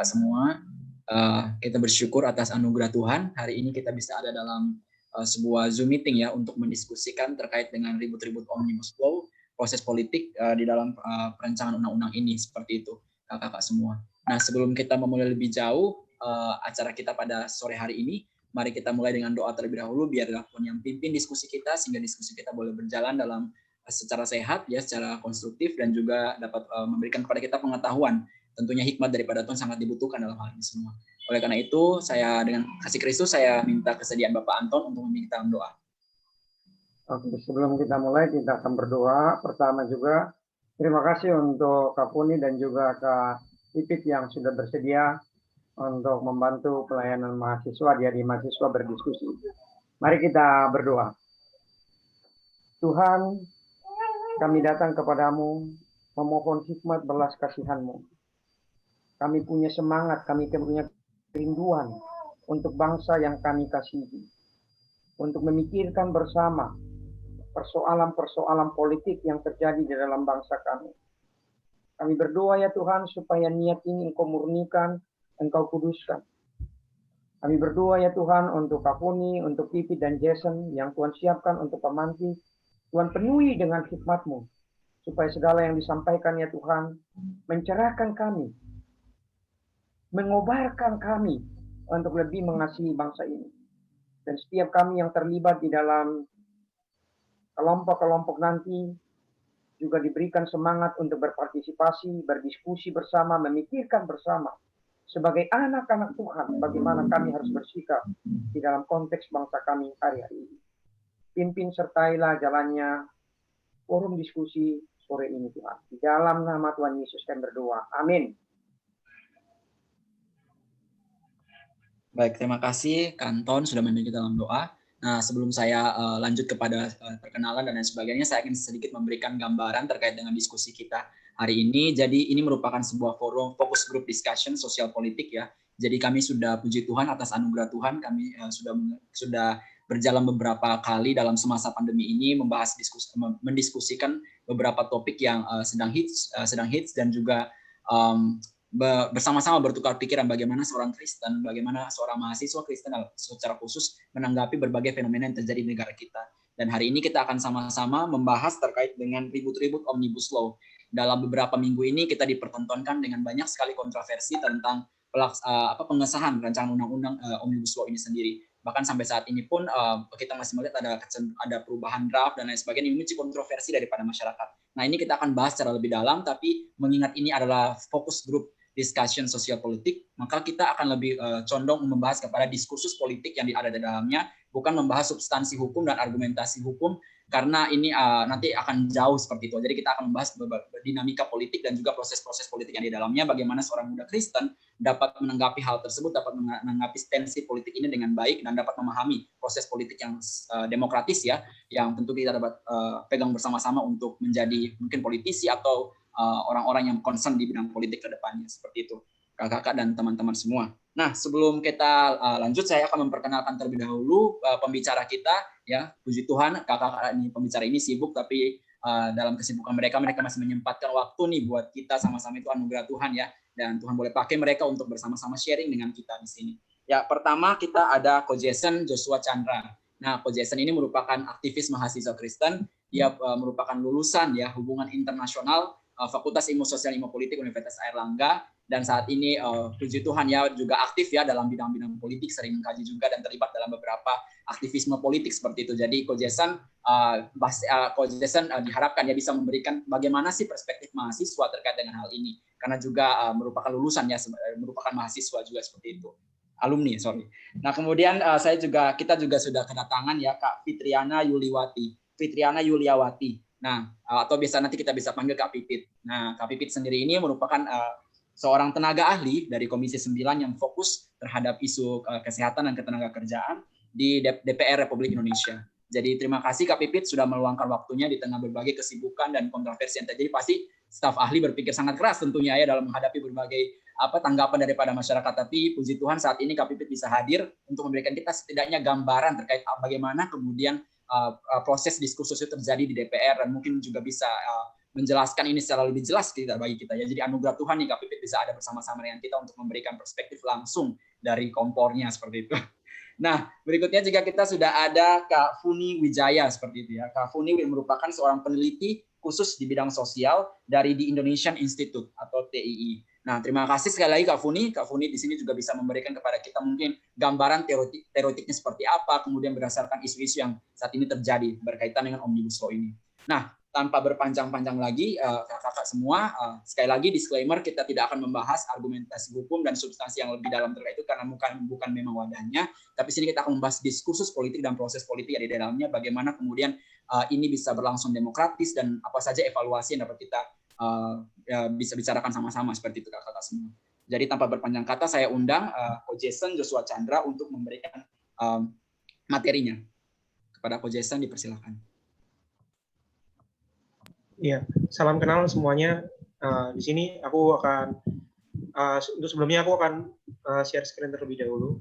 kakak-kakak semua. Kita bersyukur atas anugerah Tuhan. Hari ini kita bisa ada dalam sebuah Zoom meeting ya untuk mendiskusikan terkait dengan ribut-ribut Omnibus Law, proses politik di dalam perancangan undang-undang ini, seperti itu kakak-kakak semua. Nah, sebelum kita memulai lebih jauh acara kita pada sore hari ini, mari kita mulai dengan doa terlebih dahulu biar Tuhan yang pimpin diskusi kita sehingga diskusi kita boleh berjalan dalam secara sehat ya, secara konstruktif dan juga dapat memberikan kepada kita pengetahuan. Tentunya hikmat daripada Tuhan sangat dibutuhkan dalam hal ini semua. Oleh karena itu, saya dengan kasih Kristus saya minta kesediaan Bapak Anton untuk memimpin dalam doa. Oke, sebelum kita mulai kita akan berdoa. Pertama juga terima kasih untuk Kak Puni dan juga Kak Pipit yang sudah bersedia untuk membantu pelayanan mahasiswa di hari mahasiswa berdiskusi. Mari kita berdoa. Tuhan, kami datang kepadamu memohon hikmat belas kasihan-Mu. Kami punya semangat, kami punya kerinduan untuk bangsa yang kami kasihi. Untuk memikirkan bersama persoalan-persoalan politik yang terjadi di dalam bangsa kami. Kami berdoa ya Tuhan supaya niat ini Engkau murnikan, Engkau kuduskan. Kami berdoa ya Tuhan untuk Kapuni, untuk Pipit dan Jason yang Tuhan siapkan untuk pemantik. Tuhan penuhi dengan hikmat-Mu. Supaya segala yang disampaikan ya Tuhan mencerahkan kami. Mengobarkan kami untuk lebih mengasihi bangsa ini. Dan setiap kami yang terlibat di dalam kelompok-kelompok nanti juga diberikan semangat untuk berpartisipasi, berdiskusi bersama, memikirkan bersama. Sebagai anak-anak Tuhan, bagaimana kami harus bersikap di dalam konteks bangsa kami hari-hari ini. Pimpin sertailah jalannya forum diskusi sore ini Tuhan. Di dalam nama Tuhan Yesus kami berdoa. Amin. Baik, terima kasih Kanton sudah memimpin dalam doa. Nah, sebelum saya lanjut kepada perkenalan dan lain sebagainya, saya ingin sedikit memberikan gambaran terkait dengan diskusi kita hari ini. Jadi ini merupakan sebuah forum fokus group discussion sosial politik ya. Jadi kami sudah puji Tuhan atas anugerah Tuhan, kami sudah berjalan beberapa kali dalam semasa pandemi ini mendiskusikan beberapa topik yang sedang hits dan juga bersama-sama bertukar pikiran bagaimana seorang Kristen, bagaimana seorang mahasiswa Kristen secara khusus menanggapi berbagai fenomena yang terjadi di negara kita. Dan hari ini kita akan sama-sama membahas terkait dengan ribut-ribut Omnibus Law. Dalam beberapa minggu ini kita dipertontonkan dengan banyak sekali kontroversi tentang pengesahan rancangan undang-undang Omnibus Law ini sendiri. Bahkan sampai saat ini pun kita masih melihat ada perubahan draft dan lain sebagainya yang memicu kontroversi daripada masyarakat. Nah, ini kita akan bahas secara lebih dalam, tapi mengingat ini adalah fokus grup discussion sosial politik, maka kita akan lebih condong membahas kepada diskursus politik yang ada di dalamnya, bukan membahas substansi hukum dan argumentasi hukum, karena ini nanti akan jauh seperti itu. Jadi kita akan membahas dinamika politik dan juga proses-proses politik yang di dalamnya, bagaimana seorang muda Kristen dapat menanggapi hal tersebut, dapat menanggapi tensi politik ini dengan baik, dan dapat memahami proses politik yang demokratis ya, yang tentu kita dapat pegang bersama-sama untuk menjadi mungkin politisi atau orang-orang yang concern di bidang politik ke depannya, seperti itu kakak-kakak dan teman-teman semua. Nah, sebelum kita lanjut, saya akan memperkenalkan terlebih dahulu pembicara kita ya. Puji Tuhan kakak-kakak ini pembicara ini sibuk, tapi dalam kesibukan mereka masih menyempatkan waktu nih buat kita sama-sama, itu anugerah Tuhan ya, dan Tuhan boleh pakai mereka untuk bersama-sama sharing dengan kita di sini. Ya, pertama kita ada Ko Jason Joshua Chandra. Nah, Ko Jason ini merupakan aktivis mahasiswa Kristen. Dia merupakan lulusan ya hubungan internasional Fakultas Ilmu Sosial Ilmu Politik Universitas Airlangga, dan saat ini puji Tuhan ya juga aktif ya dalam bidang-bidang politik, sering mengkaji juga dan terlibat dalam beberapa aktivisme politik seperti itu. Jadi Ko Jason diharapkan ya bisa memberikan bagaimana sih perspektif mahasiswa terkait dengan hal ini, karena juga merupakan lulusan ya, merupakan mahasiswa juga seperti itu, alumni sorry. Nah kemudian kita juga sudah kedatangan ya Kak Fitriana Yuliawati. Nah, atau biasa nanti kita bisa panggil Kak Pipit. Nah, Kak Pipit sendiri ini merupakan seorang tenaga ahli dari Komisi 9 yang fokus terhadap isu kesehatan dan ketenagakerjaan di DPR Republik Indonesia. Jadi terima kasih Kak Pipit sudah meluangkan waktunya di tengah berbagai kesibukan dan kontroversi yang terjadi. Pasti staf ahli berpikir sangat keras tentunya ya dalam menghadapi berbagai tanggapan daripada masyarakat. Tapi puji Tuhan saat ini Kak Pipit bisa hadir untuk memberikan kita setidaknya gambaran terkait bagaimana kemudian proses diskursus itu terjadi di DPR, dan mungkin juga bisa menjelaskan ini secara lebih jelas bagi kita ya. Jadi anugerah Tuhan nih Kak Pipit bisa ada bersama-sama dengan kita untuk memberikan perspektif langsung dari kompornya seperti itu. Nah, berikutnya juga kita sudah ada Kak Funi Wijaya seperti itu ya. Kak Funi merupakan seorang peneliti khusus di bidang sosial dari The Indonesian Institute atau TII. Nah, terima kasih sekali lagi Kak Funi. Kak Funi di sini juga bisa memberikan kepada kita mungkin gambaran teoretiknya seperti apa, kemudian berdasarkan isu-isu yang saat ini terjadi berkaitan dengan Omnibus Law ini. Nah, tanpa berpanjang-panjang lagi, kakak-kakak semua, sekali lagi disclaimer, kita tidak akan membahas argumentasi hukum dan substansi yang lebih dalam terkait itu karena bukan memang wadahnya, tapi sini kita akan membahas diskursus politik dan proses politik yang di dalamnya, bagaimana kemudian ini bisa berlangsung demokratis dan apa saja evaluasi yang dapat kita bisa bicarakan sama-sama seperti itu kakak-kakak semua. Jadi tanpa berpanjang kata, saya undang Ko Jason Joshua Chandra untuk memberikan materinya. Kepada Ko Jason, dipersilakan. Iya, salam kenal semuanya. Di sini aku akan, untuk sebelumnya aku akan share screen terlebih dahulu.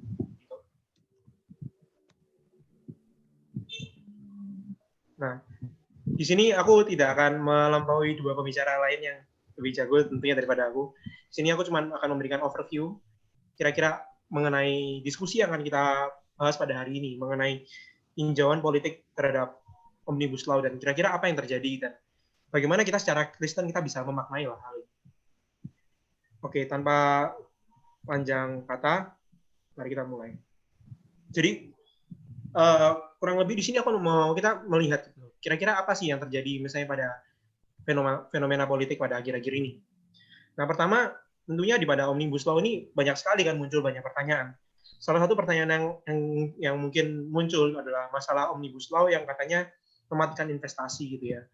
Nah, di sini aku tidak akan melampaui dua pembicara lain yang lebih jago tentunya daripada aku. Di sini aku cuma akan memberikan overview kira-kira mengenai diskusi yang akan kita bahas pada hari ini, mengenai tinjauan politik terhadap Omnibus Law dan kira-kira apa yang terjadi dan bagaimana kita secara Kristen kita bisa memaknai hal ini. Oke, tanpa panjang kata, mari kita mulai. Jadi kurang lebih di sini aku mau kita melihat kira-kira apa sih yang terjadi misalnya pada fenomena politik pada akhir-akhir ini. Nah, pertama tentunya di pada Omnibus Law ini banyak sekali kan muncul banyak pertanyaan. Salah satu pertanyaan yang mungkin muncul adalah masalah Omnibus Law yang katanya mematikan investasi gitu ya.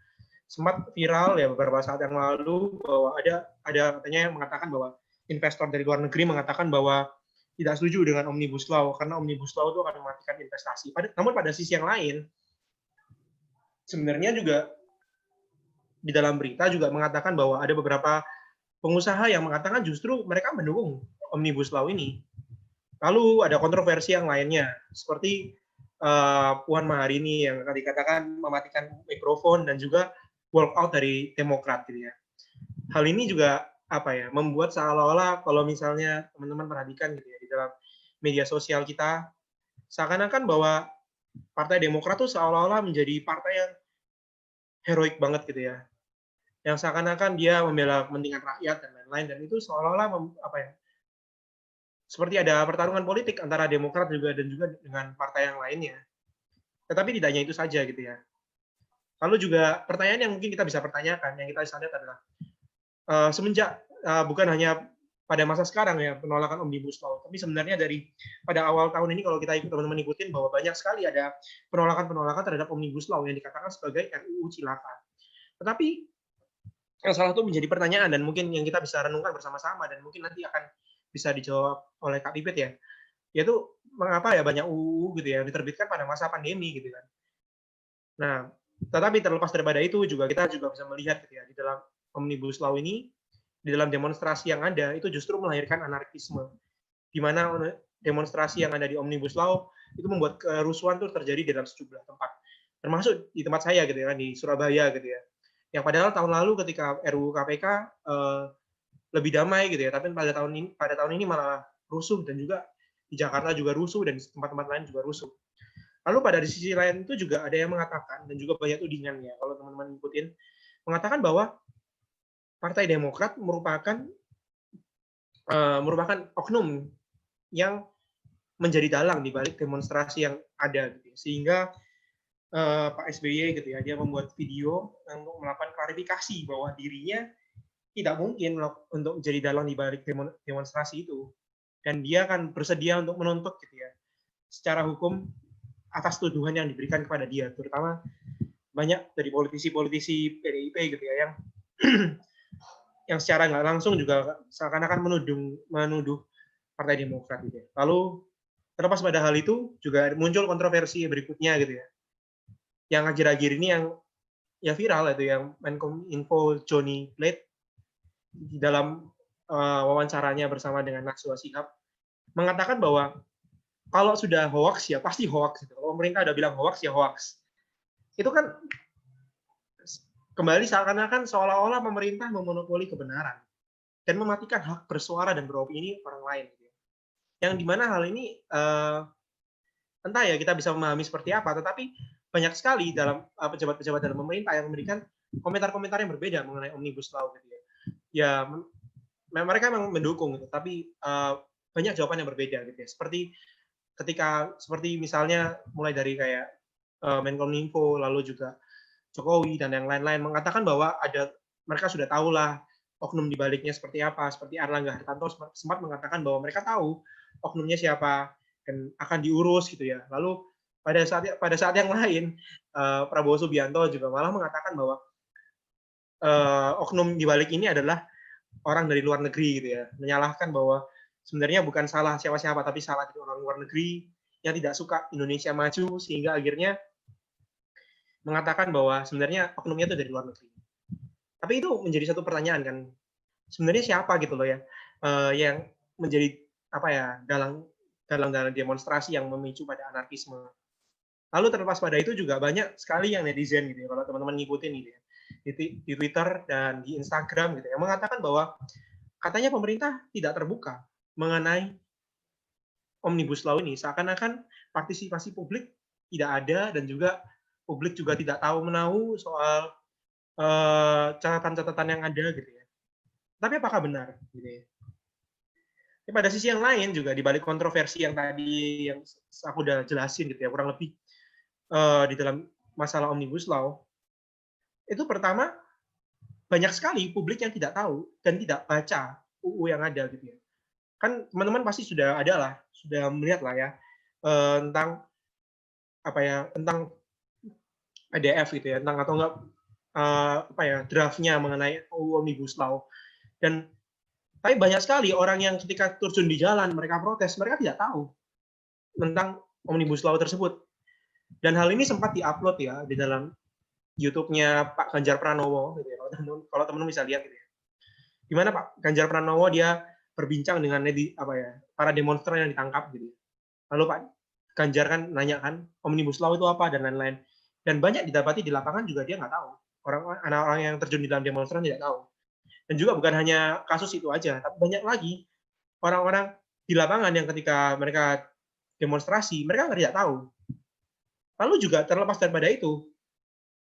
Sempat viral ya beberapa saat yang lalu bahwa ada katanya yang mengatakan bahwa investor dari luar negeri mengatakan bahwa tidak setuju dengan Omnibus Law karena Omnibus Law itu akan mematikan investasi. Namun pada sisi yang lain, sebenarnya juga di dalam berita juga mengatakan bahwa ada beberapa pengusaha yang mengatakan justru mereka mendukung Omnibus Law ini. Lalu ada kontroversi yang lainnya, seperti Puan Maharani yang dikatakan mematikan mikrofon dan juga walk out dari Demokrat gitu ya. Hal ini juga membuat seolah-olah kalau misalnya teman-teman perhatikan gitu ya di dalam media sosial kita seakan-akan bahwa Partai Demokrat tuh seolah-olah menjadi partai yang heroik banget gitu ya. Yang seakan-akan dia membela kepentingan rakyat dan lain-lain dan itu seolah-olah seperti ada pertarungan politik antara Demokrat juga dengan partai yang lainnya. Tetapi tidak hanya itu saja gitu ya. Lalu juga pertanyaan yang mungkin kita bisa pertanyakan, yang kita bisa lihat adalah semenjak bukan hanya pada masa sekarang ya penolakan Omnibus Law, tapi sebenarnya pada awal tahun ini kalau kita teman-teman ikutin bahwa banyak sekali ada penolakan terhadap Omnibus Law yang dikatakan sebagai RUU cilaka. Tetapi yang salah satu menjadi pertanyaan dan mungkin yang kita bisa renungkan bersama-sama dan mungkin nanti akan bisa dijawab oleh Kak Pipit ya, yaitu mengapa ya banyak UU gitu ya diterbitkan pada masa pandemi gitu kan. Nah, tetapi terlepas daripada itu juga kita juga bisa melihat gitu ya di dalam Omnibus Law ini di dalam demonstrasi yang ada itu justru melahirkan anarkisme di mana demonstrasi yang ada di Omnibus Law itu membuat kerusuhan tuh terjadi di dalam sejumlah tempat termasuk di tempat saya gitu ya di Surabaya gitu ya yang padahal tahun lalu ketika RUU KPK lebih damai gitu ya tapi pada tahun ini malah rusuh dan juga di Jakarta juga rusuh dan di tempat-tempat lain juga rusuh. Lalu pada di sisi lain itu juga ada yang mengatakan dan juga banyak tudingan ya kalau teman-teman ikutin mengatakan bahwa Partai Demokrat merupakan oknum yang menjadi dalang di balik demonstrasi yang ada gitu ya. Sehingga Pak SBY gitu ya dia membuat video untuk melakukan klarifikasi bahwa dirinya tidak mungkin untuk menjadi dalang di balik demonstrasi itu dan dia akan bersedia untuk menuntut gitu ya secara hukum atas tuduhan yang diberikan kepada dia, terutama banyak dari politisi-politisi PDIP gitu ya yang secara nggak langsung juga seakan-akan menuduh Partai Demokrat gitu ya. Lalu terlepas pada hal itu juga muncul kontroversi berikutnya gitu ya. Yang akhir-akhir ini yang ya viral itu yang Menkominfo Johnny Plate di dalam wawancaranya bersama dengan Najwa Shihab mengatakan bahwa kalau sudah hoax ya pasti hoax gitu. Kalau pemerintah udah bilang hoax ya hoax. Itu kan kembali seakan-akan seolah-olah pemerintah memonopoli kebenaran dan mematikan hak bersuara dan beropini orang lain. Yang dimana hal ini entah ya kita bisa memahami seperti apa, tetapi banyak sekali dalam pejabat-pejabat dalam pemerintah yang memberikan komentar-komentar yang berbeda mengenai Omnibus Law gitu ya. Ya mereka memang mendukung gitu, tapi banyak jawaban yang berbeda gitu ya. Seperti misalnya mulai dari kayak Menkominfo, lalu juga Jokowi dan yang lain-lain mengatakan bahwa mereka sudah tahu lah oknum di baliknya seperti apa. Seperti Erlangga Hartarto sempat mengatakan bahwa mereka tahu oknumnya siapa dan akan diurus gitu ya. Lalu pada saat yang lain Prabowo Subianto juga malah mengatakan bahwa oknum di balik ini adalah orang dari luar negeri gitu ya. Menyalahkan bahwa sebenarnya bukan salah siapa-siapa tapi salah dari orang luar negeri yang tidak suka Indonesia maju sehingga akhirnya mengatakan bahwa sebenarnya oknumnya itu dari luar negeri. Tapi itu menjadi satu pertanyaan kan. Sebenarnya siapa gitu loh ya yang menjadi apa ya dalam demonstrasi yang memicu pada anarkisme. Lalu terlepas pada itu juga banyak sekali yang netizen gitu ya, kalau teman-teman ngikutin gitu ya, di Twitter dan di Instagram gitu ya, mengatakan bahwa katanya pemerintah tidak terbuka mengenai Omnibus Law ini, seakan-akan partisipasi publik tidak ada dan juga publik juga tidak tahu menahu soal catatan-catatan yang ada gitu ya. Tapi apakah benar gitu ya? Pada sisi yang lain juga di balik kontroversi yang tadi yang aku udah jelasin gitu ya, kurang lebih di dalam masalah Omnibus Law, itu pertama banyak sekali publik yang tidak tahu dan tidak baca UU yang ada gitu ya. Kan teman-teman pasti sudah melihat lah ya tentang apa ya, tentang PDF gitu ya, tentang atau enggak draftnya mengenai UU Omnibus Law. Dan tapi banyak sekali orang yang ketika terjun di jalan mereka protes, mereka tidak tahu tentang Omnibus Law tersebut. Dan hal ini sempat diupload ya di dalam YouTube-nya Pak Ganjar Pranowo gitu ya. Kalau teman-teman bisa lihat gitu ya. Di mana Pak Ganjar Pranowo dia berbincang dengan para demonstran yang ditangkap gitu. Lalu Pak Ganjar kan nanya kan Omnibus Law itu apa dan lain-lain. Dan banyak didapati di lapangan juga dia nggak tahu. Orang-orang yang terjun di dalam demonstran tidak tahu. Dan juga bukan hanya kasus itu aja, tapi banyak lagi orang-orang di lapangan yang ketika mereka demonstrasi, mereka tidak tahu. Lalu juga terlepas daripada itu,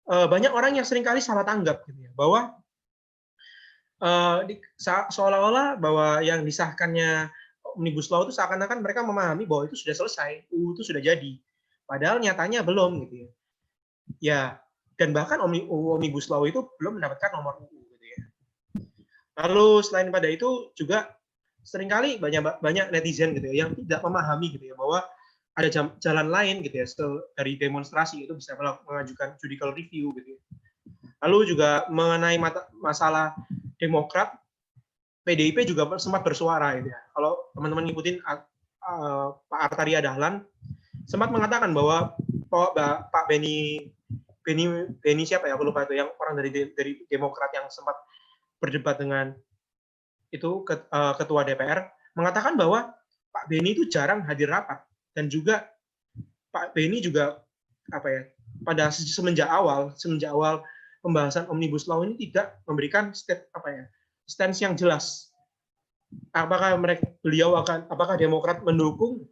banyak orang yang seringkali salah tanggap gitu ya, bahwa seolah-olah bahwa yang disahkannya Omnibus Law itu seakan-akan mereka memahami bahwa itu sudah selesai, UU itu sudah jadi. Padahal nyatanya belum gitu ya. Ya, dan bahkan Omnibus Law itu belum mendapatkan nomor UU gitu ya. Lalu selain pada itu juga seringkali banyak netizen gitu ya yang tidak memahami gitu ya bahwa ada jalan lain gitu ya dari demonstrasi itu bisa mengajukan judicial review gitu ya. Lalu juga mengenai masalah Demokrat, PDIP juga sempat bersuara gitu ya. Kalau teman-teman ngikutin Pak Artaria Dahlan sempat mengatakan bahwa Pak Beni siapa ya, aku lupa itu, yang orang dari Demokrat yang sempat berdebat dengan itu ketua DPR mengatakan bahwa Pak Beni itu jarang hadir rapat dan juga Pak Beni juga pada semenjak awal pembahasan Omnibus Law ini tidak memberikan stance yang jelas. Apakah apakah Demokrat mendukung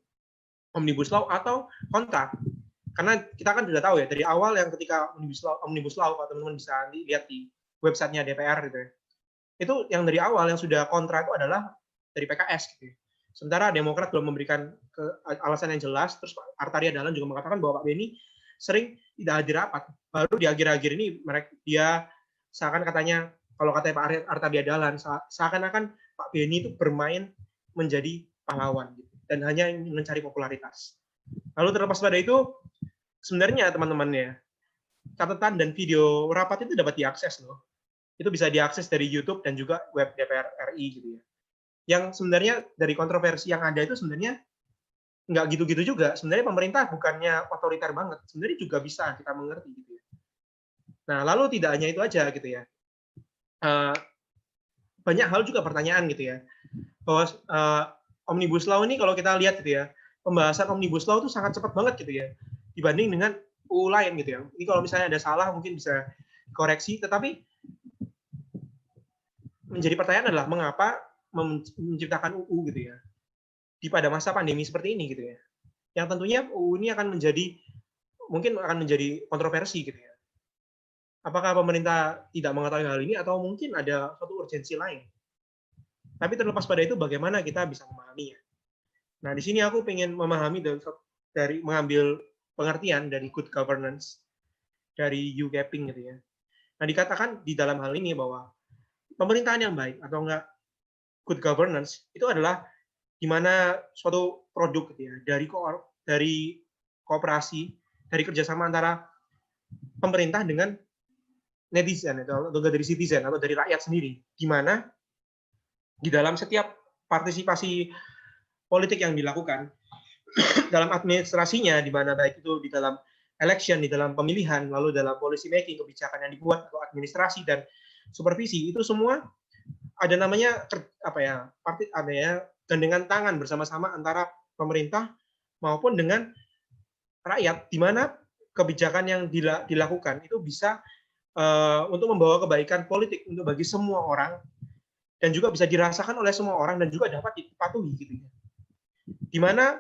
Omnibus Law atau kontra? Karena kita kan sudah tahu ya dari awal yang ketika Omnibus Law teman-teman bisa lihat di websitenya DPR gitu ya. Itu yang dari awal yang sudah kontra itu adalah dari PKS gitu. Sementara Demokrat belum memberikan alasan yang jelas, terus Pak Artaria Dahlan juga mengatakan bahwa Pak Beni sering tidak hadir rapat. Baru di akhir-akhir ini dia seakan katanya, kalau katanya Pak Artaria Dahlan, seakan-akan Pak Beni itu bermain menjadi pahlawan gitu, dan hanya mencari popularitas. Lalu terlepas pada itu, sebenarnya teman-temannya, catatan dan video rapat itu dapat diakses loh. Itu bisa diakses dari YouTube dan juga web DPR RI gitu ya. Yang sebenarnya dari kontroversi yang ada itu sebenarnya nggak gitu-gitu juga. Sebenarnya pemerintah bukannya otoriter banget. Sebenarnya juga bisa kita mengerti gitu ya. Nah, lalu tidak hanya itu aja gitu ya. Banyak hal juga pertanyaan gitu ya. Bahwa Omnibus Law ini kalau kita lihat gitu ya, pembahasan Omnibus Law itu sangat cepat banget gitu ya. Dibanding dengan UU lain gitu ya. Ini kalau misalnya ada salah mungkin bisa dikoreksi, tetapi menjadi pertanyaan adalah mengapa menciptakan UU gitu ya di pada masa pandemi seperti ini gitu ya. Yang tentunya UU ini mungkin akan menjadi kontroversi gitu ya. Apakah pemerintah tidak mengetahui hal ini atau mungkin ada suatu urgensi lain? Tapi terlepas pada itu, bagaimana kita bisa memahaminya? Nah, di sini aku ingin memahami dari mengambil pengertian dari good governance, dari UCAPing gitu ya. Nah, dikatakan di dalam hal ini bahwa pemerintahan yang baik atau enggak good governance itu adalah di mana suatu produk gitu ya, dari kooperasi, dari kerjasama antara pemerintah dengan netizen atau dari citizen atau dari rakyat sendiri, di mana di dalam setiap partisipasi politik yang dilakukan dalam administrasinya, di mana baik itu di dalam election, di dalam pemilihan, lalu dalam policy making, kebijakan yang dibuat atau administrasi dan supervisi, itu semua ada namanya gandengan tangan bersama-sama antara pemerintah maupun dengan rakyat, di mana kebijakan yang dilakukan itu bisa untuk membawa kebaikan politik untuk bagi semua orang dan juga bisa dirasakan oleh semua orang dan juga dapat dipatuhi gitu ya. Di mana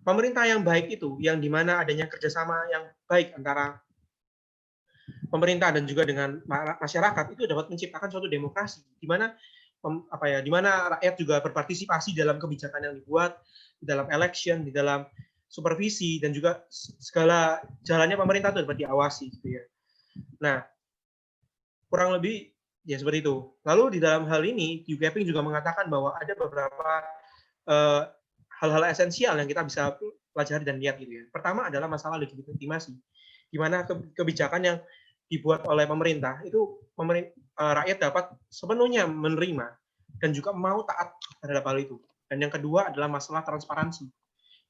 pemerintah yang baik itu, yang di mana adanya kerjasama yang baik antara pemerintah dan juga dengan masyarakat, itu dapat menciptakan suatu demokrasi di mana di mana rakyat juga berpartisipasi dalam kebijakan yang dibuat, di dalam election, di dalam supervisi, dan juga segala jalannya pemerintah itu dapat diawasi gitu ya. Nah, kurang lebih ya seperti itu. Lalu di dalam hal ini, UCAPing juga mengatakan bahwa ada beberapa hal-hal esensial yang kita bisa pelajari dan lihat gitu ya. Pertama adalah masalah legitimasi, di mana kebijakan yang dibuat oleh pemerintah itu rakyat dapat sepenuhnya menerima dan juga mau taat terhadap hal itu. Dan yang kedua adalah masalah transparansi,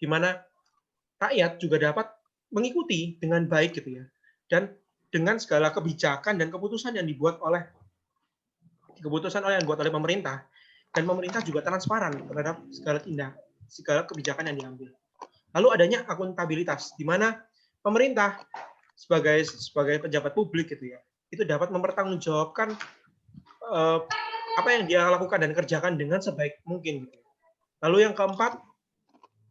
di mana rakyat juga dapat mengikuti dengan baik gitu ya, dan dengan segala kebijakan dan keputusan yang dibuat oleh pemerintah, dan pemerintah juga transparan terhadap segala kebijakan yang diambil. Lalu adanya akuntabilitas, di mana pemerintah sebagai pejabat publik gitu ya, itu dapat mempertanggungjawabkan apa yang dia lakukan dan kerjakan dengan sebaik mungkin gitu. Lalu yang keempat,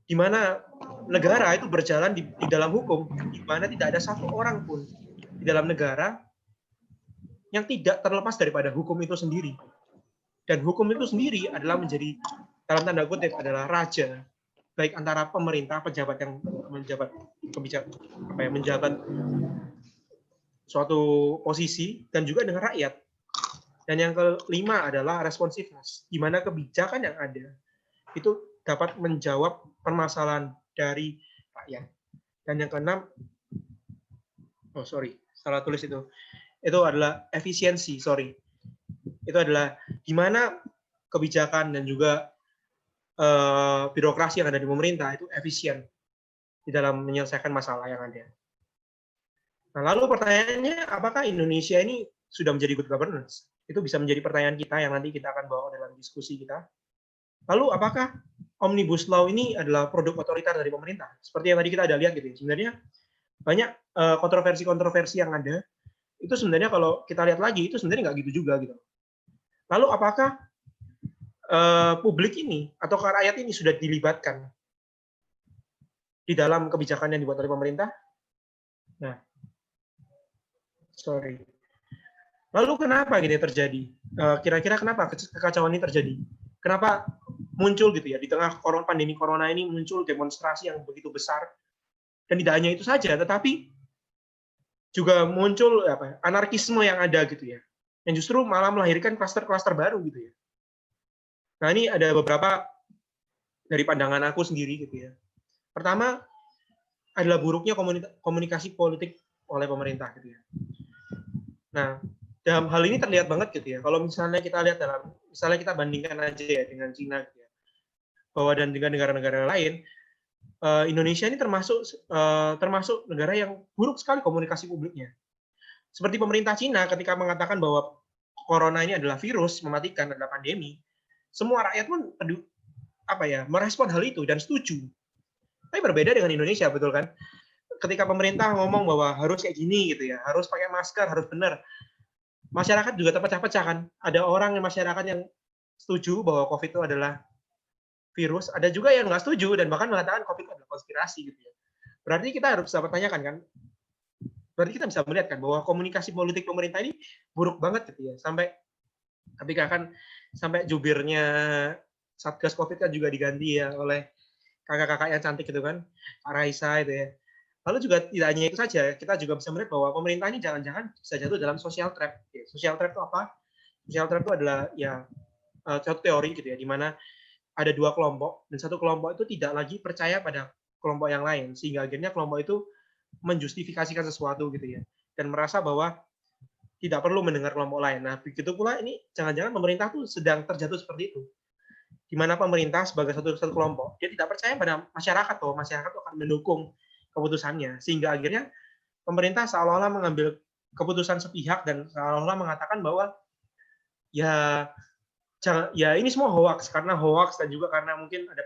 di mana negara itu berjalan di dalam hukum, di mana tidak ada satu orang pun di dalam negara yang tidak terlepas daripada hukum itu sendiri. Dan hukum itu sendiri adalah menjadi, dalam tanda kutip, adalah raja, baik antara pemerintah, pejabat yang menjabat suatu posisi, dan juga dengan rakyat. Dan yang kelima adalah responsiveness, di mana kebijakan yang ada itu dapat menjawab permasalahan dari rakyat. Dan yang keenam, salah tulis itu adalah efisiensi, itu adalah di mana kebijakan dan juga birokrasi yang ada di pemerintah itu efisien di dalam menyelesaikan masalah yang ada. Nah, lalu pertanyaannya, apakah Indonesia ini sudah menjadi good governance? Itu bisa menjadi pertanyaan kita yang nanti kita akan bawa dalam diskusi kita. Lalu apakah Omnibus Law ini adalah produk otoriter dari pemerintah? Seperti yang tadi kita ada lihat gitu. Sebenarnya banyak kontroversi-kontroversi yang ada. Itu sebenarnya kalau kita lihat lagi, itu sebenarnya nggak gitu juga gitu. Lalu apakah publik ini atau rakyat ini sudah dilibatkan di dalam kebijakan yang dibuat oleh pemerintah? Nah, lalu kenapa gini terjadi? Kira-kira kenapa kekacauan ini terjadi? Kenapa muncul gitu ya, di tengah pandemi corona ini muncul demonstrasi yang begitu besar, dan tidak hanya itu saja, tetapi juga muncul anarkisme yang ada gitu ya, yang justru malah melahirkan klaster-klaster baru gitu ya. Nah, ini ada beberapa dari pandangan aku sendiri gitu ya. Pertama adalah buruknya komunikasi politik oleh pemerintah gitu ya. Nah, dalam hal ini terlihat banget gitu ya. Kalau misalnya kita lihat misalnya kita bandingkan aja ya dengan Cina gitu ya, bahwa dan dengan negara-negara lain, Indonesia ini termasuk negara yang buruk sekali komunikasi publiknya. Seperti pemerintah Cina ketika mengatakan bahwa corona ini adalah virus mematikan, adalah pandemi, semua rakyat pun merespon hal itu dan setuju. Tapi berbeda dengan Indonesia, betul kan? ketika pemerintah ngomong bahwa harus kayak gini gitu ya, harus pakai masker, harus benar. Masyarakat juga terpecah-pecah kan. Ada orang yang masyarakat yang setuju bahwa COVID itu adalah virus, ada juga yang nggak setuju dan bahkan mengatakan COVID itu adalah konspirasi gitu ya. Berarti kita harus bisa pertanyakan kan, berarti kita bisa melihat kan bahwa komunikasi politik pemerintah ini buruk banget gitu ya. Sampai ketika kan sampai jubirnya Satgas COVID kan juga diganti ya oleh kakak-kakak yang cantik gitu kan, Kak Raisa itu ya. Lalu juga tidak hanya itu saja, kita juga bisa melihat bahwa pemerintah ini jangan-jangan bisa jatuh dalam social trap. Social trap itu apa? Social trap itu adalah ya suatu teori gitu ya, di mana ada dua kelompok dan satu kelompok itu tidak lagi percaya pada kelompok yang lain, sehingga akhirnya kelompok itu menjustifikasikan sesuatu gitu ya, dan merasa bahwa tidak perlu mendengar kelompok lain. Nah, begitu pula ini jangan-jangan pemerintah tuh sedang terjatuh seperti itu, di mana pemerintah sebagai satu kelompok dia tidak percaya pada masyarakat bahwa masyarakat akan mendukung keputusannya, sehingga akhirnya pemerintah seolah-olah mengambil keputusan sepihak dan seolah-olah mengatakan bahwa ya ini semua hoax, karena hoax dan juga karena mungkin ada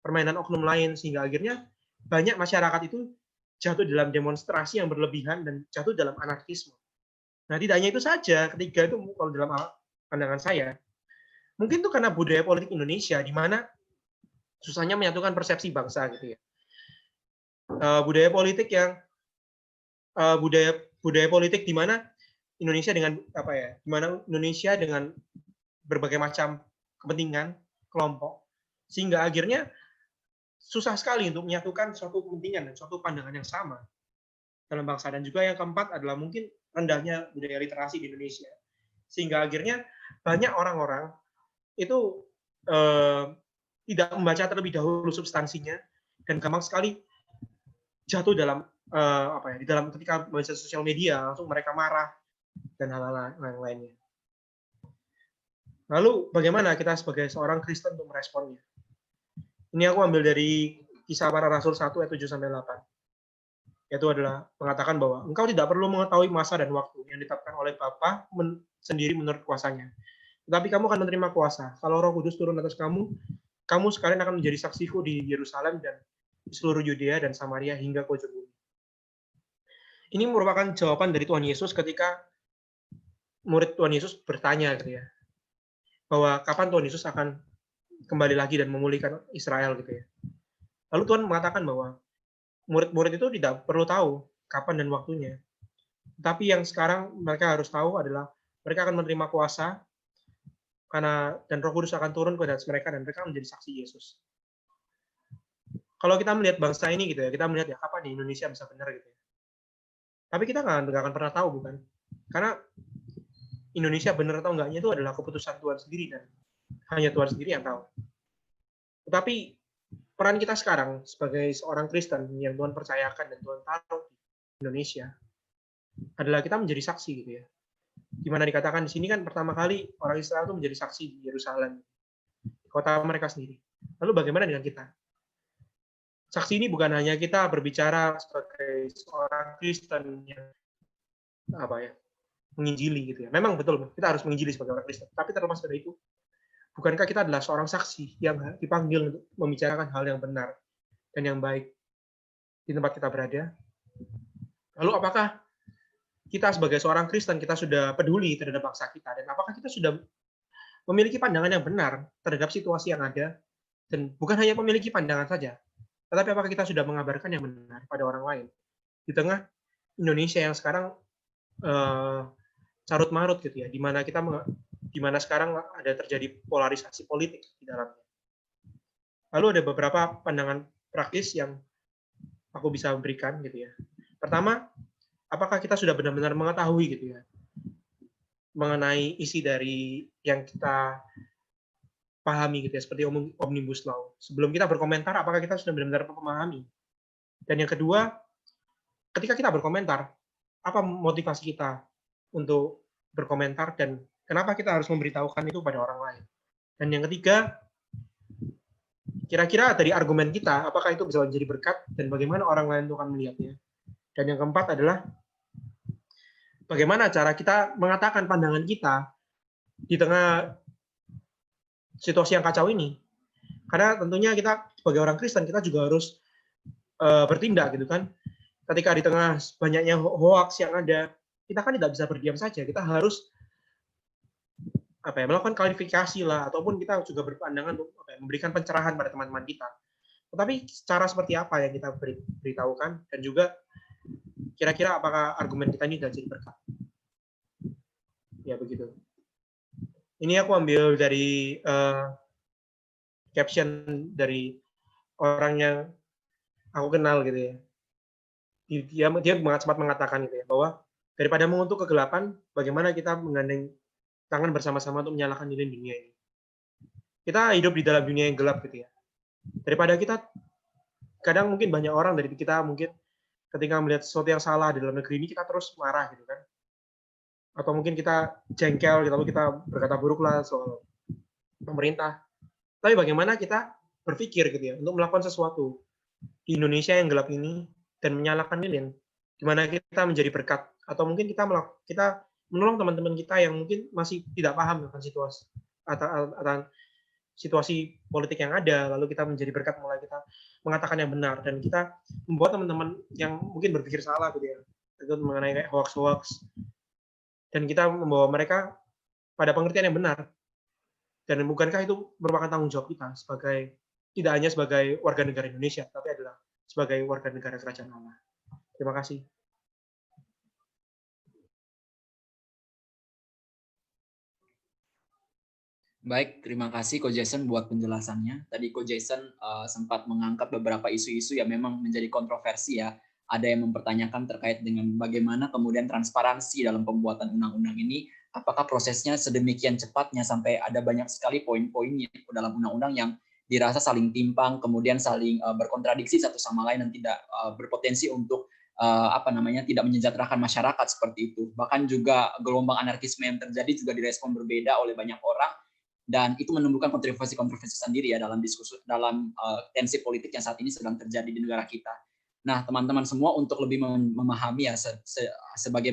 permainan oknum lain, sehingga akhirnya banyak masyarakat itu jatuh dalam demonstrasi yang berlebihan dan jatuh dalam anarkisme. Nah, tidak hanya itu saja, ketiga itu kalau dalam pandangan saya, mungkin itu karena budaya politik Indonesia di mana susahnya menyatukan persepsi bangsa gitu ya. Budaya politik di mana Indonesia dengan apa ya? Di mana Indonesia dengan berbagai macam kepentingan kelompok, sehingga akhirnya susah sekali untuk menyatukan suatu kepentingan dan suatu pandangan yang sama dalam bangsa. Dan juga yang keempat adalah mungkin rendahnya budaya literasi di Indonesia, sehingga akhirnya banyak orang-orang itu tidak membaca terlebih dahulu substansinya dan gampang sekali jatuh dalam di dalam ketika membaca sosial media langsung mereka marah dan hal-hal yang lainnya. Lalu bagaimana kita sebagai seorang Kristen untuk meresponnya? Ini aku ambil dari Kisah Para Rasul 1 ayat 7-8. Yaitu adalah mengatakan bahwa engkau tidak perlu mengetahui masa dan waktu yang ditetapkan oleh Bapa sendiri menurut kuasanya. Tetapi kamu akan menerima kuasa. Kalau Roh Kudus turun atas kamu, kamu sekalian akan menjadi saksiku di Yerusalem dan di seluruh Yudea dan Samaria hingga ke ujung bumi. Ini merupakan jawaban dari Tuhan Yesus ketika murid Tuhan Yesus bertanya gitu ya, bahwa kapan Tuhan Yesus akan kembali lagi dan memulihkan Israel gitu ya. Lalu Tuhan mengatakan bahwa murid-murid itu tidak perlu tahu kapan dan waktunya. Tapi yang sekarang mereka harus tahu adalah mereka akan menerima kuasa dan Roh Kudus akan turun ke atas mereka dan mereka menjadi saksi Yesus. Kalau kita melihat bangsa ini gitu ya, kita melihat ya kapan di Indonesia bisa benar gitu ya. Tapi kita nggak akan pernah tahu, bukan? Karena Indonesia benar atau enggaknya itu adalah keputusan Tuhan sendiri dan hanya Tuhan sendiri yang tahu. Tetapi peran kita sekarang sebagai seorang Kristen yang Tuhan percayakan dan Tuhan taruh di Indonesia adalah kita menjadi saksi gitu ya. Dimana dikatakan di sini kan pertama kali orang Israel itu menjadi saksi di Yerusalem, kota mereka sendiri. Lalu bagaimana dengan kita? Saksi ini bukan hanya kita berbicara sebagai seorang Kristen yang menginjili gitu ya. Memang betul kita harus menginjili sebagai orang Kristen. Tapi terlepas dari itu, bukankah kita adalah seorang saksi yang dipanggil untuk membicarakan hal yang benar dan yang baik di tempat kita berada? Lalu apakah kita sebagai seorang Kristen kita sudah peduli terhadap bangsa kita, dan apakah kita sudah memiliki pandangan yang benar terhadap situasi yang ada, dan bukan hanya memiliki pandangan saja, tetapi apakah kita sudah mengabarkan yang benar pada orang lain di tengah Indonesia yang sekarang carut marut gitu ya, di mana sekarang ada terjadi polarisasi politik di dalamnya. Lalu ada beberapa pandangan praktis yang aku bisa berikan gitu ya. Pertama, apakah kita sudah benar-benar mengetahui gitu ya mengenai isi dari yang kita pahami gitu ya, seperti Omnibus Law. Sebelum kita berkomentar, apakah kita sudah benar-benar memahami? Dan yang kedua, ketika kita berkomentar, apa motivasi kita untuk berkomentar dan kenapa kita harus memberitahukan itu pada orang lain? Dan yang ketiga, kira-kira dari argumen kita, apakah itu bisa menjadi berkat dan bagaimana orang lain itu akan melihatnya? Dan yang keempat adalah bagaimana cara kita mengatakan pandangan kita di tengah situasi yang kacau ini. Karena tentunya kita sebagai orang Kristen, kita juga harus bertindak gitu kan. Ketika di tengah banyaknya hoax yang ada, kita kan tidak bisa berdiam saja. Kita harus melakukan klarifikasi lah, ataupun kita juga berpandangan untuk memberikan pencerahan pada teman-teman kita. Tetapi cara seperti apa yang kita beritahukan, dan juga kira-kira apakah argumen kita ini sudah jadi berkat? Ya begitu. Ini aku ambil dari caption dari orang yang aku kenal gitu ya. Dia sempat mengatakan gitu ya, bahwa daripada mengutuk kegelapan, bagaimana kita menggandeng tangan bersama-sama untuk menyalakan dunia ini. Kita hidup di dalam dunia yang gelap gitu ya. Daripada kita, kadang mungkin banyak orang dari kita mungkin ketika melihat sesuatu yang salah di dalam negeri ini, kita terus marah gitu kan. Atau mungkin kita jengkel, lalu kita berkata buruk lah soal pemerintah. Tapi bagaimana kita berpikir gitu ya, untuk melakukan sesuatu di Indonesia yang gelap ini, dan menyalakan lilin, gimana kita menjadi berkat, atau mungkin kita menolong teman-teman kita yang mungkin masih tidak paham tentang situasi politik yang ada, lalu kita menjadi berkat, mulai kita mengatakan yang benar, dan kita membuat teman-teman yang mungkin berpikir salah gitu ya, itu mengenai kayak hoax, dan kita membawa mereka pada pengertian yang benar. Dan bukankah itu merupakan tanggung jawab kita sebagai, tidak hanya sebagai warga negara Indonesia, tapi adalah sebagai warga negara Kerajaan Allah. Terima kasih. Baik, terima kasih Ko Jason buat penjelasannya. Tadi Ko Jason sempat mengangkat beberapa isu-isu yang memang menjadi kontroversi ya. Ada yang mempertanyakan terkait dengan bagaimana kemudian transparansi dalam pembuatan undang-undang ini, apakah prosesnya sedemikian cepatnya sampai ada banyak sekali poin-poinnya dalam undang-undang yang dirasa saling timpang, kemudian saling berkontradiksi satu sama lain dan tidak berpotensi untuk tidak menyejahterakan masyarakat seperti itu. Bahkan juga gelombang anarkisme yang terjadi juga direspon berbeda oleh banyak orang, dan itu menimbulkan kontroversi-kontroversi sendiri ya dalam diskusi, dalam tensi politik yang saat ini sedang terjadi di negara kita. Nah, teman-teman semua, untuk lebih memahami ya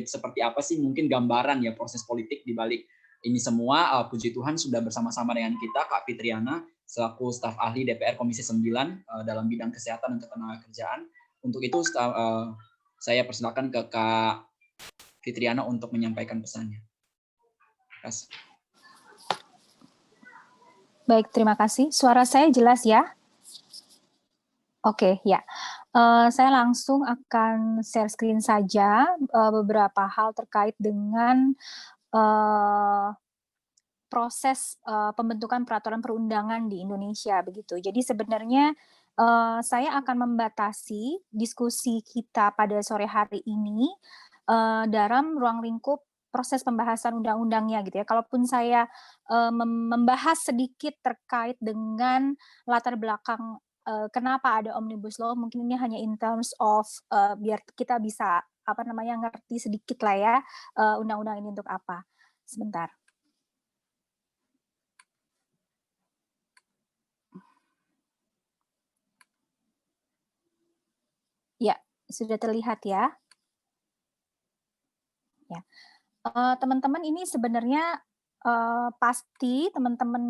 seperti apa sih mungkin gambaran ya proses politik di balik ini semua, puji Tuhan sudah bersama-sama dengan kita Kak Fitriana selaku staf ahli DPR Komisi 9 dalam bidang kesehatan dan ketenagakerjaan. Untuk itu saya persilakan ke Kak Fitriana untuk menyampaikan pesannya. Terima kasih. Baik, terima kasih. Suara saya jelas ya? Oke, ya. Saya langsung akan share screen saja beberapa hal terkait dengan proses pembentukan peraturan perundangan di Indonesia begitu. Jadi sebenarnya saya akan membatasi diskusi kita pada sore hari ini dalam ruang lingkup proses pembahasan undang-undangnya gitu ya. Kalaupun saya membahas sedikit terkait dengan latar belakang kenapa ada Omnibus Law, mungkin ini hanya in terms of biar kita bisa ngerti sedikit lah ya undang-undang ini untuk apa. Sebentar. Ya, sudah terlihat ya. Ya. Teman-teman, ini sebenarnya pasti teman-teman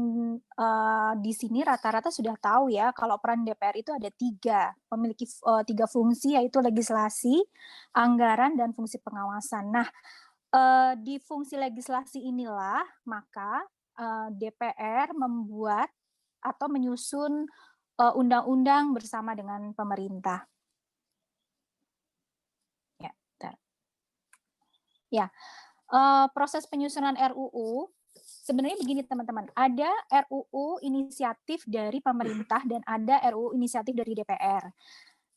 di sini rata-rata sudah tahu ya kalau peran DPR itu ada memiliki tiga fungsi, yaitu legislasi, anggaran, dan fungsi pengawasan. Nah, di fungsi legislasi inilah maka DPR membuat atau menyusun undang-undang bersama dengan pemerintah. Ya, bentar. Ya. Proses penyusunan RUU sebenarnya begini teman-teman, ada RUU inisiatif dari pemerintah dan ada RUU inisiatif dari DPR.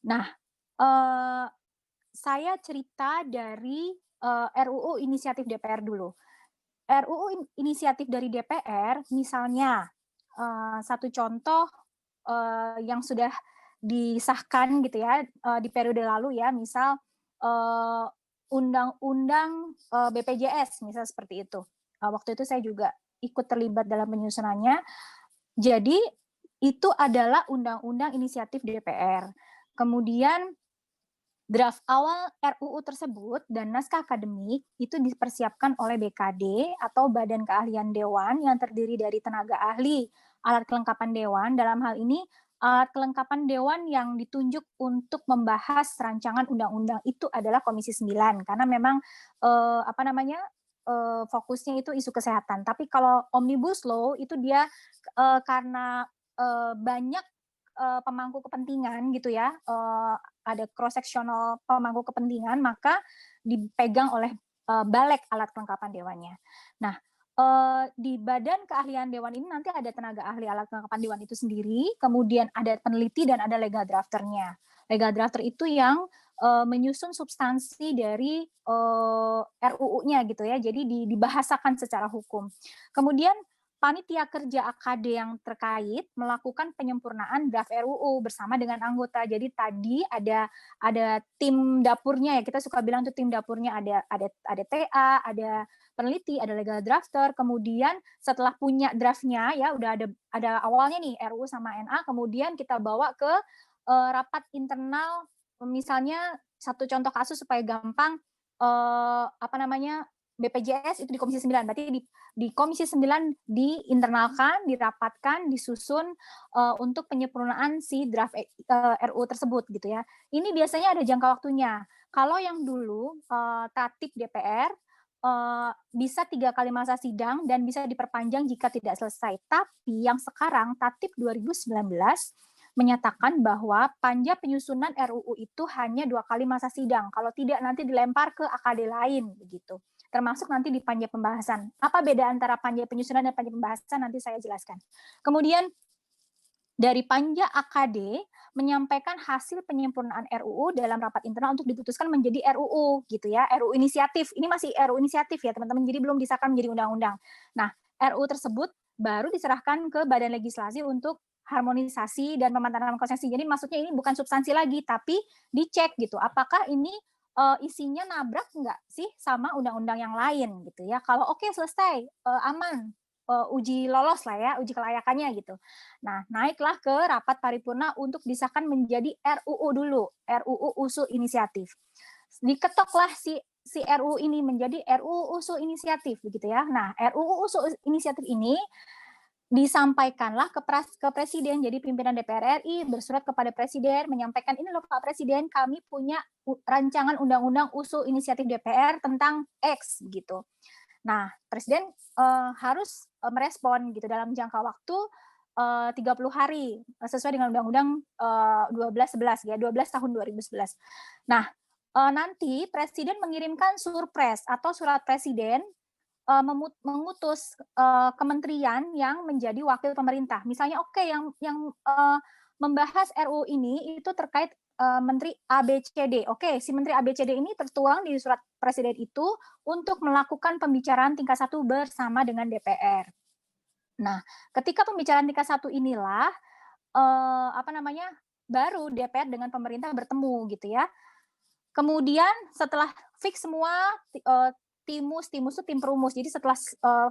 Nah, saya cerita dari RUU inisiatif DPR dulu. RUU inisiatif dari DPR, misalnya satu contoh yang sudah disahkan gitu ya di periode lalu ya, misal Undang-Undang BPJS, misal seperti itu. Waktu itu saya juga ikut terlibat dalam penyusunannya. Jadi itu adalah undang-undang inisiatif DPR. Kemudian draft awal RUU tersebut dan naskah akademik itu dipersiapkan oleh BKD atau Badan Keahlian Dewan yang terdiri dari tenaga ahli, alat kelengkapan Dewan, dalam hal ini kelengkapan dewan yang ditunjuk untuk membahas rancangan undang-undang itu adalah Komisi 9 karena memang fokusnya itu isu kesehatan. Tapi kalau Omnibus Law itu dia karena banyak pemangku kepentingan gitu ya, ada cross sectional pemangku kepentingan, maka dipegang oleh Balek alat kelengkapan dewannya. Nah, di badan keahlian dewan ini nanti ada tenaga ahli alat kelengkapan dewan itu sendiri, kemudian ada peneliti dan ada legal drafternya. Legal drafter itu yang menyusun substansi dari RUU-nya gitu ya, jadi dibahasakan secara hukum. Kemudian panitia kerja AKD yang terkait melakukan penyempurnaan draft RUU bersama dengan anggota. Jadi tadi ada tim dapurnya ya, kita suka bilang tuh tim dapurnya ada TA, ada peneliti, ada legal drafter, kemudian setelah punya draftnya ya udah ada awalnya nih RUU sama NA, kemudian kita bawa ke rapat internal, misalnya satu contoh kasus supaya gampang, BPJS itu di Komisi 9, berarti di Komisi 9 diinternalkan, dirapatkan, disusun untuk penyempurnaan si draft RUU tersebut gitu ya. Ini biasanya ada jangka waktunya. Kalau yang dulu tatip DPR bisa 3 kali masa sidang dan bisa diperpanjang jika tidak selesai. Tapi yang sekarang tatip 2019 menyatakan bahwa panja penyusunan RUU itu hanya 2 kali masa sidang. Kalau tidak nanti dilempar ke AKD lain begitu. Termasuk nanti di panja pembahasan. Apa beda antara panja penyusunan dan panja pembahasan nanti saya jelaskan. Kemudian dari panja AKD menyampaikan hasil penyempurnaan RUU dalam rapat internal untuk diputuskan menjadi RUU gitu ya, RUU inisiatif. Ini masih RUU inisiatif ya teman-teman, jadi belum disahkan menjadi undang-undang. Nah, RUU tersebut baru diserahkan ke Badan Legislasi untuk harmonisasi dan pemantapan konsensus. Jadi maksudnya ini bukan substansi lagi, tapi dicek gitu, apakah ini isinya nabrak nggak sih sama undang-undang yang lain gitu ya. Kalau oke, selesai, aman, uji lolos lah ya, uji kelayakannya gitu. Nah, naiklah ke rapat paripurna untuk disahkan menjadi RUU dulu, RUU usul inisiatif. Diketoklah si RUU ini menjadi RUU usul inisiatif begitu ya. Nah, RUU usul inisiatif ini disampaikanlah ke Presiden, jadi pimpinan DPR RI bersurat kepada Presiden menyampaikan, ini loh Pak Presiden, kami punya rancangan undang-undang usul inisiatif DPR tentang X gitu. Nah, Presiden harus merespon gitu dalam jangka waktu 30 hari sesuai dengan Undang-Undang 1211 ya, 12 tahun 2011. Nah, nanti Presiden mengirimkan surpres atau surat Presiden mengutus kementerian yang menjadi wakil pemerintah. Misalnya yang membahas RUU ini itu terkait Menteri ABCD. Si Menteri ABCD ini tertuang di surat Presiden itu untuk melakukan pembicaraan tingkat 1 bersama dengan DPR. Nah, ketika pembicaraan tingkat 1 inilah baru DPR dengan pemerintah bertemu gitu ya. Kemudian setelah fix semua timus itu tim perumus. Jadi setelah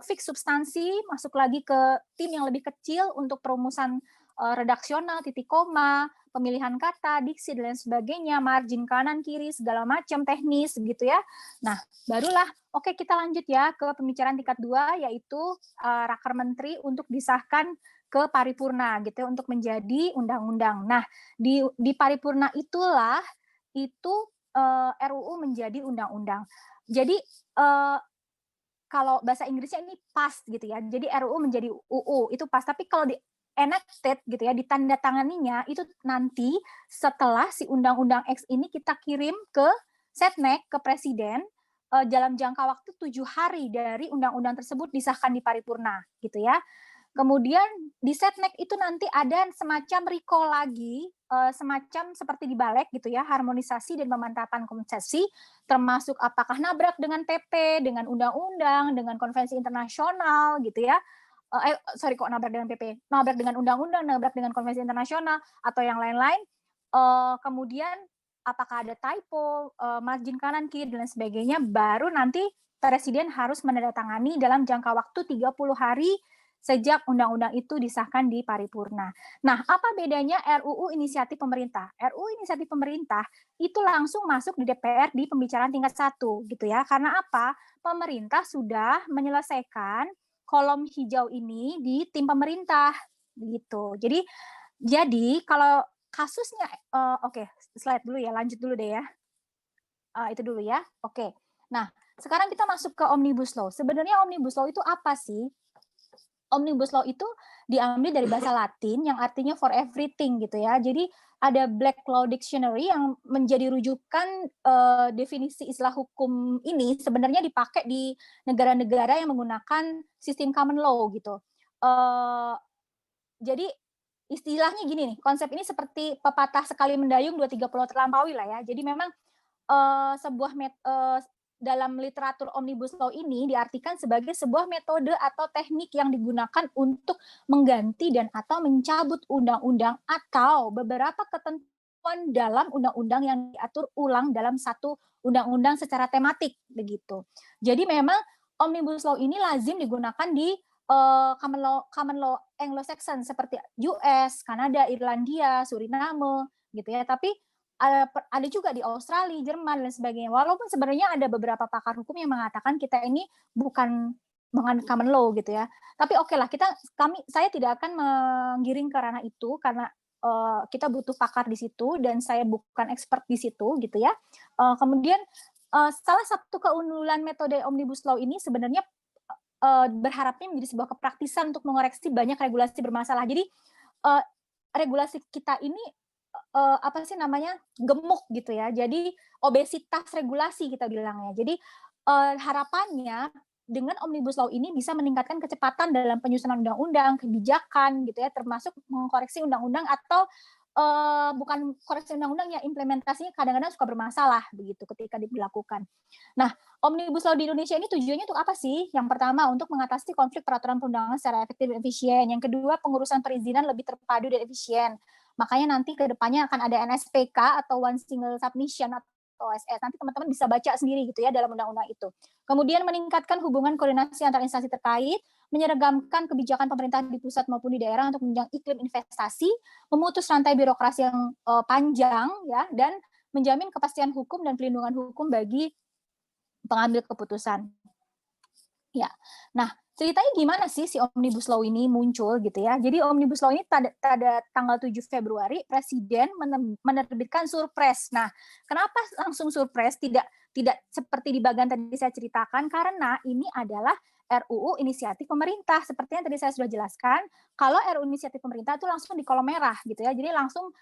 fix substansi, masuk lagi ke tim yang lebih kecil untuk perumusan redaksional, titik koma, pemilihan kata, diksi, dan lain sebagainya, margin kanan, kiri, segala macam teknis gitu ya. Nah, barulah kita lanjut ya ke pembicaraan tingkat 2, yaitu Raker Menteri untuk disahkan ke paripurna gitu ya, untuk menjadi undang-undang. Nah, di paripurna itulah itu RUU menjadi undang-undang. Jadi kalau bahasa Inggrisnya ini pas gitu ya. Jadi RUU menjadi UU itu pas. Tapi kalau di enacted gitu ya, ditandatanganinya itu nanti setelah si undang-undang X ini kita kirim ke Setnek, ke Presiden dalam jangka waktu 7 hari dari undang-undang tersebut disahkan di paripurna gitu ya. Kemudian di Setnek itu nanti ada semacam recall lagi, semacam seperti di Balek gitu ya, harmonisasi dan pemantapan konsesi, termasuk apakah nabrak dengan PP, dengan undang-undang, dengan konvensi internasional gitu ya. Nabrak dengan PP, nabrak dengan undang-undang, nabrak dengan konvensi internasional, atau yang lain-lain. Kemudian apakah ada typo, margin kanan, kiri, dan lain sebagainya, baru nanti Presiden harus menandatangani dalam jangka waktu 30 hari sejak undang-undang itu disahkan di paripurna. Nah, apa bedanya RUU inisiatif pemerintah? RUU inisiatif pemerintah itu langsung masuk di DPR di pembicaraan tingkat 1 gitu ya. Karena apa? Pemerintah sudah menyelesaikan kolom hijau ini di tim pemerintah gitu. Jadi Jadi kalau kasusnya, oke, slide dulu ya, lanjut dulu deh ya. Itu dulu ya, oke. Nah, sekarang kita masuk ke Omnibus Law. Sebenarnya Omnibus Law itu apa sih? Omnibus Law itu diambil dari bahasa Latin yang artinya for everything gitu ya. Jadi ada Black Law Dictionary yang menjadi rujukan definisi istilah hukum ini sebenarnya dipakai di negara-negara yang menggunakan sistem common law gitu. Jadi istilahnya gini nih, konsep ini seperti pepatah sekali mendayung 2-3 pulau terlampaui lah ya. Jadi memang sebuah dalam literatur Omnibus Law ini diartikan sebagai sebuah metode atau teknik yang digunakan untuk mengganti dan atau mencabut undang-undang atau beberapa ketentuan dalam undang-undang yang diatur ulang dalam satu undang-undang secara tematik begitu. Jadi memang Omnibus Law ini lazim digunakan di common law Anglo-Saxon seperti US, Kanada, Irlandia, Suriname gitu ya. Tapi ada juga di Australia, Jerman dan sebagainya. Walaupun sebenarnya ada beberapa pakar hukum yang mengatakan kita ini bukan common law gitu ya. Tapi oke lah, saya tidak akan menggiring ke ranah itu karena kita butuh pakar di situ dan saya bukan expert di situ gitu ya. Kemudian salah satu keunggulan metode Omnibus Law ini sebenarnya berharapnya menjadi sebuah kepraktisan untuk mengoreksi banyak regulasi bermasalah. Jadi regulasi kita ini apa sih namanya, gemuk gitu ya. Jadi obesitas regulasi kita bilangnya. Jadi harapannya dengan Omnibus Law ini bisa meningkatkan kecepatan dalam penyusunan undang-undang, kebijakan gitu ya, termasuk mengkoreksi undang-undang atau bukan koreksi undang-undang ya, implementasinya kadang-kadang suka bermasalah begitu ketika dilakukan. Nah, Omnibus Law di Indonesia ini tujuannya untuk apa sih? Yang pertama, untuk mengatasi konflik peraturan perundangan secara efektif dan efisien. Yang kedua, pengurusan perizinan lebih terpadu dan efisien. Makanya nanti ke depannya akan ada NSPK atau One Single Submission atau OSS. Nanti teman-teman bisa baca sendiri gitu ya dalam undang-undang itu. Kemudian meningkatkan hubungan koordinasi antar instansi terkait, menyeragamkan kebijakan pemerintah di pusat maupun di daerah untuk menunjang iklim investasi, memutus rantai birokrasi yang panjang ya, dan menjamin kepastian hukum dan pelindungan hukum bagi pengambil keputusan. Ya. Nah, ceritanya gimana sih si Omnibus Law ini muncul gitu ya. Jadi Omnibus Law ini pada tanggal 7 Februari Presiden menerbitkan surpres. Nah, kenapa langsung surpres tidak seperti di bagian tadi saya ceritakan, karena ini adalah RUU inisiatif pemerintah. Seperti yang tadi saya sudah jelaskan, kalau RUU inisiatif pemerintah itu langsung di kolom merah gitu ya. Jadi langsung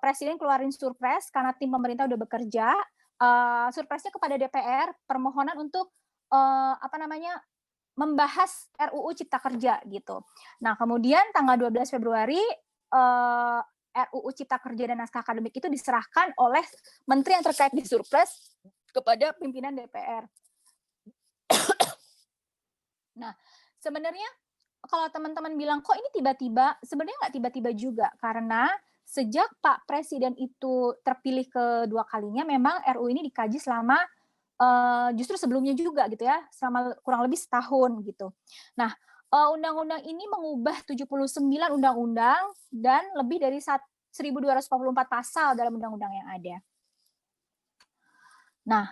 Presiden keluarin surpres karena tim pemerintah udah bekerja. Surpresnya kepada DPR, permohonan untuk membahas RUU Cipta Kerja gitu. Nah, kemudian tanggal 12 Februari RUU Cipta Kerja dan naskah akademik itu diserahkan oleh menteri yang terkait di surpres kepada pimpinan DPR. Nah, sebenarnya kalau teman-teman bilang kok ini tiba-tiba, sebenarnya nggak tiba-tiba juga, karena sejak Pak Presiden itu terpilih kedua kalinya, memang RUU ini dikaji selama justru sebelumnya juga gitu ya, selama kurang lebih setahun gitu. Nah, undang-undang ini mengubah 79 undang-undang dan lebih dari 1.244 pasal dalam undang-undang yang ada. Nah,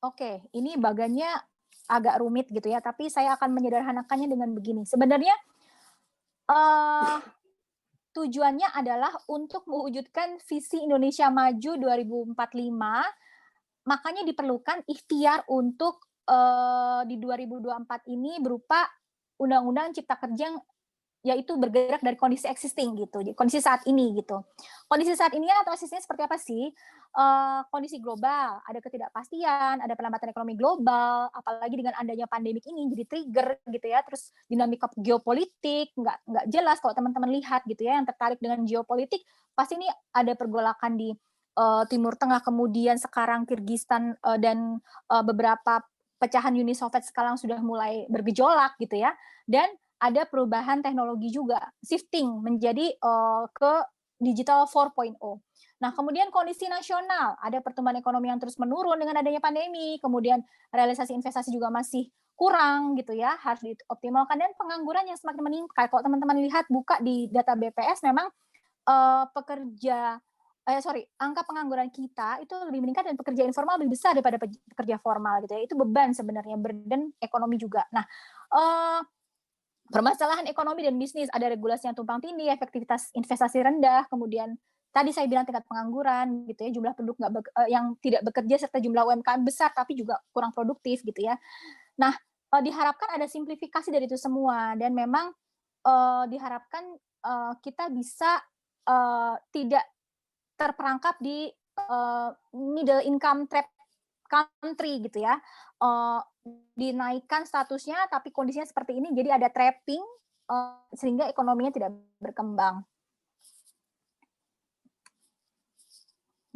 oke, ini bagannya agak rumit gitu ya, tapi saya akan menyederhanakannya dengan begini. Sebenarnya tujuannya adalah untuk mewujudkan visi Indonesia Maju 2045. Makanya diperlukan ikhtiar untuk di 2024 ini berupa Undang-Undang Cipta Kerja yang yaitu bergerak dari kondisi existing gitu, kondisi saat ini gitu. Kondisi saat ini atau asisnya seperti apa sih? Kondisi global, ada ketidakpastian, ada perlambatan ekonomi global, apalagi dengan adanya pandemik ini jadi trigger gitu ya. Terus dinamika geopolitik nggak jelas kalau teman-teman lihat gitu ya, yang tertarik dengan geopolitik pasti ini ada pergolakan di Timur Tengah, kemudian sekarang Kirgistan dan beberapa pecahan Uni Soviet sekarang sudah mulai bergejolak gitu ya, dan ada perubahan teknologi juga, shifting menjadi ke digital 4.0. Nah, kemudian kondisi nasional, ada pertumbuhan ekonomi yang terus menurun dengan adanya pandemi, kemudian realisasi investasi juga masih kurang gitu ya, harus dioptimalkan, dan pengangguran yang semakin meningkat. Kalau teman-teman lihat buka di data BPS, memang angka pengangguran kita itu lebih meningkat dan pekerja informal lebih besar daripada pekerja formal gitu ya. Itu beban sebenarnya, burden ekonomi juga. Nah, permasalahan ekonomi dan bisnis, ada regulasi yang tumpang tindih, efektivitas investasi rendah, kemudian tadi saya bilang tingkat pengangguran gitu ya, jumlah penduduk yang tidak bekerja serta jumlah UMKM besar tapi juga kurang produktif gitu ya. Nah, diharapkan ada simplifikasi dari itu semua dan memang diharapkan kita bisa tidak terperangkap di middle income trap country gitu ya. Dinaikkan statusnya tapi kondisinya seperti ini, jadi ada trapping sehingga ekonominya tidak berkembang.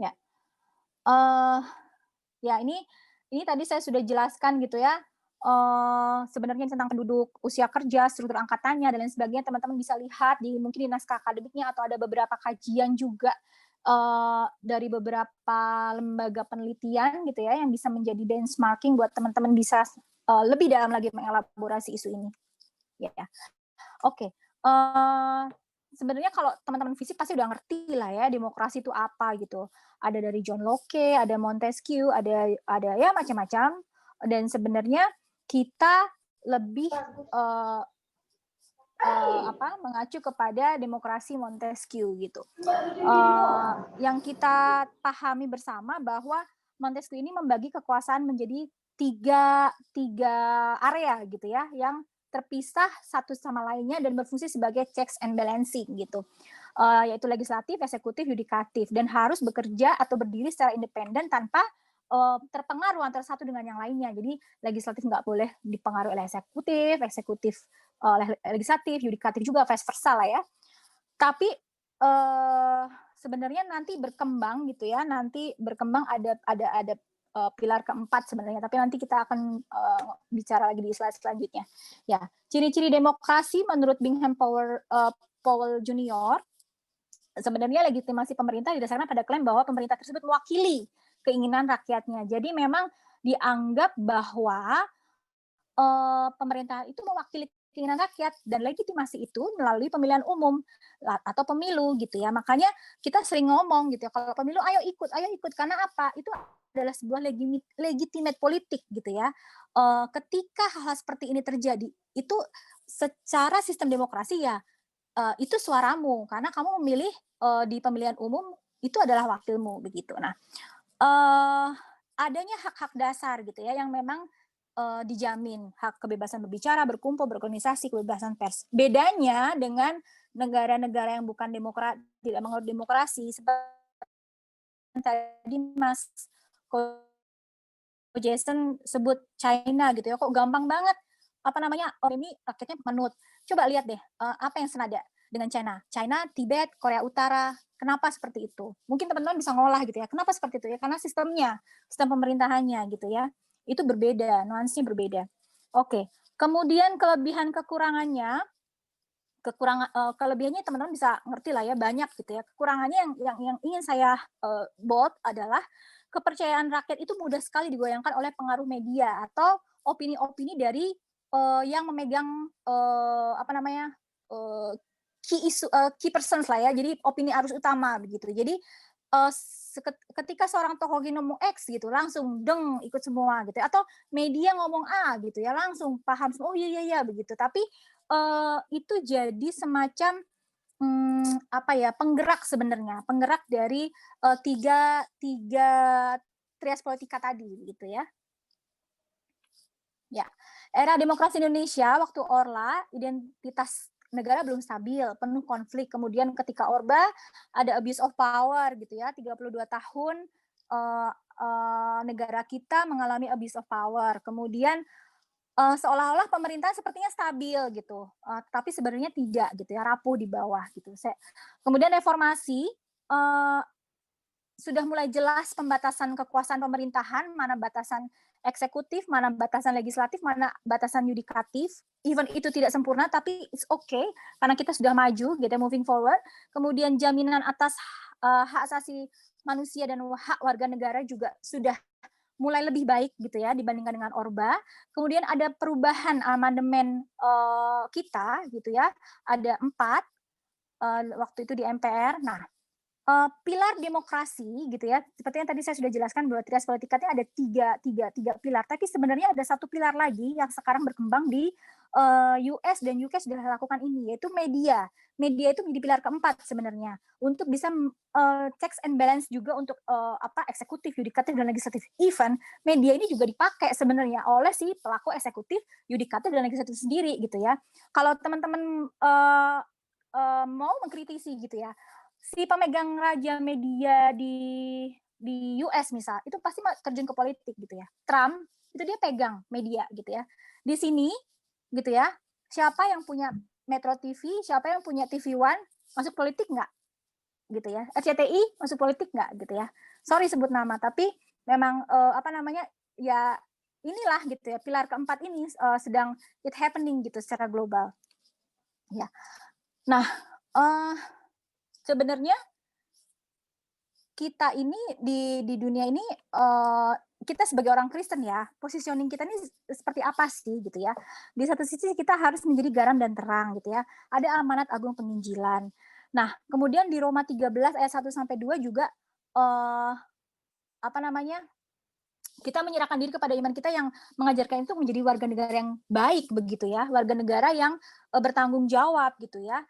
Ya, ya ini tadi saya sudah jelaskan gitu ya. Sebenarnya tentang penduduk, usia kerja, struktur angkatannya dan lain sebagainya, teman-teman bisa lihat mungkin di naskah akademiknya atau ada beberapa kajian juga dari beberapa lembaga penelitian gitu ya yang bisa menjadi benchmarking buat teman-teman bisa lebih dalam lagi mengelaborasi isu ini. Ya, oke. Sebenarnya kalau teman-teman fisik pasti udah ngerti lah ya demokrasi itu apa gitu. Ada dari John Locke, ada Montesquieu, ada ya macam-macam. Dan sebenarnya kita lebih mengacu kepada demokrasi Montesquieu gitu. Yang kita pahami bersama bahwa Montesquieu ini membagi kekuasaan menjadi tiga area gitu ya, yang terpisah satu sama lainnya dan berfungsi sebagai checks and balancing gitu, yaitu legislatif, eksekutif, yudikatif, dan harus bekerja atau berdiri secara independen tanpa terpengaruh antara satu dengan yang lainnya. Jadi legislatif nggak boleh dipengaruhi oleh eksekutif, eksekutif oleh legislatif, yudikatif juga vice versa lah ya. Tapi sebenarnya nanti berkembang gitu ya, nanti berkembang ada pilar keempat sebenarnya, tapi nanti kita akan bicara lagi di slide selanjutnya. Ya, ciri-ciri demokrasi menurut Bingham Powell Junior, sebenarnya legitimasi pemerintah didasarkan pada klaim bahwa pemerintah tersebut mewakili keinginan rakyatnya. Jadi memang dianggap bahwa pemerintah itu mewakili keinginan rakyat dan legitimasi itu melalui pemilihan umum atau pemilu gitu ya. Makanya kita sering ngomong gitu ya, kalau pemilu ayo ikut karena apa? Itu adalah sebuah legitimate politik gitu ya. Ketika hal seperti ini terjadi, itu secara sistem demokrasi ya itu suaramu karena kamu memilih di pemilihan umum itu adalah wakilmu begitu. Nah, adanya hak-hak dasar gitu ya yang memang dijamin, hak kebebasan berbicara, berkumpul, berorganisasi, kebebasan pers. Bedanya dengan negara-negara yang bukan tidak menganut demokrasi seperti tadi Mas Jason sebut China gitu ya, kok gampang banget ini rakyatnya menurut. Coba lihat deh apa yang senada dengan China, Tibet, Korea Utara. Kenapa seperti itu? Mungkin teman-teman bisa ngolah gitu ya. Kenapa seperti itu ya? Karena sistem pemerintahannya gitu ya. Itu berbeda, nuansnya berbeda. Oke. Kemudian kelebihannya teman-teman bisa ngerti lah ya, banyak gitu ya. Kekurangannya yang ingin saya bold adalah kepercayaan rakyat itu mudah sekali digoyangkan oleh pengaruh media atau opini-opini dari yang memegang key persons lah ya. Jadi opini arus utama begitu. Jadi ketika seorang tokoh ngomong X gitu langsung ikut semua gitu ya. Atau media ngomong A gitu ya langsung paham oh iya begitu. Tapi itu jadi semacam penggerak sebenarnya, penggerak dari tiga trias politika tadi gitu ya. Ya, era demokrasi Indonesia waktu Orla identitas negara belum stabil, penuh konflik. Kemudian ketika Orba ada abuse of power gitu ya, 32 tahun negara kita mengalami abuse of power. Kemudian seolah-olah pemerintah sepertinya stabil gitu, tapi sebenarnya tidak gitu ya, rapuh di bawah gitu. Kemudian reformasi sudah mulai jelas pembatasan kekuasaan pemerintahan, mana batasan eksekutif, mana batasan legislatif, mana batasan yudikatif. Even itu tidak sempurna, tapi it's okay karena kita sudah maju, gitu, moving forward. Kemudian jaminan atas hak asasi manusia dan hak warga negara juga sudah mulai lebih baik gitu ya dibandingkan dengan Orba. Kemudian ada perubahan amandemen kita gitu ya, ada 4 waktu itu di MPR. Nah, pilar demokrasi gitu ya, seperti yang tadi saya sudah jelaskan bahwa trias politika itu ada tiga pilar, tapi sebenarnya ada satu pilar lagi yang sekarang berkembang di US dan UK sudah lakukan ini, yaitu media. Media itu menjadi pilar keempat sebenarnya untuk bisa checks and balance juga untuk eksekutif, yudikatif dan legislatif. Even media ini juga dipakai sebenarnya oleh si pelaku eksekutif, yudikatif dan legislatif sendiri gitu ya. Kalau teman-teman mau mengkritisi gitu ya, si pemegang raja media di US misal, itu pasti terjun ke politik gitu ya. Trump itu dia pegang media gitu ya. Di sini gitu ya, siapa yang punya Metro TV, siapa yang punya TV One, masuk politik nggak? Gitu ya. RCTI masuk politik nggak gitu ya. Sorry sebut nama, tapi memang ya inilah gitu ya, pilar keempat ini sedang it happening gitu secara global. Ya. Nah, sebenarnya kita ini di dunia ini kita sebagai orang Kristen ya, positioning kita ini seperti apa sih gitu ya. Di satu sisi kita harus menjadi garam dan terang gitu ya. Ada amanat agung penginjilan. Nah, kemudian di Roma 13 ayat 1 sampai 2 juga kita menyerahkan diri kepada iman kita yang mengajarkan itu menjadi warga negara yang baik begitu ya, warga negara yang bertanggung jawab gitu ya.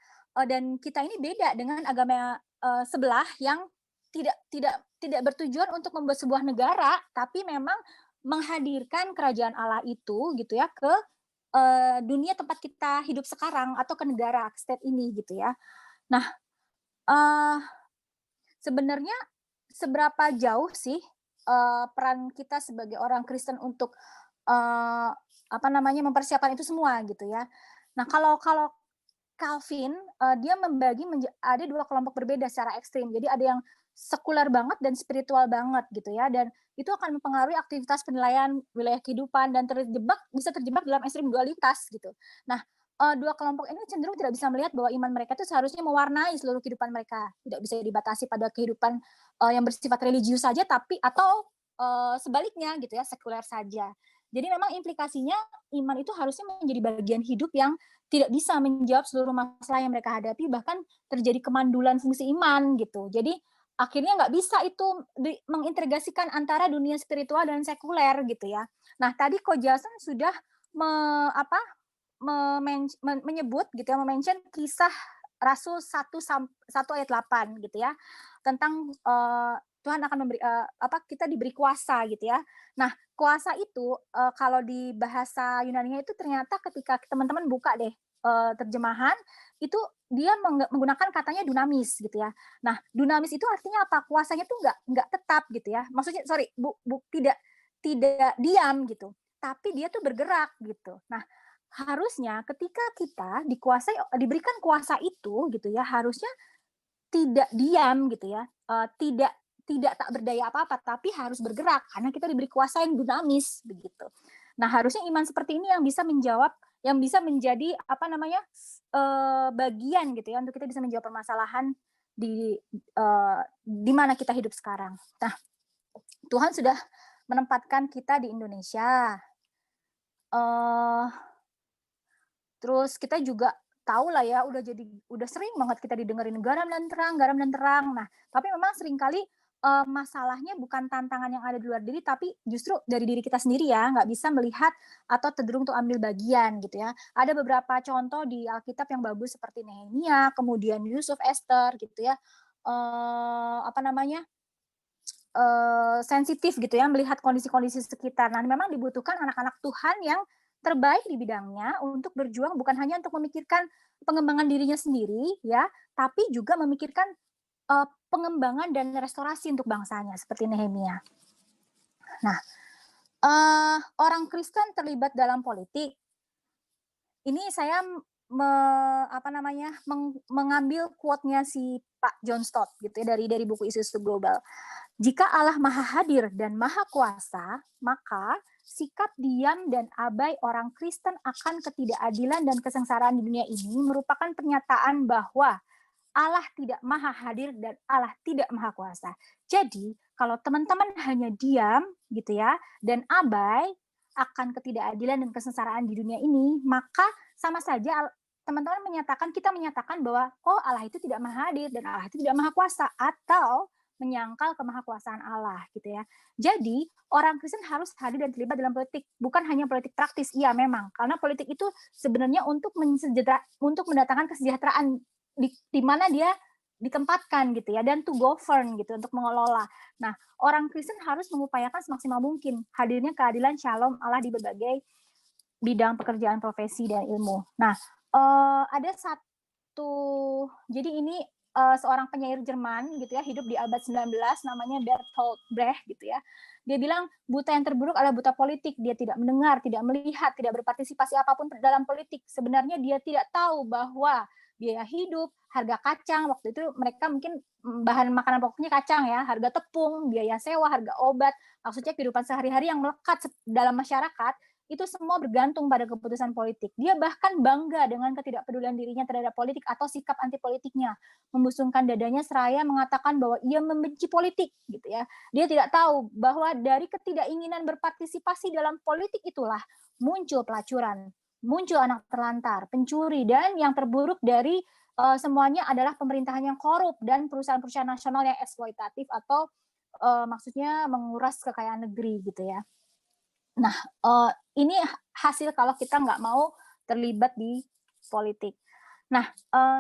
Dan kita ini beda dengan agama sebelah yang tidak bertujuan untuk membuat sebuah negara, tapi memang menghadirkan kerajaan Allah itu gitu ya ke dunia tempat kita hidup sekarang atau ke negara state ini gitu ya. Nah, sebenarnya seberapa jauh sih peran kita sebagai orang Kristen untuk mempersiapkan itu semua gitu ya. Nah, kalau Calvin dia membagi ada dua kelompok berbeda secara ekstrim. Jadi ada yang sekuler banget dan spiritual banget gitu ya, dan itu akan mempengaruhi aktivitas penilaian wilayah kehidupan dan bisa terjebak dalam ekstrim dualitas gitu. Nah, dua kelompok ini cenderung tidak bisa melihat bahwa iman mereka itu seharusnya mewarnai seluruh kehidupan mereka, tidak bisa dibatasi pada kehidupan yang bersifat religius saja, atau sebaliknya gitu ya, sekuler saja. Jadi memang implikasinya iman itu harusnya menjadi bagian hidup yang tidak bisa menjawab seluruh masalah yang mereka hadapi, bahkan terjadi kemandulan fungsi iman gitu. Jadi akhirnya nggak bisa itu mengintegrasikan antara dunia spiritual dan sekuler gitu ya. Nah, tadi Ko Jason sudah menyebut gitu ya, mention kisah Rasul 1 ayat 8 gitu ya, tentang Tuhan akan memberi kita diberi kuasa gitu ya. Nah, kuasa itu kalau di bahasa Yunani-nya itu ternyata ketika teman-teman buka deh terjemahan itu dia menggunakan katanya dunamis gitu ya. Nah, dunamis itu artinya apa? Kuasanya tuh nggak tetap gitu ya. Maksudnya tidak diam gitu, tapi dia tuh bergerak gitu. Nah, harusnya ketika kita diberikan kuasa itu gitu ya, harusnya tidak diam gitu ya, tidak tak berdaya apa-apa, tapi harus bergerak karena kita diberi kuasa yang dinamis begitu. Nah, harusnya iman seperti ini yang bisa menjadi bagian gitu ya untuk kita bisa menjawab permasalahan di mana kita hidup sekarang. Nah, Tuhan sudah menempatkan kita di Indonesia. Terus kita juga tahu lah ya, udah sering banget kita didengerin garam dan terang. Nah, tapi memang seringkali masalahnya bukan tantangan yang ada di luar diri, tapi justru dari diri kita sendiri ya, nggak bisa melihat atau cenderung untuk ambil bagian gitu ya. Ada beberapa contoh di Alkitab yang bagus seperti Nehemia, kemudian Yusuf, Esther gitu ya. Sensitif gitu ya, melihat kondisi-kondisi sekitar. Nah, memang dibutuhkan anak-anak Tuhan yang terbaik di bidangnya untuk berjuang bukan hanya untuk memikirkan pengembangan dirinya sendiri ya, tapi juga memikirkan pengembangan dan restorasi untuk bangsanya seperti Nehemia. Nah, orang Kristen terlibat dalam politik. Ini saya mengambil quote-nya si Pak John Stott gitu ya, dari buku Isu-Isu Global. Jika Allah Maha Hadir dan Maha Kuasa, maka sikap diam dan abai orang Kristen akan ketidakadilan dan kesengsaraan di dunia ini merupakan pernyataan bahwa Allah tidak Maha Hadir dan Allah tidak Maha Kuasa. Jadi, kalau teman-teman hanya diam gitu ya dan abai akan ketidakadilan dan kesengsaraan di dunia ini, maka sama saja teman-teman kita menyatakan bahwa oh Allah itu tidak maha hadir dan Allah itu tidak maha kuasa, atau menyangkal kemahakuasaan Allah gitu ya. Jadi orang Kristen harus hadir dan terlibat dalam politik, bukan hanya politik praktis. Iya memang, karena politik itu sebenarnya untuk mendatangkan kesejahteraan di mana dia ditempatkan gitu ya, dan to govern gitu, untuk mengelola. Nah, orang Kristen harus mengupayakan semaksimal mungkin hadirnya keadilan shalom Allah di berbagai bidang pekerjaan, profesi, dan ilmu. Nah, ada jadi ini seorang penyair Jerman gitu ya, hidup di abad 19, namanya Bertolt Brecht gitu ya. Dia bilang buta yang terburuk adalah buta politik. Dia tidak mendengar, tidak melihat, tidak berpartisipasi apapun dalam politik. Sebenarnya dia tidak tahu bahwa biaya hidup, harga kacang, waktu itu mereka mungkin bahan makanan pokoknya kacang ya, harga tepung, biaya sewa, harga obat, maksudnya kehidupan sehari-hari yang melekat dalam masyarakat, itu semua bergantung pada keputusan politik. Dia bahkan bangga dengan ketidakpedulian dirinya terhadap politik atau sikap anti politiknya, membusungkan dadanya seraya mengatakan bahwa ia membenci politik gitu ya. Dia tidak tahu bahwa dari ketidakinginan berpartisipasi dalam politik itulah muncul pelacuran, muncul anak terlantar, pencuri, dan yang terburuk dari semuanya adalah pemerintahan yang korup dan perusahaan-perusahaan nasional yang eksploitatif atau maksudnya menguras kekayaan negeri gitu ya. Nah, ini hasil kalau kita nggak mau terlibat di politik. Nah,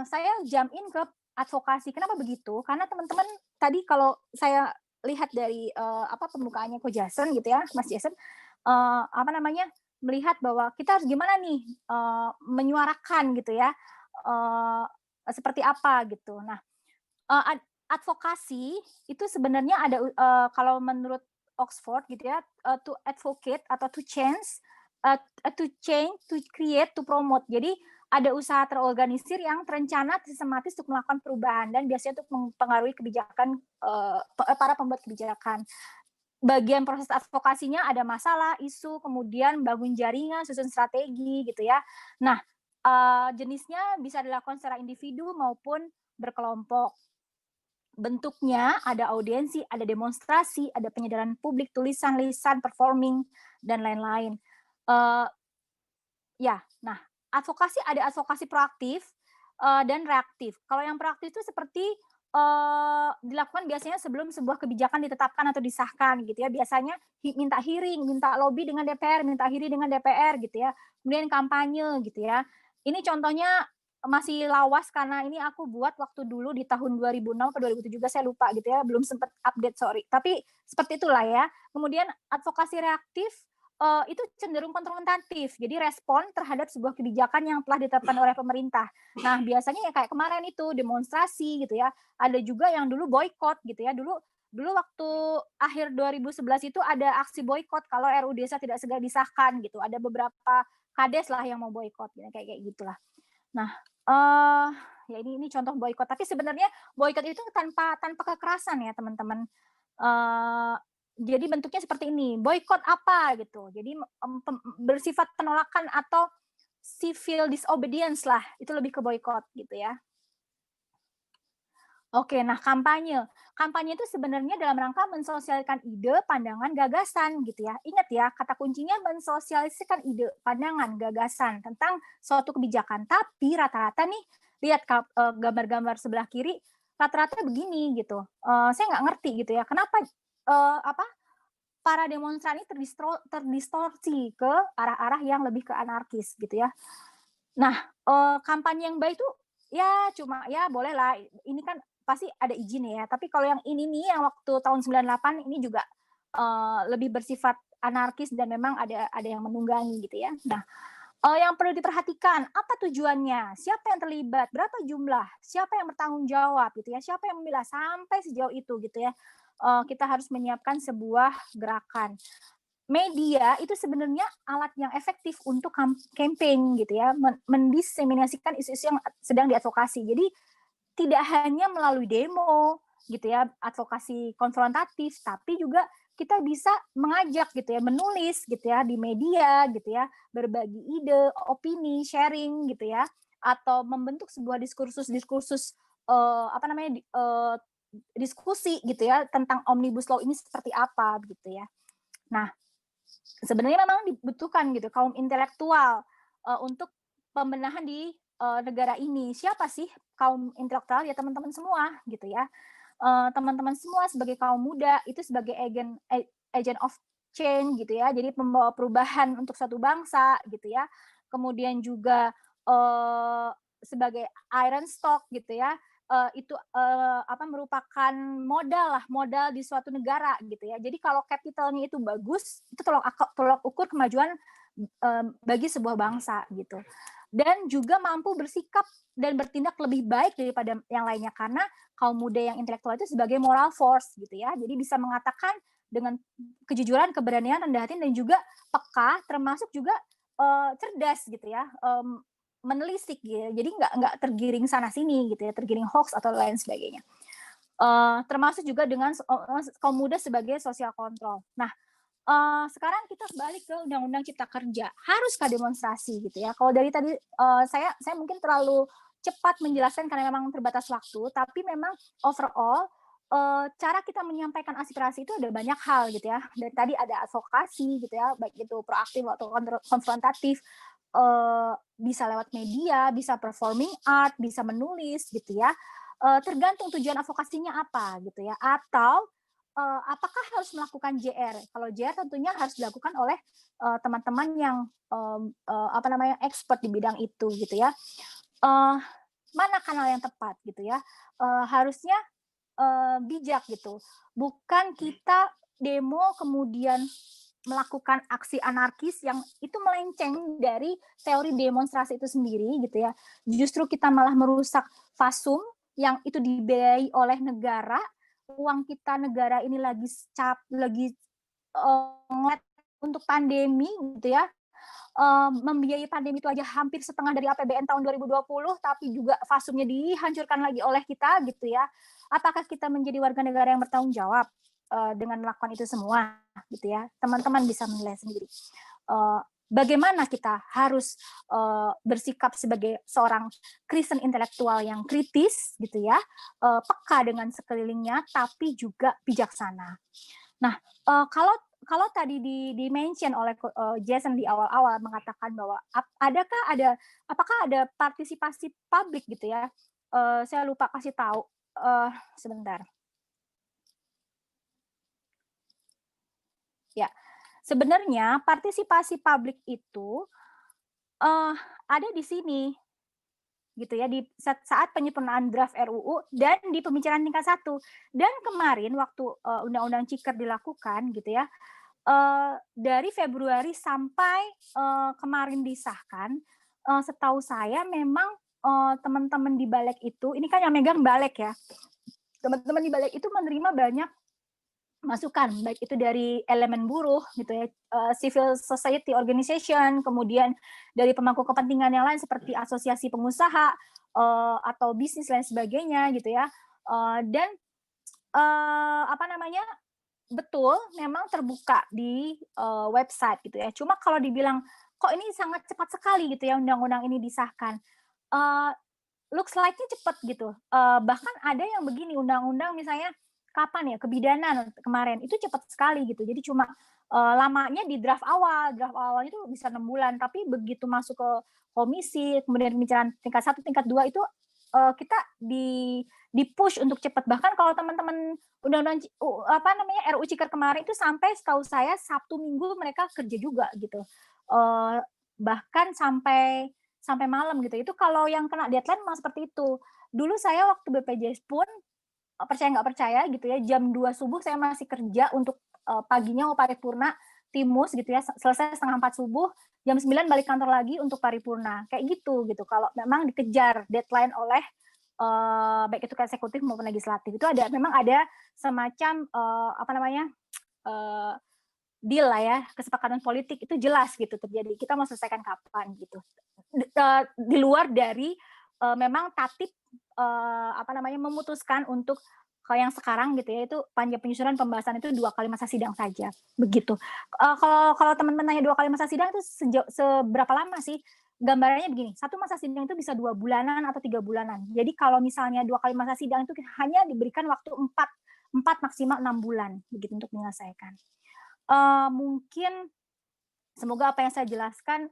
saya jump in ke advokasi. Kenapa begitu? Karena teman-teman tadi kalau saya lihat dari pembukaannya Ko Jason gitu ya, Mas Jason, melihat bahwa kita harus gimana nih menyuarakan gitu ya, seperti apa gitu. Nah, advokasi itu sebenarnya ada kalau menurut Oxford gitu ya, to advocate atau to change, to create, to promote. Jadi ada usaha terorganisir yang terencana, sistematis untuk melakukan perubahan dan biasanya untuk mempengaruhi kebijakan para pembuat kebijakan. Bagian proses advokasinya ada masalah, isu, kemudian bangun jaringan, susun strategi gitu ya. Nah, jenisnya bisa dilakukan secara individu maupun berkelompok. Bentuknya ada audiensi, ada demonstrasi, ada penyadaran publik, tulisan, lisan, performing, dan lain-lain. Nah, ada advokasi proaktif dan reaktif. Kalau yang proaktif itu seperti dilakukan biasanya sebelum sebuah kebijakan ditetapkan atau disahkan gitu ya. Biasanya minta hearing, minta lobby dengan DPR, minta hearing dengan DPR gitu ya. Kemudian kampanye gitu ya. Ini contohnya masih lawas karena ini aku buat waktu dulu di tahun 2006 atau 2007 juga, saya lupa gitu ya, belum sempat update, sorry. Tapi seperti itulah ya. Kemudian advokasi reaktif itu cenderung konfrontatif, jadi respon terhadap sebuah kebijakan yang telah ditetapkan oleh pemerintah. Nah, biasanya ya kayak kemarin itu demonstrasi gitu ya. Ada juga yang dulu boykot gitu ya. Dulu waktu akhir 2011 itu ada aksi boykot kalau RUU Desa tidak segera disahkan gitu. Ada beberapa kades lah yang mau boykot gitu, kayak gitulah. Nah, ya ini contoh boykot. Tapi sebenarnya boykot itu tanpa kekerasan ya teman-teman. Jadi bentuknya seperti ini. Boykot apa gitu. Jadi bersifat penolakan atau civil disobedience lah. Itu lebih ke boykot gitu ya. Oke, nah kampanye. Kampanye itu sebenarnya dalam rangka mensosialisasikan ide, pandangan, gagasan gitu ya. Ingat ya, kata kuncinya mensosialisasikan ide, pandangan, gagasan tentang suatu kebijakan. Tapi rata-rata nih, lihat gambar-gambar sebelah kiri, rata-rata begini gitu. Saya nggak ngerti gitu ya, kenapa para demonstran ini terdistorsi ke arah-arah yang lebih ke anarkis gitu ya. Nah, kampanye yang baik itu ya cuma ya boleh lah, ini kan pasti ada izin ya. Tapi kalau yang ini nih, yang waktu tahun 98 ini juga lebih bersifat anarkis dan memang ada yang menunggangi gitu ya. Nah, yang perlu diperhatikan, apa tujuannya, siapa yang terlibat, berapa jumlah, siapa yang bertanggung jawab gitu ya, siapa yang memilah, sampai sejauh itu gitu ya. Kita harus menyiapkan sebuah gerakan. Media itu sebenarnya alat yang efektif untuk campaign gitu ya, mendiseminasikan isu-isu yang sedang diadvokasi. Jadi tidak hanya melalui demo gitu ya, advokasi konfrontatif, tapi juga kita bisa mengajak gitu ya, menulis gitu ya di media gitu ya, berbagi ide, opini, sharing gitu ya, atau membentuk sebuah diskursus diskusi gitu ya tentang Omnibus Law ini seperti apa gitu ya. Nah, sebenarnya memang dibutuhkan gitu kaum intelektual untuk pembenahan di negara ini. Siapa sih kaum intelektual? Ya teman-teman semua gitu ya. Teman-teman semua sebagai kaum muda itu sebagai agent of change gitu ya. Jadi pembawa perubahan untuk satu bangsa gitu ya. Kemudian juga sebagai iron stock gitu ya. Itu merupakan modal di suatu negara gitu ya. Jadi kalau capitalnya itu bagus, itu tolok ukur kemajuan bagi sebuah bangsa gitu. Dan juga mampu bersikap dan bertindak lebih baik daripada yang lainnya karena kaum muda yang intelektual itu sebagai moral force gitu ya. Jadi bisa mengatakan dengan kejujuran, keberanian, rendah hati dan juga peka, termasuk juga cerdas gitu ya. Menelisik gitu. Jadi nggak tergiring sana sini gitu ya, tergiring hoax atau lain sebagainya. Termasuk juga dengan kaum muda sebagai social control. Nah, sekarang kita balik ke Undang-Undang Cipta Kerja. Haruskah demonstrasi gitu ya? Kalau dari tadi saya mungkin terlalu cepat menjelaskan karena memang terbatas waktu, tapi memang overall cara kita menyampaikan aspirasi itu ada banyak hal gitu ya. Dari tadi ada advokasi gitu ya, baik itu proaktif atau konfrontatif, bisa lewat media, bisa performing art, bisa menulis gitu ya. Tergantung tujuan advokasinya apa gitu ya. Atau apakah harus melakukan JR? Kalau JR tentunya harus dilakukan oleh teman-teman yang expert di bidang itu gitu ya. Mana kanal yang tepat gitu ya? Harusnya bijak gitu. Bukan kita demo kemudian melakukan aksi anarkis yang itu melenceng dari teori demonstrasi itu sendiri gitu ya. Justru kita malah merusak fasum yang itu dibiayai oleh negara. Uang kita negara ini lagi untuk pandemi gitu ya. Membiayai pandemi itu aja hampir setengah dari APBN tahun 2020, tapi juga fasumnya dihancurkan lagi oleh kita gitu ya. Apakah kita menjadi warga negara yang bertanggung jawab dengan melakukan itu semua gitu ya? Teman-teman bisa menilai sendiri. Bagaimana kita harus bersikap sebagai seorang Kristen intelektual yang kritis gitu ya, peka dengan sekelilingnya, tapi juga bijaksana. Nah, kalau tadi di-mention oleh Jason di awal-awal mengatakan bahwa apakah ada partisipasi publik gitu ya? Saya lupa kasih tahu. Sebentar. Ya, sebenarnya partisipasi publik itu ada di sini gitu ya, di saat penyempurnaan draft RUU dan di pembicaraan tingkat 1. Dan kemarin waktu Undang-Undang Ciker dilakukan gitu ya, dari Februari sampai kemarin disahkan, setahu saya memang teman-teman di Balek itu, ini kan yang megang Balek ya, teman-teman di Balek itu menerima banyak masukan, baik itu dari elemen buruh gitu ya, civil society organization, kemudian dari pemangku kepentingan yang lain seperti asosiasi pengusaha atau bisnis lain sebagainya gitu ya. Dan betul memang terbuka di website gitu ya. Cuma kalau dibilang kok ini sangat cepat sekali gitu ya undang-undang ini disahkan, looks like-nya cepat gitu. Bahkan ada yang begini, undang-undang misalnya kapan ya, kebidanan kemarin, itu cepat sekali gitu. Jadi cuma lamanya di draft awalnya itu bisa 6 bulan, tapi begitu masuk ke komisi, kemudian pembicaraan tingkat 1, tingkat 2 itu kita di-push untuk cepat. Bahkan kalau teman-teman undang-undang RUU Ciker kemarin itu sampai setahu saya Sabtu Minggu mereka kerja juga gitu. Bahkan sampai malam gitu. Itu kalau yang kena deadline memang seperti itu. Dulu saya waktu BPJS pun percaya nggak percaya gitu ya, jam 2 subuh saya masih kerja untuk paginya mau paripurna timus gitu ya, selesai setengah 4 subuh, jam 9 balik kantor lagi untuk paripurna. Kayak gitu kalau memang dikejar deadline oleh baik itu eksekutif maupun legislatif. Itu memang ada semacam deal lah ya, kesepakatan politik itu jelas gitu terjadi. Kita mau selesaikan kapan gitu. Di luar dari memang tatip memutuskan untuk kalau yang sekarang gitu ya, itu panja penyusunan pembahasan itu 2 kali masa sidang saja begitu. Kalau teman-teman nanya 2 kali masa sidang itu seberapa lama sih? Gambarannya begini, satu masa sidang itu bisa 2 bulanan atau 3 bulanan. Jadi kalau misalnya 2 kali masa sidang itu hanya diberikan waktu 4 maksimal 6 bulan begitu untuk menyelesaikan. Mungkin semoga apa yang saya jelaskan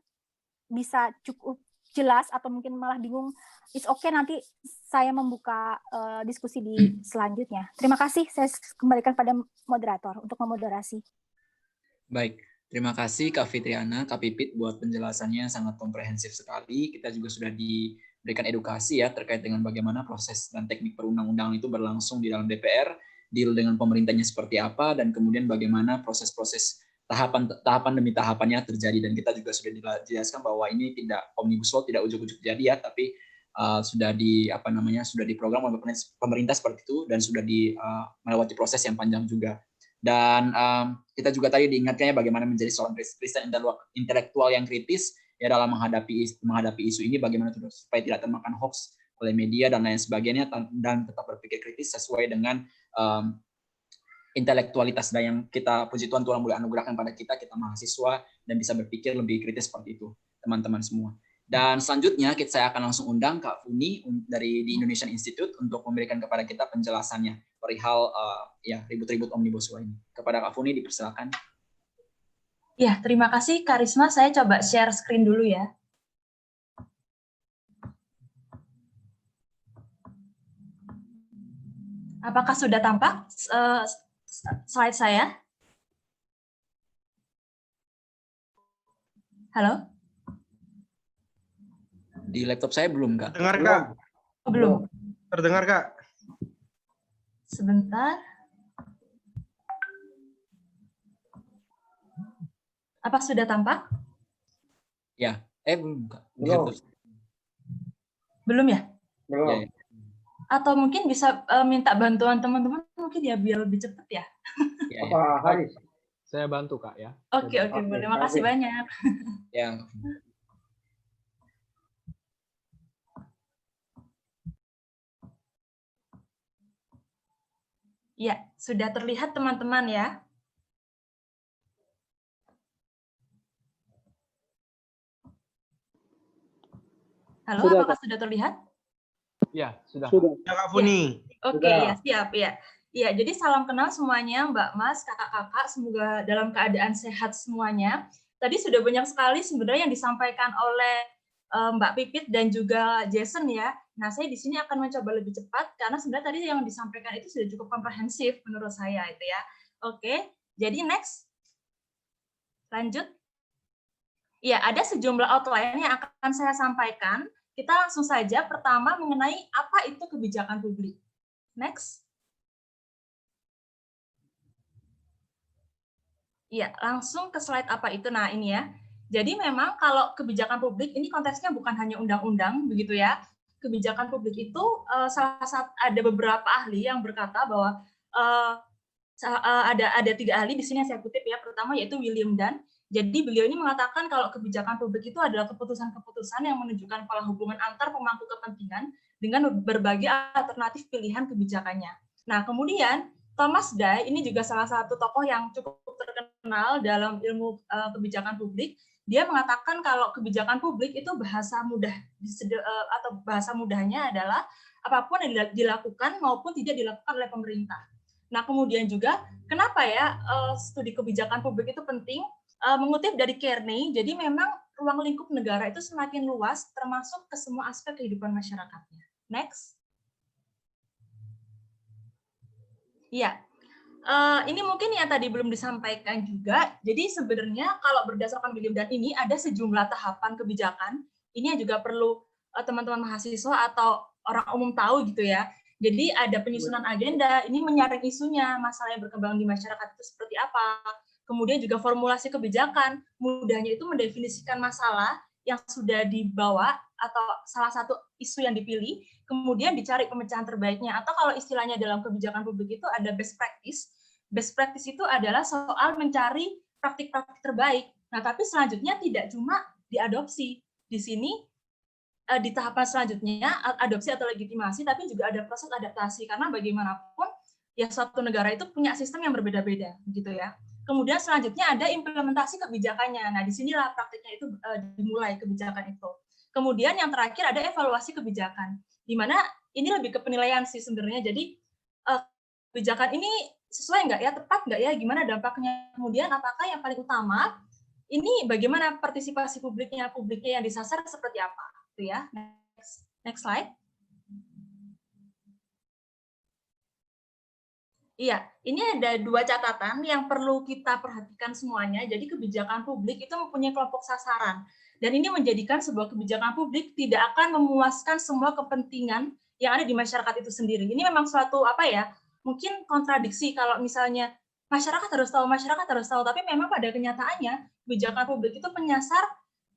bisa cukup jelas atau mungkin malah bingung, it's okay, nanti saya membuka diskusi di selanjutnya. Terima kasih, saya kembalikan pada moderator untuk memoderasi. Baik, terima kasih Kak Fitriana, Kak Pipit buat penjelasannya sangat komprehensif sekali. Kita juga sudah diberikan edukasi ya terkait dengan bagaimana proses dan teknik perundang-undangan itu berlangsung di dalam DPR, deal dengan pemerintahnya seperti apa, dan kemudian bagaimana proses-proses tahapan demi tahapannya terjadi. Dan kita juga sudah dijelaskan bahwa ini tidak omnibus law, tidak ujuk-ujuk jadi ya, tapi sudah sudah diprogram oleh pemerintah seperti itu dan sudah melewati proses yang panjang juga. Dan kita juga tadi diingatkannya bagaimana menjadi seorang Kristen intelektual yang kritis ya dalam menghadapi isu ini, bagaimana supaya tidak termakan hoax oleh media dan lain sebagainya, dan tetap berpikir kritis sesuai dengan intelektualitas dan yang kita puji Tuhan boleh anugerahkan pada kita mahasiswa, dan bisa berpikir lebih kritis seperti itu teman-teman semua. Dan selanjutnya saya akan langsung undang Kak Funi dari di Indonesian Institute untuk memberikan kepada kita penjelasannya perihal ribut-ribut Omnibus Law ini. Kepada Kak Funi dipersilakan. Ya, terima kasih Kak Risma. Saya coba share screen dulu ya. Apakah sudah tampak slide saya? Halo? Di laptop saya belum, Kak. Dengar, Kak? Belum. Terdengar, Kak? Sebentar. Apa sudah tampak? Ya, belum, Kak. Belum. Belum ya? Belum. Ya. Atau mungkin bisa minta bantuan teman-teman mungkin ya biar lebih cepat ya. Ya, Apa Haris? Saya bantu, Kak, ya. Oke, boleh. Terima kasih banyak. Ya. Ya, sudah terlihat teman-teman ya. Halo, apakah sudah terlihat? Ya, sudah. Ya, Kak Funi. Oke, ya siap ya. Ya, jadi salam kenal semuanya, Mbak Mas, kakak-kakak, semoga dalam keadaan sehat semuanya. Tadi sudah banyak sekali sebenarnya yang disampaikan oleh Mbak Pipit dan juga Jason ya. Nah, saya di sini akan mencoba lebih cepat karena sebenarnya tadi yang disampaikan itu sudah cukup komprehensif menurut saya itu ya. Oke, jadi next. Lanjut. Ya, ada sejumlah outline yang akan saya sampaikan. Kita langsung saja pertama mengenai apa itu kebijakan publik. Next. Ya, langsung ke slide apa itu. Nah, ini ya. Jadi memang kalau kebijakan publik ini konteksnya bukan hanya undang-undang begitu ya. Kebijakan publik itu ada beberapa ahli yang berkata bahwa ada 3 ahli di sini yang saya kutip ya. Pertama yaitu William Dunn. Jadi beliau ini mengatakan kalau kebijakan publik itu adalah keputusan-keputusan yang menunjukkan pola hubungan antar pemangku kepentingan dengan berbagai alternatif pilihan kebijakannya. Nah, kemudian Thomas Dye ini juga salah satu tokoh yang cukup terkenal dalam ilmu kebijakan publik. Dia mengatakan kalau kebijakan publik itu bahasa mudah atau bahasa mudahnya adalah apapun yang dilakukan maupun tidak dilakukan oleh pemerintah. Nah, kemudian juga kenapa ya studi kebijakan publik itu penting? Mengutip dari Kearney, jadi memang ruang lingkup negara itu semakin luas termasuk ke semua aspek kehidupan masyarakatnya. Next. Ya, ini mungkin yang tadi belum disampaikan juga. Jadi sebenarnya kalau berdasarkan William Dunn ini ada sejumlah tahapan kebijakan. Ini yang juga perlu teman-teman mahasiswa atau orang umum tahu gitu ya. Jadi ada penyusunan agenda, ini menyaring isunya, masalah yang berkembang di masyarakat itu seperti apa. Kemudian juga formulasi kebijakan, mudahnya itu mendefinisikan masalah yang sudah dibawa atau salah satu isu yang dipilih, kemudian dicari pemecahan terbaiknya. Atau kalau istilahnya dalam kebijakan publik itu ada best practice. Best practice itu adalah soal mencari praktik-praktik terbaik. Nah, tapi selanjutnya tidak cuma diadopsi. Di sini, di tahapan selanjutnya, adopsi atau legitimasi, tapi juga ada proses adaptasi. Karena bagaimanapun, ya suatu negara itu punya sistem yang berbeda-beda, gitu ya. Kemudian selanjutnya ada implementasi kebijakannya. Nah, disinilah praktiknya itu dimulai kebijakan itu. Kemudian yang terakhir ada evaluasi kebijakan, di mana ini lebih ke penilaian sih sebenarnya. Jadi kebijakan ini sesuai nggak ya, tepat nggak ya, gimana dampaknya. Kemudian apakah yang paling utama, ini bagaimana partisipasi publiknya yang disasar seperti apa. gitu ya. Next slide. Iya, ini ada 2 catatan yang perlu kita perhatikan semuanya. Jadi kebijakan publik itu mempunyai kelompok sasaran. Dan ini menjadikan sebuah kebijakan publik tidak akan memuaskan semua kepentingan yang ada di masyarakat itu sendiri. Ini memang suatu mungkin kontradiksi kalau misalnya masyarakat harus tahu, tapi memang pada kenyataannya kebijakan publik itu menyasar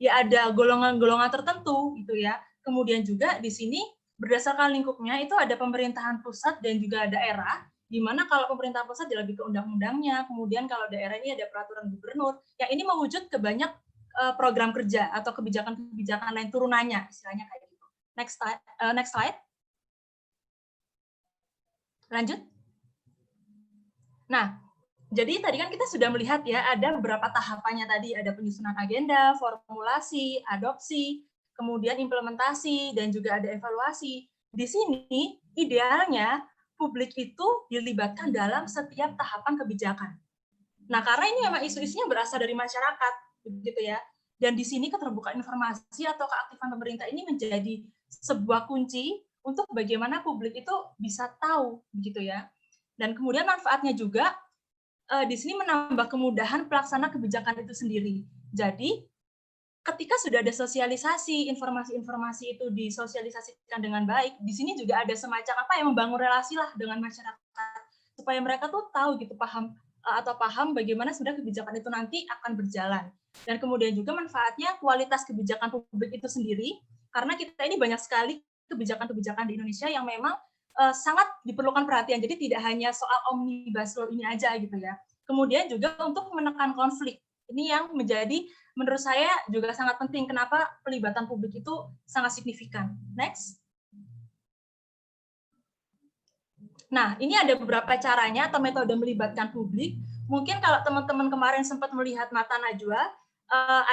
ya ada golongan-golongan tertentu gitu ya. Kemudian juga di sini berdasarkan lingkupnya itu ada pemerintahan pusat dan juga daerah, di mana kalau pemerintah pusat lebih ke undang-undangnya, kemudian kalau daerah ini ada peraturan gubernur, yang ini mewujud ke banyak program kerja atau kebijakan-kebijakan lain turunannya, istilahnya kayak gitu. Next slide. Lanjut. Nah, jadi tadi kan kita sudah melihat ya, ada beberapa tahapannya tadi, ada penyusunan agenda, formulasi, adopsi, kemudian implementasi, dan juga ada evaluasi. Di sini, idealnya, publik itu dilibatkan dalam setiap tahapan kebijakan. Nah, karena ini memang isu-isunya berasal dari masyarakat, begitu ya. Dan di sini keterbukaan informasi atau keaktifan pemerintah ini menjadi sebuah kunci untuk bagaimana publik itu bisa tahu, begitu ya. Dan kemudian manfaatnya juga di sini menambah kemudahan pelaksana kebijakan itu sendiri. Jadi, ketika sudah ada sosialisasi, informasi-informasi itu disosialisasikan dengan baik, di sini juga ada semacam membangun relasi lah dengan masyarakat supaya mereka tuh tahu gitu, paham bagaimana sebenarnya kebijakan itu nanti akan berjalan. Dan kemudian juga manfaatnya kualitas kebijakan publik itu sendiri, karena kita ini banyak sekali kebijakan-kebijakan di Indonesia yang memang sangat diperlukan perhatian. Jadi tidak hanya soal omnibus law ini aja gitu ya. Kemudian juga untuk menekan konflik. Ini yang menjadi menurut saya juga sangat penting. Kenapa pelibatan publik itu sangat signifikan. Next. Nah, ini ada beberapa caranya atau metode melibatkan publik. Mungkin kalau teman-teman kemarin sempat melihat Mata Najwa,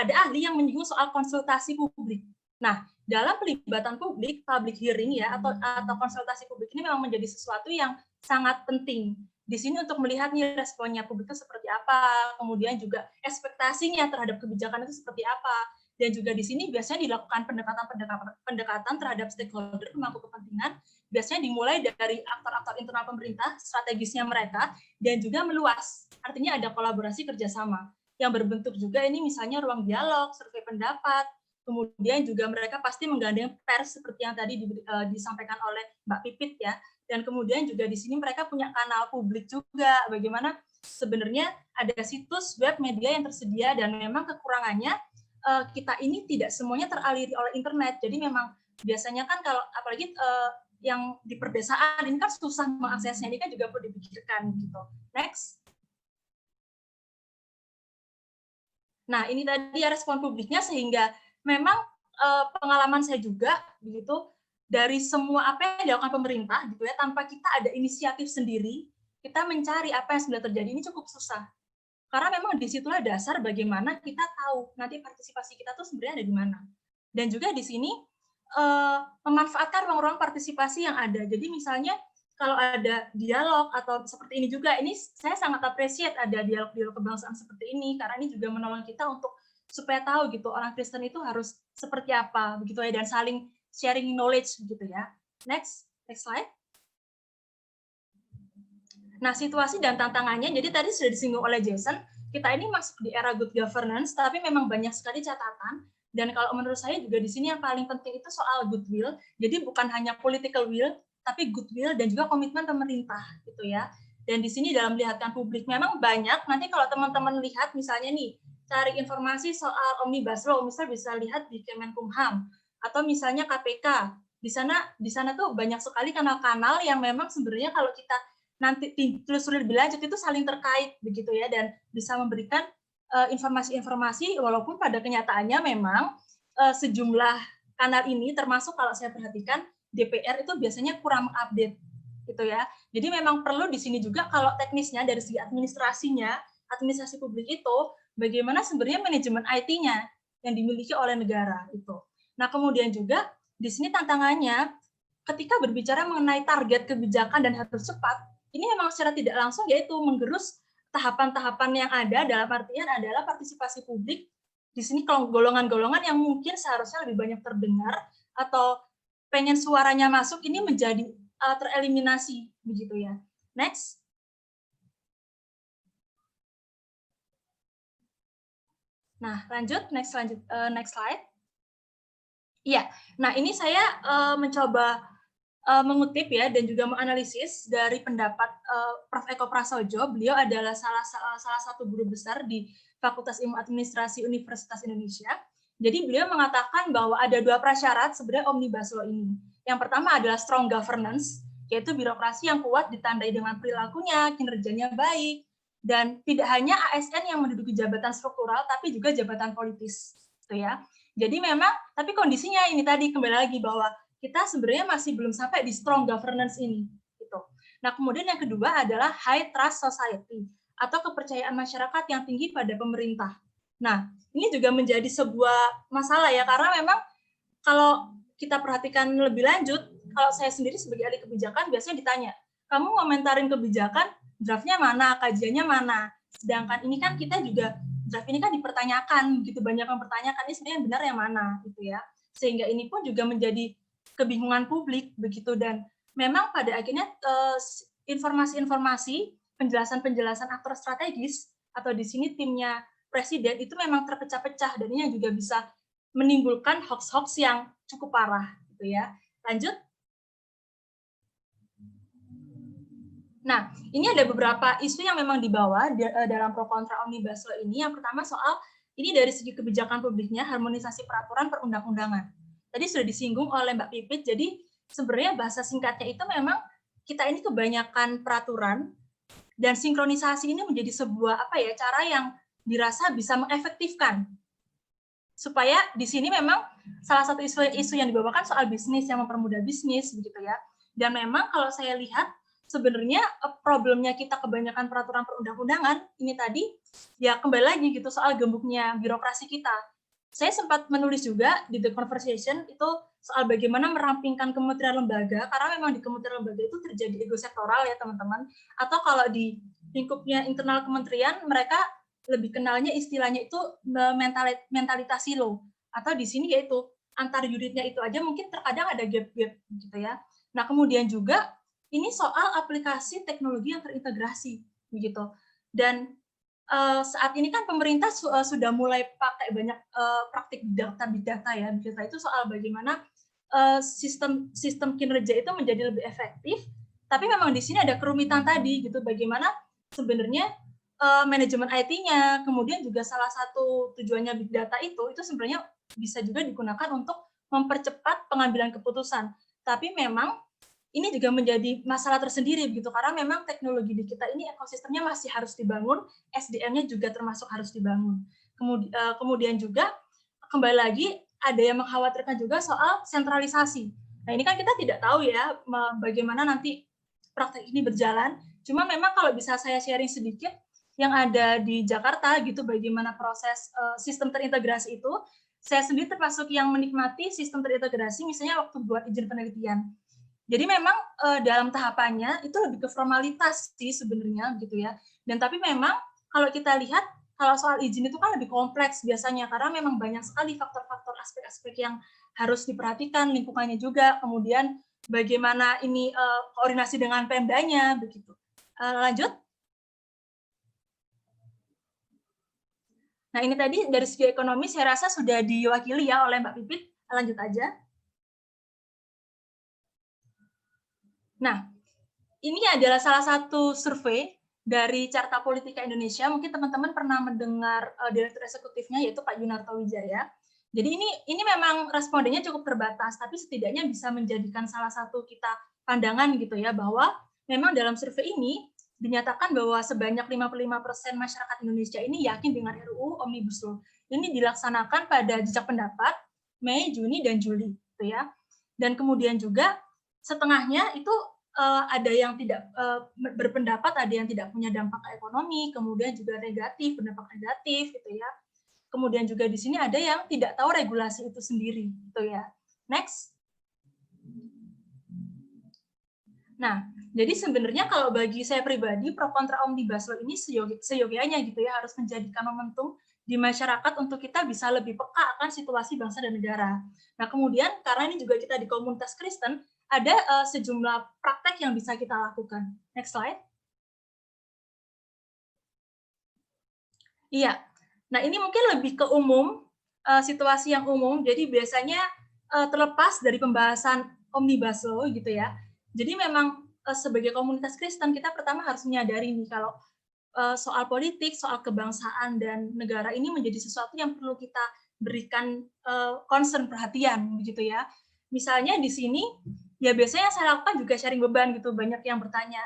ada ahli yang menyinggung soal konsultasi publik. Nah, dalam pelibatan publik, public hearing ya atau konsultasi publik ini memang menjadi sesuatu yang sangat penting. Di sini untuk melihat nih responnya publik itu seperti apa, kemudian juga ekspektasinya terhadap kebijakan itu seperti apa, dan juga di sini biasanya dilakukan pendekatan terhadap stakeholder pemangku kepentingan, biasanya dimulai dari aktor-aktor internal pemerintah, strategisnya mereka, dan juga meluas. Artinya ada kolaborasi kerjasama yang berbentuk juga ini misalnya ruang dialog, survei pendapat, kemudian juga mereka pasti menggandeng pers seperti yang tadi disampaikan oleh Mbak Pipit ya. Dan kemudian juga di sini mereka punya kanal publik juga, bagaimana sebenarnya ada situs web media yang tersedia dan memang kekurangannya kita ini tidak semuanya teraliri oleh internet. Jadi memang biasanya kan kalau apalagi yang di perdesaan ini kan susah mengaksesnya, ini kan juga perlu dipikirkan gitu. Next. Nah, ini tadi ya respon publiknya, sehingga memang pengalaman saya juga begitu, dari semua apa yang dilakukan pemerintah gitu ya, tanpa kita ada inisiatif sendiri, kita mencari apa yang sebenarnya terjadi ini cukup susah. Karena memang disitulah dasar bagaimana kita tahu nanti partisipasi kita tuh sebenarnya ada di mana. Dan juga di sini memanfaatkan ruang-ruang partisipasi yang ada. Jadi misalnya kalau ada dialog atau seperti ini juga, ini saya sangat appreciate ada dialog-dialog kebangsaan seperti ini, karena ini juga menolong kita untuk supaya tahu gitu orang Kristen itu harus seperti apa begitu ya, dan saling sharing knowledge gitu ya. Next slide. Nah, situasi dan tantangannya, jadi tadi sudah disinggung oleh Jason, kita ini masuk di era good governance, tapi memang banyak sekali catatan, dan kalau menurut saya juga di sini yang paling penting itu soal goodwill, jadi bukan hanya political will, tapi goodwill dan juga komitmen pemerintah gitu ya. Dan di sini dalam melihatkan publik memang banyak, nanti kalau teman-teman lihat misalnya nih, cari informasi soal omnibus law, misal bisa lihat di Kemenkumham, atau misalnya KPK, di sana tuh banyak sekali kanal-kanal yang memang sebenarnya kalau kita nanti ditelusuri lebih lanjut itu saling terkait begitu ya, dan bisa memberikan informasi-informasi walaupun pada kenyataannya memang sejumlah kanal ini termasuk kalau saya perhatikan DPR itu biasanya kurang mengupdate gitu ya. Jadi memang perlu di sini juga kalau teknisnya dari segi administrasinya, administrasi publik itu bagaimana sebenarnya manajemen IT-nya yang dimiliki oleh negara itu. Nah, kemudian juga di sini tantangannya ketika berbicara mengenai target kebijakan dan harus cepat, ini memang secara tidak langsung yaitu menggerus tahapan-tahapan yang ada, dalam artian adalah partisipasi publik. Di sini golongan-golongan yang mungkin seharusnya lebih banyak terdengar atau pengen suaranya masuk ini menjadi tereliminasi begitu ya. Next. Nah, next slide. Iya. Nah, ini saya mencoba mengutip ya dan juga menganalisis dari pendapat Prof. Eko Prasojo. Beliau adalah salah satu guru besar di Fakultas Ilmu Administrasi Universitas Indonesia. Jadi beliau mengatakan bahwa ada 2 prasyarat sebenarnya Omnibus Law ini. Yang pertama adalah strong governance, yaitu birokrasi yang kuat ditandai dengan perilakunya, kinerjanya baik, dan tidak hanya ASN yang menduduki jabatan struktural, tapi juga jabatan politis, gitu ya. Jadi memang, tapi kondisinya ini tadi kembali lagi bahwa kita sebenarnya masih belum sampai di strong governance ini, gitu. Nah, kemudian yang kedua adalah high trust society atau kepercayaan masyarakat yang tinggi pada pemerintah. Nah, ini juga menjadi sebuah masalah ya, karena memang kalau kita perhatikan lebih lanjut, kalau saya sendiri sebagai ahli kebijakan biasanya ditanya, kamu komentarin kebijakan, draftnya mana, kajiannya mana. Sedangkan ini kan kita juga, draft ini kan dipertanyakan, begitu banyak yang mempertanyakan, ini sebenarnya yang benar yang mana, gitu ya. Sehingga ini pun juga menjadi kebingungan publik, begitu. Dan memang pada akhirnya informasi-informasi, penjelasan-penjelasan aktor strategis, atau di sini timnya Presiden itu memang terpecah-pecah dan ini juga bisa menimbulkan hoax-hoax yang cukup parah, gitu ya. Lanjut. Nah, ini ada beberapa isu yang memang dibawa dalam pro kontra Omnibus Law ini. Yang pertama soal ini dari segi kebijakan publiknya, harmonisasi peraturan perundang-undangan. Tadi sudah disinggung oleh Mbak Pipit. Jadi sebenarnya bahasa singkatnya itu memang kita ini kebanyakan peraturan dan sinkronisasi ini menjadi sebuah cara yang dirasa bisa mengefektifkan. Supaya di sini memang salah satu isu yang dibawakan soal bisnis, yang mempermudah bisnis, begitu ya. Dan memang kalau saya lihat, sebenarnya problemnya kita kebanyakan peraturan perundang-undangan, ini tadi, ya kembali lagi gitu, soal gembuknya birokrasi kita. Saya sempat menulis juga di The Conversation, itu soal bagaimana merampingkan kementerian lembaga, karena memang di kementerian lembaga itu terjadi ego sektoral ya teman-teman, atau kalau di lingkupnya internal kementerian, mereka lebih kenalnya istilahnya itu mentalitas silo, atau di sini yaitu antar unitnya itu aja mungkin terkadang ada gap-gap gitu ya. Nah, kemudian juga ini soal aplikasi teknologi yang terintegrasi begitu. Dan saat ini kan pemerintah sudah mulai pakai banyak praktik big data ya. Big data itu soal bagaimana sistem kinerja itu menjadi lebih efektif. Tapi memang di sini ada kerumitan tadi gitu, bagaimana sebenarnya manajemen IT-nya, kemudian juga salah satu tujuannya big data itu sebenarnya bisa juga digunakan untuk mempercepat pengambilan keputusan. Tapi memang ini juga menjadi masalah tersendiri begitu, karena memang teknologi di kita ini ekosistemnya masih harus dibangun, SDM-nya juga termasuk harus dibangun. Kemudian juga kembali lagi ada yang mengkhawatirkan juga soal sentralisasi. Nah, ini kan kita tidak tahu ya bagaimana nanti praktek ini berjalan. Cuma memang kalau bisa saya sharing sedikit yang ada di Jakarta gitu, bagaimana proses sistem terintegrasi itu, saya sendiri termasuk yang menikmati sistem terintegrasi misalnya waktu buat izin penelitian. Jadi memang dalam tahapannya itu lebih ke formalitas sih sebenarnya gitu ya. Dan tapi memang kalau kita lihat kalau soal izin itu kan lebih kompleks biasanya karena memang banyak sekali faktor-faktor aspek-aspek yang harus diperhatikan, lingkungannya juga, kemudian bagaimana ini koordinasi dengan Pemdanya begitu. Lanjut. Nah, ini tadi dari segi ekonomi saya rasa sudah diwakili ya oleh Mbak Pipit. Lanjut aja. Nah, ini adalah salah satu survei dari Carta Politika Indonesia. Mungkin teman-teman pernah mendengar direktur eksekutifnya yaitu Pak Yunarto Wijaya. Jadi ini memang respondennya cukup terbatas, tapi setidaknya bisa menjadikan salah satu kita pandangan gitu ya, bahwa memang dalam survei ini dinyatakan bahwa sebanyak 55% masyarakat Indonesia ini yakin dengan RUU Omnibus Law. Ini dilaksanakan pada jejak pendapat Mei, Juni, dan Juli, gitu ya. Dan kemudian juga setengahnya itu ada yang tidak berpendapat, ada yang tidak punya dampak ekonomi, kemudian juga negatif, berdampak negatif, gitu ya. Kemudian juga di sini ada yang tidak tahu regulasi itu sendiri, gitu ya. Next. Nah, jadi sebenarnya kalau bagi saya pribadi, pro kontra Omnibus Law ini seyogianya gitu ya, harus menjadikan momentum di masyarakat untuk kita bisa lebih peka akan situasi bangsa dan negara. Nah, kemudian karena ini juga kita di komunitas Kristen, ada sejumlah praktek yang bisa kita lakukan. Next slide. Iya. Nah, ini mungkin lebih ke umum, situasi yang umum. Jadi biasanya terlepas dari pembahasan Omnibus Law gitu ya. Jadi memang sebagai komunitas Kristen kita pertama harus menyadari nih kalau soal politik, soal kebangsaan dan negara ini menjadi sesuatu yang perlu kita berikan concern perhatian begitu ya. Misalnya di sini ya biasanya saya lakukan juga sharing beban gitu, banyak yang bertanya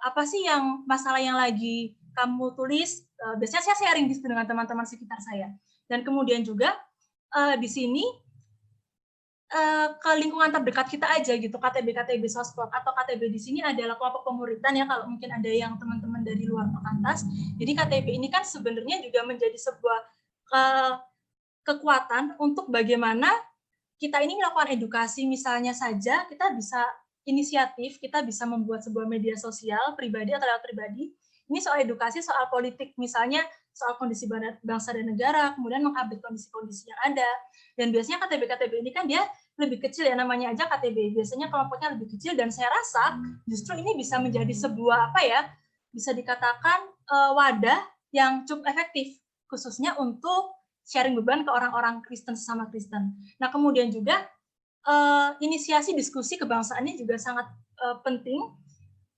apa sih yang masalah yang lagi kamu tulis, biasanya saya sharing gitu dengan teman-teman sekitar saya. Dan kemudian juga di sini ke lingkungan terdekat kita aja gitu, KTB Sospol atau KTB di sini adalah kelompok pemuritan ya, kalau mungkin ada yang teman-teman dari luar Perkantas. Jadi KTB ini kan sebenarnya juga menjadi sebuah kekuatan untuk bagaimana kita ini melakukan edukasi, misalnya saja kita bisa inisiatif, kita bisa membuat sebuah media sosial pribadi atau lewat pribadi. Ini soal edukasi, soal politik, misalnya soal kondisi bangsa dan negara, kemudian mengupdate kondisi-kondisi yang ada. Dan biasanya KTB ini kan dia lebih kecil ya, namanya aja KTB. Biasanya kelompoknya lebih kecil dan saya rasa justru ini bisa menjadi sebuah apa ya, bisa dikatakan wadah yang cukup efektif, khususnya untuk sharing beban ke orang-orang Kristen sesama Kristen. Nah, kemudian juga inisiasi diskusi kebangsaannya juga sangat penting.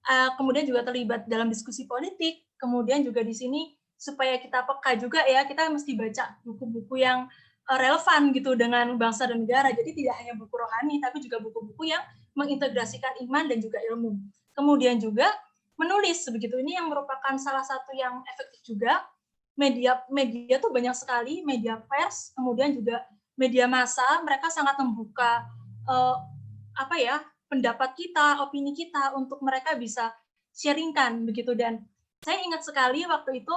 Kemudian juga terlibat dalam diskusi politik. Kemudian juga di sini supaya kita peka juga ya, kita mesti baca buku-buku yang relevan gitu dengan bangsa dan negara. Jadi tidak hanya buku rohani, tapi juga buku-buku yang mengintegrasikan iman dan juga ilmu. Kemudian juga menulis begitu. Ini yang merupakan salah satu yang efektif juga. Media tuh banyak sekali, media pers, kemudian juga media massa. Mereka sangat membuka pendapat kita, opini kita untuk mereka bisa sharingkan begitu. Dan saya ingat sekali waktu itu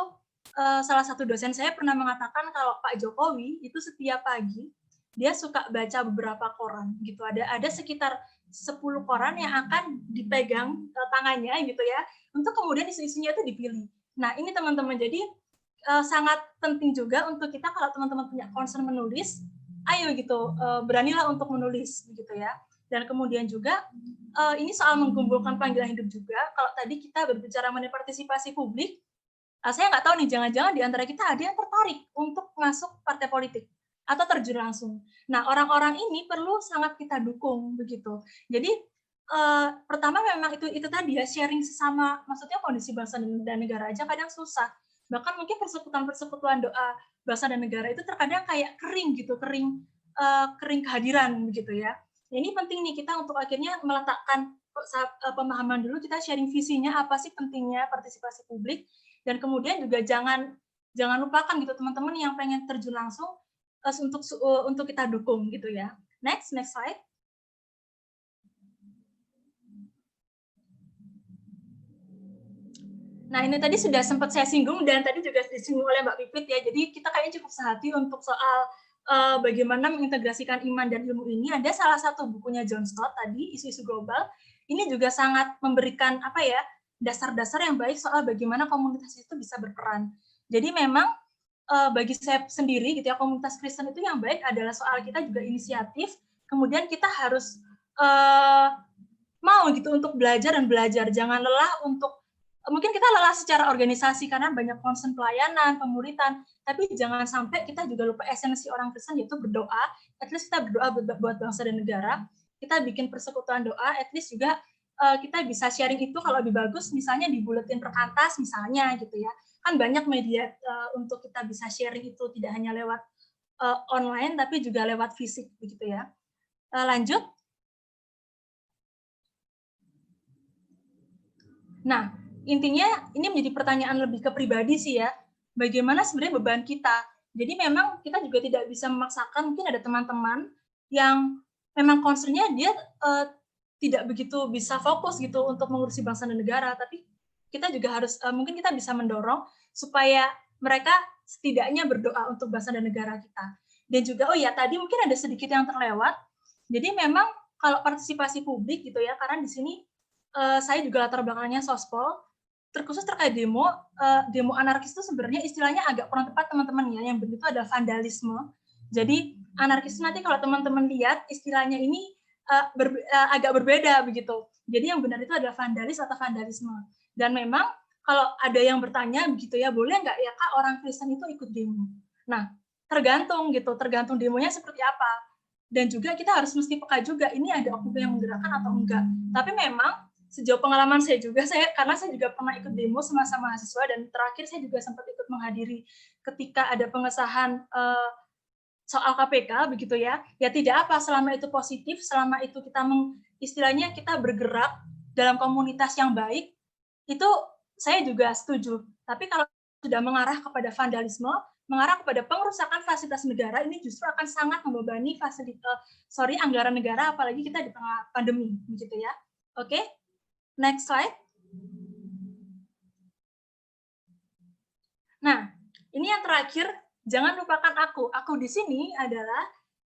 salah satu dosen saya pernah mengatakan kalau Pak Jokowi itu setiap pagi dia suka baca beberapa koran gitu. Ada sekitar 10 koran yang akan dipegang tangannya gitu ya, untuk kemudian isu-isunya itu dipilih. Nah, ini teman-teman, jadi sangat penting juga untuk kita kalau teman-teman punya concern menulis, ayo gitu, beranilah untuk menulis begitu ya. Dan kemudian juga ini soal menggumulkan panggilan hidup juga. Kalau tadi kita berbicara mengenai partisipasi publik, saya nggak tahu nih, jangan-jangan di antara kita ada yang tertarik untuk masuk partai politik atau terjun langsung. Nah, orang-orang ini perlu sangat kita dukung begitu. Jadi pertama memang itu tadi ya, sharing sesama, maksudnya kondisi bangsa dan negara aja kadang susah. Bahkan mungkin persekutuan doa bangsa dan negara itu terkadang kayak kering gitu, kering kehadiran begitu ya. Ini penting nih kita untuk akhirnya meletakkan pemahaman dulu, kita sharing visinya apa sih pentingnya partisipasi publik, dan kemudian juga jangan lupakan gitu teman-teman yang pengen terjun langsung untuk kita dukung gitu ya. Next slide. Nah, ini tadi sudah sempat saya singgung dan tadi juga disinggung oleh Mbak Pipit ya. Jadi kita kayaknya cukup sehati untuk soal bagaimana mengintegrasikan iman dan ilmu ini. Ada salah satu bukunya John Stott tadi, Isu-isu Global. Ini juga sangat memberikan dasar-dasar yang baik soal bagaimana komunitas itu bisa berperan. Jadi memang bagi saya sendiri gitu ya, komunitas Kristen itu yang baik adalah soal kita juga inisiatif, kemudian kita harus mau gitu untuk belajar dan belajar. Jangan lelah untuk, mungkin kita lelah secara organisasi karena banyak concern pelayanan, pemuritan, tapi jangan sampai kita juga lupa esensi orang Kristen, yaitu berdoa. At least kita berdoa buat bangsa dan negara, kita bikin persekutuan doa, at least juga kita bisa sharing itu kalau lebih bagus, misalnya di buletin Perkantas misalnya gitu ya. Kan banyak media untuk kita bisa sharing itu, tidak hanya lewat online, tapi juga lewat fisik begitu ya. Lanjut. Nah, intinya ini menjadi pertanyaan lebih ke pribadi sih ya, bagaimana sebenarnya beban kita. Jadi memang kita juga tidak bisa memaksakan, mungkin ada teman-teman yang memang concern-nya dia tidak begitu bisa fokus gitu untuk mengurusi bangsa dan negara, tapi kita juga harus, mungkin kita bisa mendorong supaya mereka setidaknya berdoa untuk bangsa dan negara kita. Dan juga, oh ya tadi mungkin ada sedikit yang terlewat, jadi memang kalau partisipasi publik gitu ya, karena di sini saya juga latar belakangnya Sospol, terkhusus terkait demo, demo anarkis itu sebenarnya istilahnya agak kurang tepat teman-teman ya, yang begitu adalah vandalisme. Jadi anarkis nanti kalau teman-teman lihat istilahnya ini agak berbeda begitu. Jadi yang benar itu adalah vandalis atau vandalisme. Dan memang kalau ada yang bertanya begitu ya, boleh nggak ya Kak orang Kristen itu ikut demo? Nah, tergantung gitu, tergantung demonya seperti apa. Dan juga kita harus mesti peka juga, ini ada oknum yang menggerakkan atau enggak. Tapi memang sejauh pengalaman saya juga, karena saya juga pernah ikut demo semasa mahasiswa, dan terakhir saya juga sempat ikut menghadiri ketika ada pengesahan soal KPK begitu ya. Ya tidak apa, selama itu positif, selama itu kita istilahnya kita bergerak dalam komunitas yang baik, itu saya juga setuju. Tapi kalau sudah mengarah kepada vandalisme, mengarah kepada pengerusakan fasilitas negara, ini justru akan sangat membebani anggaran negara, apalagi kita di tengah pandemi begitu ya. Oke? Next slide. Nah, ini yang terakhir, jangan lupakan aku. Aku di sini adalah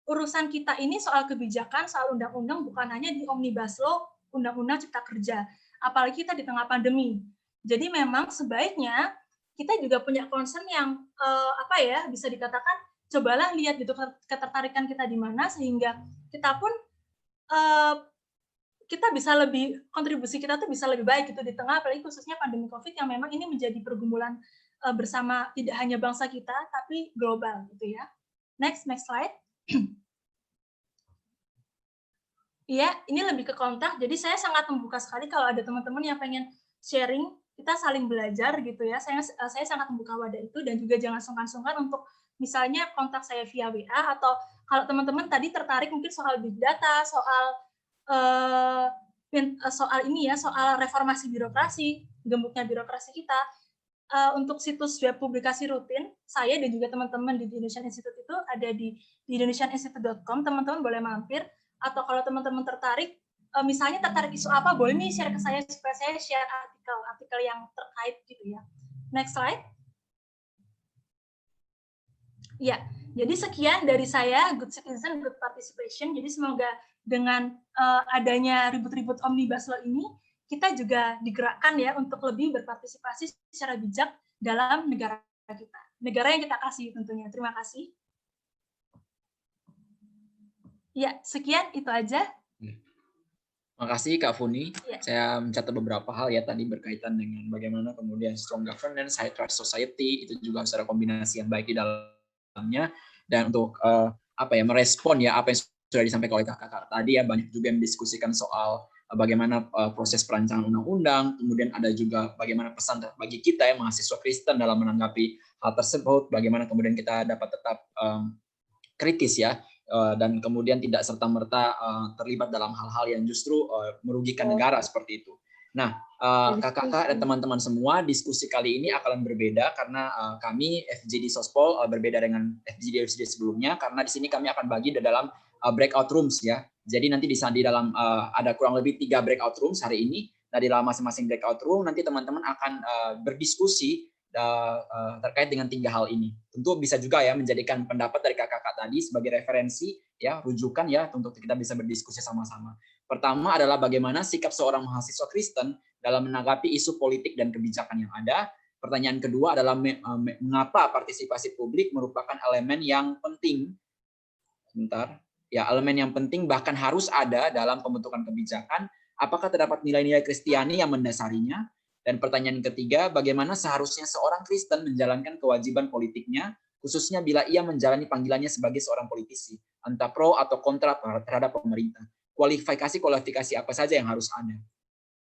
urusan kita ini soal kebijakan, soal undang-undang, bukan hanya di Omnibus Law, Undang-Undang Cipta Kerja. Apalagi kita di tengah pandemi. Jadi memang sebaiknya kita juga punya concern yang bisa dikatakan, cobalah lihat gitu ketertarikan kita di mana, sehingga kita pun kita bisa kontribusi kita tuh bisa lebih baik gitu di tengah, apalagi khususnya pandemi COVID yang memang ini menjadi pergumulan bersama tidak hanya bangsa kita, tapi global gitu ya. Next slide. Iya, ini lebih ke kontak, jadi saya sangat membuka sekali kalau ada teman-teman yang pengen sharing, kita saling belajar gitu ya. Saya sangat membuka wadah itu, dan juga jangan sungkan-sungkan untuk misalnya kontak saya via WA, atau kalau teman-teman tadi tertarik mungkin soal big data, soal reformasi birokrasi, gemuknya birokrasi kita, untuk situs web publikasi rutin, saya dan juga teman-teman di Indonesian Institute itu ada di indonesianinstitute.com, teman-teman boleh mampir, atau kalau teman-teman tertarik, misalnya tertarik isu apa, boleh nih share ke saya, supaya saya share artikel yang terkait gitu ya. Next slide. Ya, jadi sekian dari saya, good citizen, good participation. Jadi semoga dengan adanya ribut-ribut Omnibus Law ini, kita juga digerakkan ya untuk lebih berpartisipasi secara bijak dalam negara kita. Negara yang kita kasih tentunya. Terima kasih. Ya, sekian itu aja. Terima kasih Kak Funi. Ya. Saya mencatat beberapa hal ya tadi berkaitan dengan bagaimana kemudian strong governance, high trust society, itu juga harus ada kombinasi yang baik di dalamnya. Dan untuk merespon ya apa yang sudah disampaikan oleh kakak tadi ya, banyak juga yang mendiskusikan soal bagaimana proses perancangan undang-undang, kemudian ada juga bagaimana pesan bagi kita ya mahasiswa Kristen dalam menanggapi hal tersebut, bagaimana kemudian kita dapat tetap kritis ya, dan kemudian tidak serta-merta terlibat dalam hal-hal yang justru merugikan negara seperti itu. Nah, kakak-kakak dan teman-teman semua, diskusi kali ini akan berbeda karena kami FGD Sospol berbeda dengan FGD sebelumnya, karena di sini kami akan bagi di dalam breakout rooms ya. Jadi nanti di dalam ada kurang lebih 3 breakout rooms hari ini. Nah, di dalam masing-masing breakout room nanti teman-teman akan berdiskusi terkait dengan 3 hal ini. Tentu bisa juga ya menjadikan pendapat dari kakak-kakak tadi sebagai referensi ya, rujukan ya untuk kita bisa berdiskusi sama-sama. Pertama adalah bagaimana sikap seorang mahasiswa Kristen dalam menanggapi isu politik dan kebijakan yang ada. Pertanyaan kedua adalah mengapa partisipasi publik merupakan elemen yang penting. Ya, elemen yang penting bahkan harus ada dalam pembentukan kebijakan. Apakah terdapat nilai-nilai Kristiani yang mendasarinya? Dan pertanyaan ketiga, bagaimana seharusnya seorang Kristen menjalankan kewajiban politiknya, khususnya bila ia menjalani panggilannya sebagai seorang politisi, entah pro atau kontra terhadap pemerintah. Kualifikasi apa saja yang harus ada.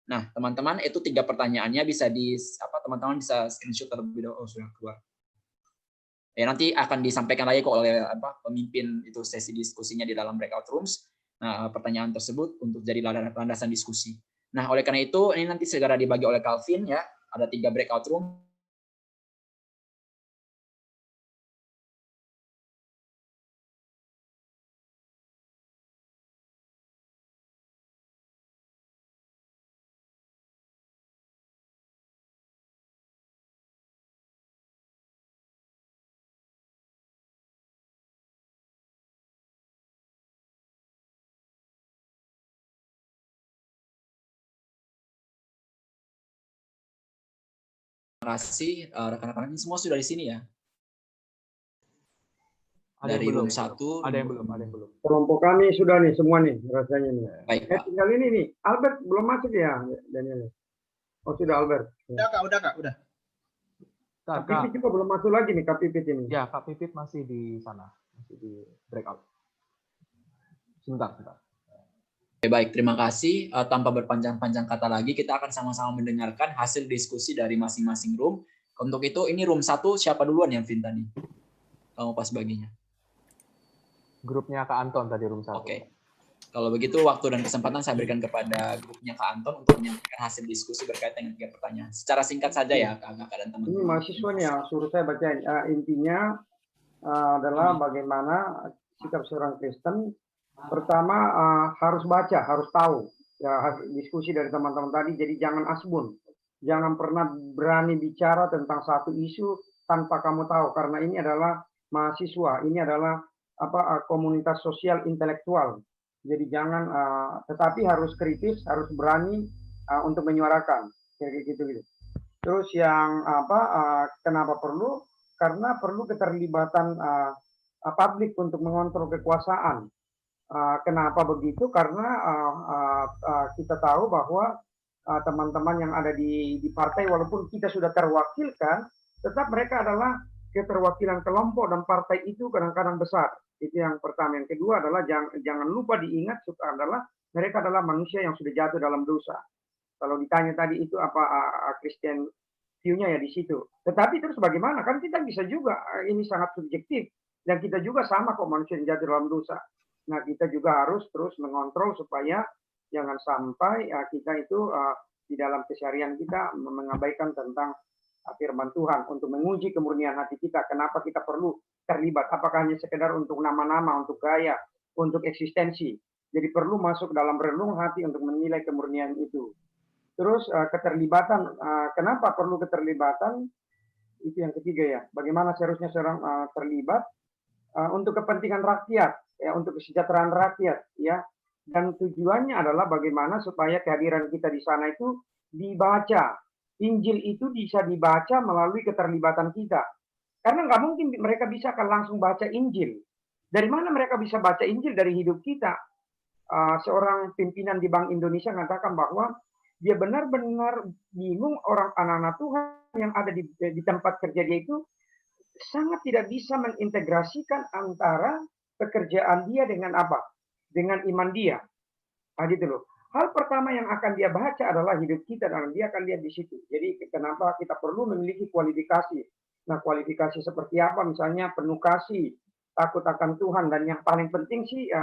Nah, teman-teman, itu 3 pertanyaannya bisa teman-teman bisa screenshot terlebih dahulu. Sudah keluar. Ya, nanti akan disampaikan lagi oleh pemimpin itu sesi diskusinya di dalam breakout rooms. Nah, pertanyaan tersebut untuk jadi landasan diskusi. Nah, oleh karena itu, ini nanti segera dibagi oleh Calvin ya. Ada 3 breakout room. kasih rekan-rekan ini semua sudah di sini ya. Ada Dari yang belum. room 1. Ada yang belum. Kelompok kami sudah nih semua nih rasanya nih. Baik, Pak. Tinggal ini nih, Albert belum masuk ya, Daniel. Oh sudah Albert. Udah Kak, udah. Kak Kak, Pipit juga belum masuk lagi nih, Kak Pipit ini. ya Kak Pipit masih di sana, masih di breakout. Sebentar. Oke, baik, terima kasih. Tanpa berpanjang-panjang kata lagi, kita akan sama-sama mendengarkan hasil diskusi dari masing-masing room. Untuk itu, ini room 1, siapa duluan yang Vin tadi? Kamu pas baginya. Grupnya Kak Anton tadi room 1. Oke. Kalau begitu, waktu dan kesempatan saya berikan kepada grupnya Kak Anton untuk menyampaikan hasil diskusi berkaitan dengan 3 pertanyaan. Secara singkat saja ya, Kakak dan Ini teman-teman. mahasiswa nih yang suruh saya bacain. Intinya adalah bagaimana sikap seorang Kristen. Pertama harus baca, harus tahu. Ya, diskusi dari teman-teman tadi, jadi jangan asbun. Jangan pernah berani bicara tentang satu isu tanpa kamu tahu, karena ini adalah mahasiswa, ini adalah komunitas sosial intelektual. Jadi jangan, tetapi harus kritis, harus berani untuk menyuarakan, kayak gitu. Terus yang kenapa perlu? Karena perlu keterlibatan publik untuk mengontrol kekuasaan. Kenapa begitu? Karena kita tahu bahwa teman-teman yang ada di partai, walaupun kita sudah terwakilkan, tetap mereka adalah keterwakilan kelompok dan partai itu kadang-kadang besar. Itu yang pertama. Yang kedua adalah jangan lupa diingat adalah mereka adalah manusia yang sudah jatuh dalam dosa. Kalau ditanya tadi itu apa Christian view-nya ya di situ. Tetapi terus bagaimana? Kan kita bisa juga, ini sangat subjektif, dan kita juga sama kok manusia yang jatuh dalam dosa. Nah, kita juga harus terus mengontrol supaya jangan sampai kita itu di dalam keseharian kita mengabaikan tentang firman Tuhan untuk menguji kemurnian hati kita. Kenapa kita perlu terlibat? Apakah hanya sekedar untuk nama-nama, untuk gaya, untuk eksistensi? Jadi perlu masuk dalam relung hati untuk menilai kemurnian itu. Terus keterlibatan, kenapa perlu keterlibatan? Itu yang ketiga ya. Bagaimana seharusnya seorang terlibat untuk kepentingan rakyat, ya, untuk kesejahteraan rakyat, ya. Dan tujuannya adalah bagaimana supaya kehadiran kita di sana itu dibaca. Injil itu bisa dibaca melalui keterlibatan kita. Karena nggak mungkin mereka bisa akan langsung baca Injil. Dari mana mereka bisa baca Injil? Dari hidup kita. Seorang pimpinan di Bank Indonesia mengatakan bahwa dia benar-benar bingung orang anak-anak Tuhan yang ada di tempat kerja dia itu sangat tidak bisa mengintegrasikan antara pekerjaan dia dengan apa? Dengan iman dia. Nah, gitu loh. Hal pertama yang akan dia baca adalah hidup kita, dan dia akan lihat di situ. Jadi kenapa kita perlu memiliki kualifikasi. Nah, kualifikasi seperti apa? Misalnya penuh kasih, takut akan Tuhan, dan yang paling penting sih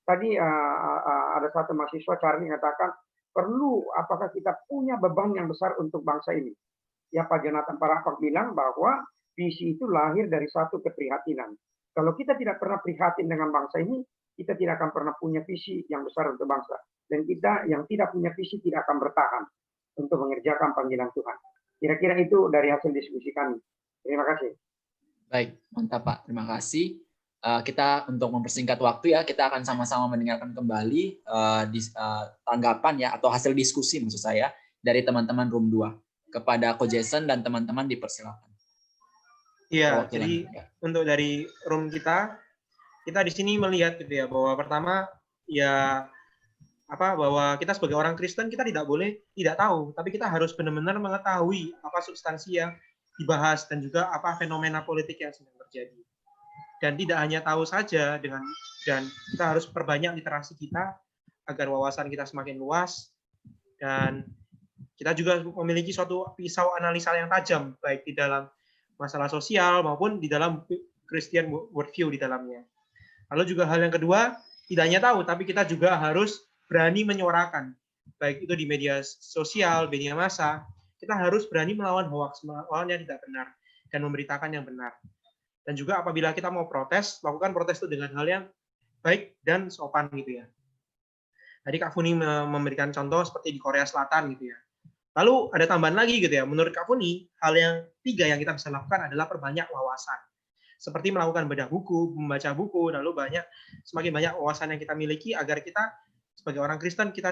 tadi ada satu mahasiswa Charlie mengatakan perlu apakah kita punya beban yang besar untuk bangsa ini. Ya, Pak Jonathan Parapak bilang bahwa visi itu lahir dari satu keprihatinan. Kalau kita tidak pernah prihatin dengan bangsa ini, kita tidak akan pernah punya visi yang besar untuk bangsa. Dan kita yang tidak punya visi tidak akan bertahan untuk mengerjakan panggilan Tuhan. Kira-kira itu dari hasil diskusi kami. Terima kasih. Baik, mantap Pak. Terima kasih. Kita untuk mempersingkat waktu ya, kita akan sama-sama mendengarkan kembali tanggapan ya, atau hasil diskusi maksud saya dari teman-teman room 2. Kepada Ko Jason dan teman-teman dipersilakan. Iya, jadi untuk dari room kita di sini melihat gitu ya, bahwa pertama ya bahwa kita sebagai orang Kristen kita tidak boleh tidak tahu, tapi kita harus benar-benar mengetahui apa substansi yang dibahas dan juga apa fenomena politik yang sedang terjadi. Dan tidak hanya tahu saja dan kita harus perbanyak literasi kita agar wawasan kita semakin luas, dan kita juga memiliki suatu pisau analisa yang tajam baik di dalam masalah sosial maupun di dalam Christian worldview di dalamnya. Lalu juga hal yang kedua, tidak hanya tahu, tapi kita juga harus berani menyuarakan, baik itu di media sosial, media massa, kita harus berani melawan hoax, melawan yang tidak benar, dan memberitakan yang benar. Dan juga apabila kita mau protes, lakukan protes itu dengan hal yang baik dan sopan gitu ya. Tadi Kak Funi memberikan contoh seperti di Korea Selatan gitu ya. Lalu ada tambahan lagi gitu ya, menurut Kak Funi, hal yang 3 yang kita bisa lakukan adalah perbanyak wawasan. Seperti melakukan bedah buku, membaca buku, lalu semakin banyak wawasan yang kita miliki agar kita sebagai orang Kristen kita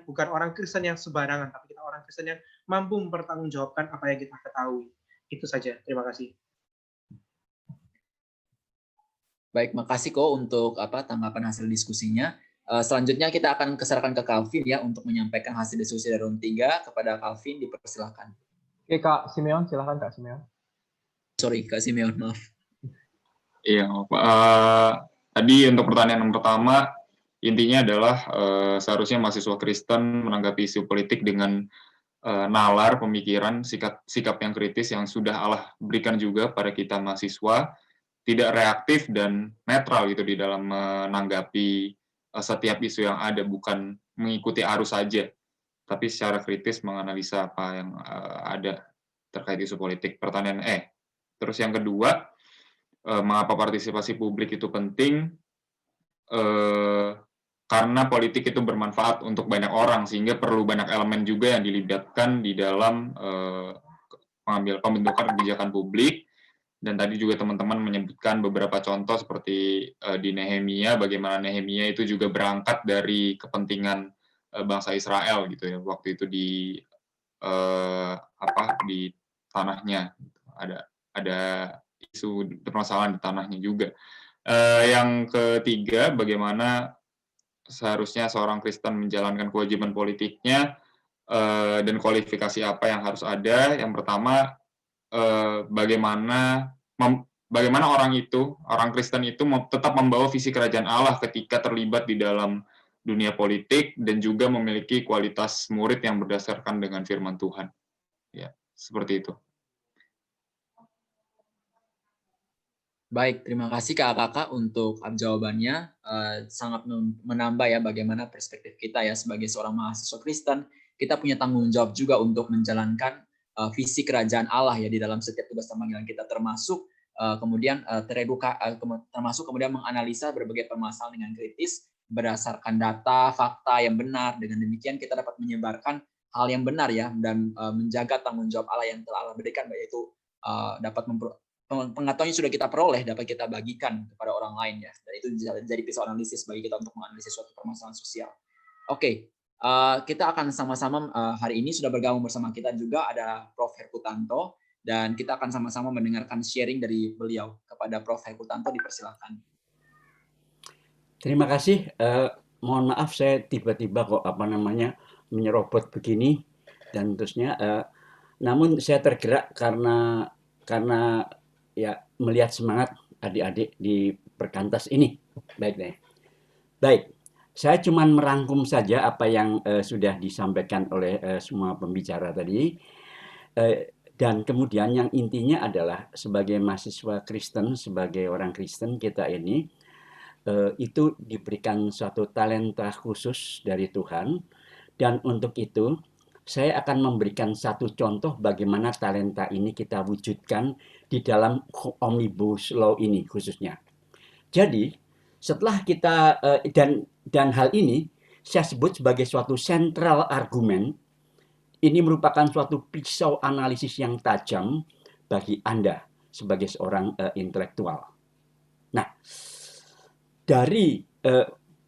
bukan orang Kristen yang sembarangan, tapi kita orang orang Kristen yang mampu mempertanggungjawabkan apa yang kita ketahui. Itu saja. Terima kasih. Baik, makasih kok untuk tanggapan hasil diskusinya. Selanjutnya kita akan kesarkan ke Calvin ya untuk menyampaikan hasil diskusi dari round 3. Kepada Calvin dipersilakan. Oke, Kak Simeon, silakan Kak Simeon. Sorry, Kak Simeon, maaf. Iya, tadi untuk pertanyaan yang pertama, intinya adalah seharusnya mahasiswa Kristen menanggapi isu politik dengan nalar pemikiran, sikap yang kritis yang sudah Allah berikan juga pada kita mahasiswa, tidak reaktif dan netral gitu di dalam menanggapi setiap isu yang ada, bukan mengikuti arus saja, tapi secara kritis menganalisa apa yang ada terkait isu politik. Pertanyaan terus yang kedua, mengapa partisipasi publik itu penting? Karena politik itu bermanfaat untuk banyak orang, sehingga perlu banyak elemen juga yang dilibatkan di dalam pembentukan kebijakan publik. Dan tadi juga teman-teman menyebutkan beberapa contoh seperti di Nehemia, bagaimana Nehemia itu juga berangkat dari kepentingan bangsa Israel gitu ya, waktu itu di tanahnya ada isu permasalahan di tanahnya juga. Yang ketiga, bagaimana seharusnya seorang Kristen menjalankan kewajiban politiknya dan kualifikasi apa yang harus ada. Yang pertama, bagaimana orang Kristen itu tetap membawa visi kerajaan Allah ketika terlibat di dalam dunia politik dan juga memiliki kualitas murid yang berdasarkan dengan firman Tuhan. Ya, seperti itu. Baik, terima kasih kakak untuk jawabannya. Sangat menambah ya bagaimana perspektif kita ya sebagai seorang mahasiswa Kristen. Kita punya tanggung jawab juga untuk menjalankan visi kerajaan Allah ya di dalam setiap tugas dan panggilan kita, termasuk termasuk kemudian menganalisa berbagai permasalahan dengan kritis berdasarkan data, fakta yang benar. Dengan demikian kita dapat menyebarkan hal yang benar ya dan menjaga tanggung jawab Allah yang telah Allah berikan, yaitu dapat pengetahuan yang sudah kita peroleh dapat kita bagikan kepada orang lain ya, dan itu jadi pisau analisis bagi kita untuk menganalisis suatu permasalahan sosial. Oke, kita akan sama-sama hari ini sudah bergabung bersama kita juga ada Prof. Herkutanto, dan kita akan sama-sama mendengarkan sharing dari beliau. Kepada Prof. Herkutanto dipersilakan. Terima kasih. Mohon maaf saya tiba-tiba kok menyerobot begini dan terusnya. Namun saya tergerak karena ya melihat semangat adik-adik di perkantas ini. Baik, saya cuma merangkum saja apa yang sudah disampaikan oleh semua pembicara tadi. Dan kemudian yang intinya adalah sebagai mahasiswa Kristen, sebagai orang Kristen kita ini, itu diberikan suatu talenta khusus dari Tuhan. Dan untuk itu, saya akan memberikan satu contoh bagaimana talenta ini kita wujudkan di dalam Omnibus Law ini khususnya. Jadi, setelah kita, dan hal ini saya sebut sebagai suatu sentral argumen, ini merupakan suatu pisau analisis yang tajam bagi Anda sebagai seorang intelektual. Nah, dari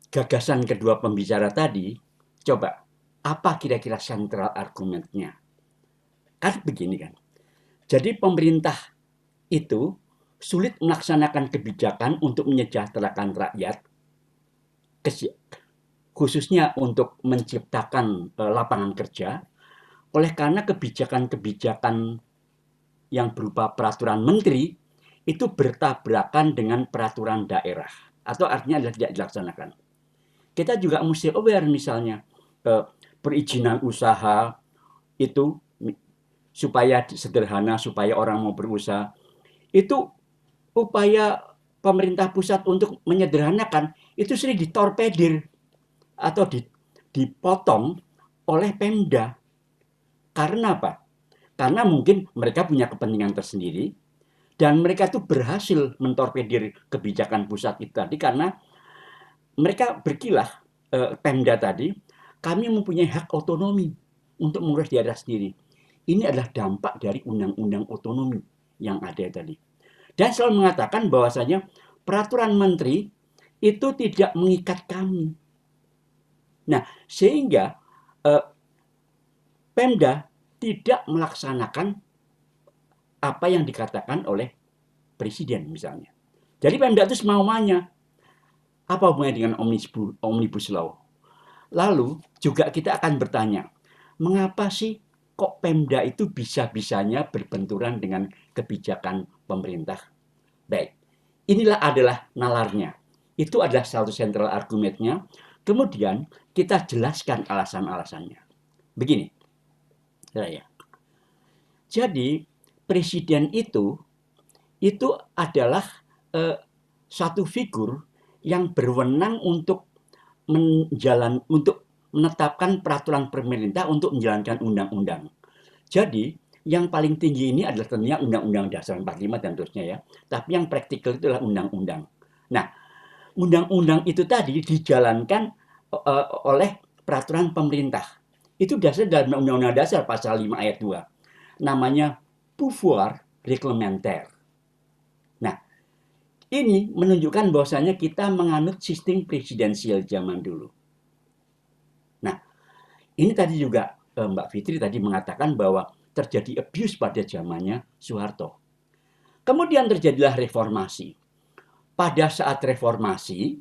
gagasan kedua pembicara tadi, coba, apa kira-kira sentral argumennya? Kan begini kan. Jadi pemerintah itu sulit melaksanakan kebijakan untuk menyejahterakan rakyat, khususnya untuk menciptakan lapangan kerja, oleh karena kebijakan-kebijakan yang berupa peraturan menteri itu bertabrakan dengan peraturan daerah, atau artinya adalah tidak dilaksanakan. Kita juga mesti aware misalnya, perizinan usaha itu supaya sederhana, supaya orang mau berusaha, itu upaya pemerintah pusat untuk menyederhanakan itu sering ditorpedir atau dipotong oleh Pemda. Karena apa? Karena mungkin mereka punya kepentingan tersendiri dan mereka itu berhasil mentorpedir kebijakan pusat itu tadi karena mereka berkilah, Pemda tadi, kami mempunyai hak otonomi untuk mengurus daerah sendiri. Ini adalah dampak dari undang-undang otonomi yang ada tadi. Dan selalu mengatakan bahwasanya peraturan menteri itu tidak mengikat kami. Nah, sehingga Pemda tidak melaksanakan apa yang dikatakan oleh presiden misalnya. Jadi Pemda itu semau-maunya. Apa hubungannya dengan Omnibus Law? Lalu juga kita akan bertanya, mengapa sih kok Pemda itu bisa-bisanya berbenturan dengan kebijakan pemerintah? Baik, inilah adalah nalarnya. Itu adalah satu sentral argumennya. Kemudian kita jelaskan alasan-alasannya. Begini, saya. Jadi presiden itu adalah satu figur yang berwenang untuk menetapkan peraturan pemerintah untuk menjalankan undang-undang. Jadi yang paling tinggi ini adalah tentunya Undang-Undang Dasar 45 dan terusnya ya. Tapi yang praktikal itu adalah undang-undang. Nah, undang-undang itu tadi dijalankan oleh peraturan pemerintah. Itu dasar dalam Undang-Undang Dasar pasal 5 ayat 2. Namanya pouvoir réglementaire. Nah, ini menunjukkan bahwasanya kita menganut sistem presidensial zaman dulu. Nah, ini tadi juga Mbak Fitri tadi mengatakan bahwa terjadi abuse pada zamannya Soeharto. Kemudian terjadilah reformasi. Pada saat reformasi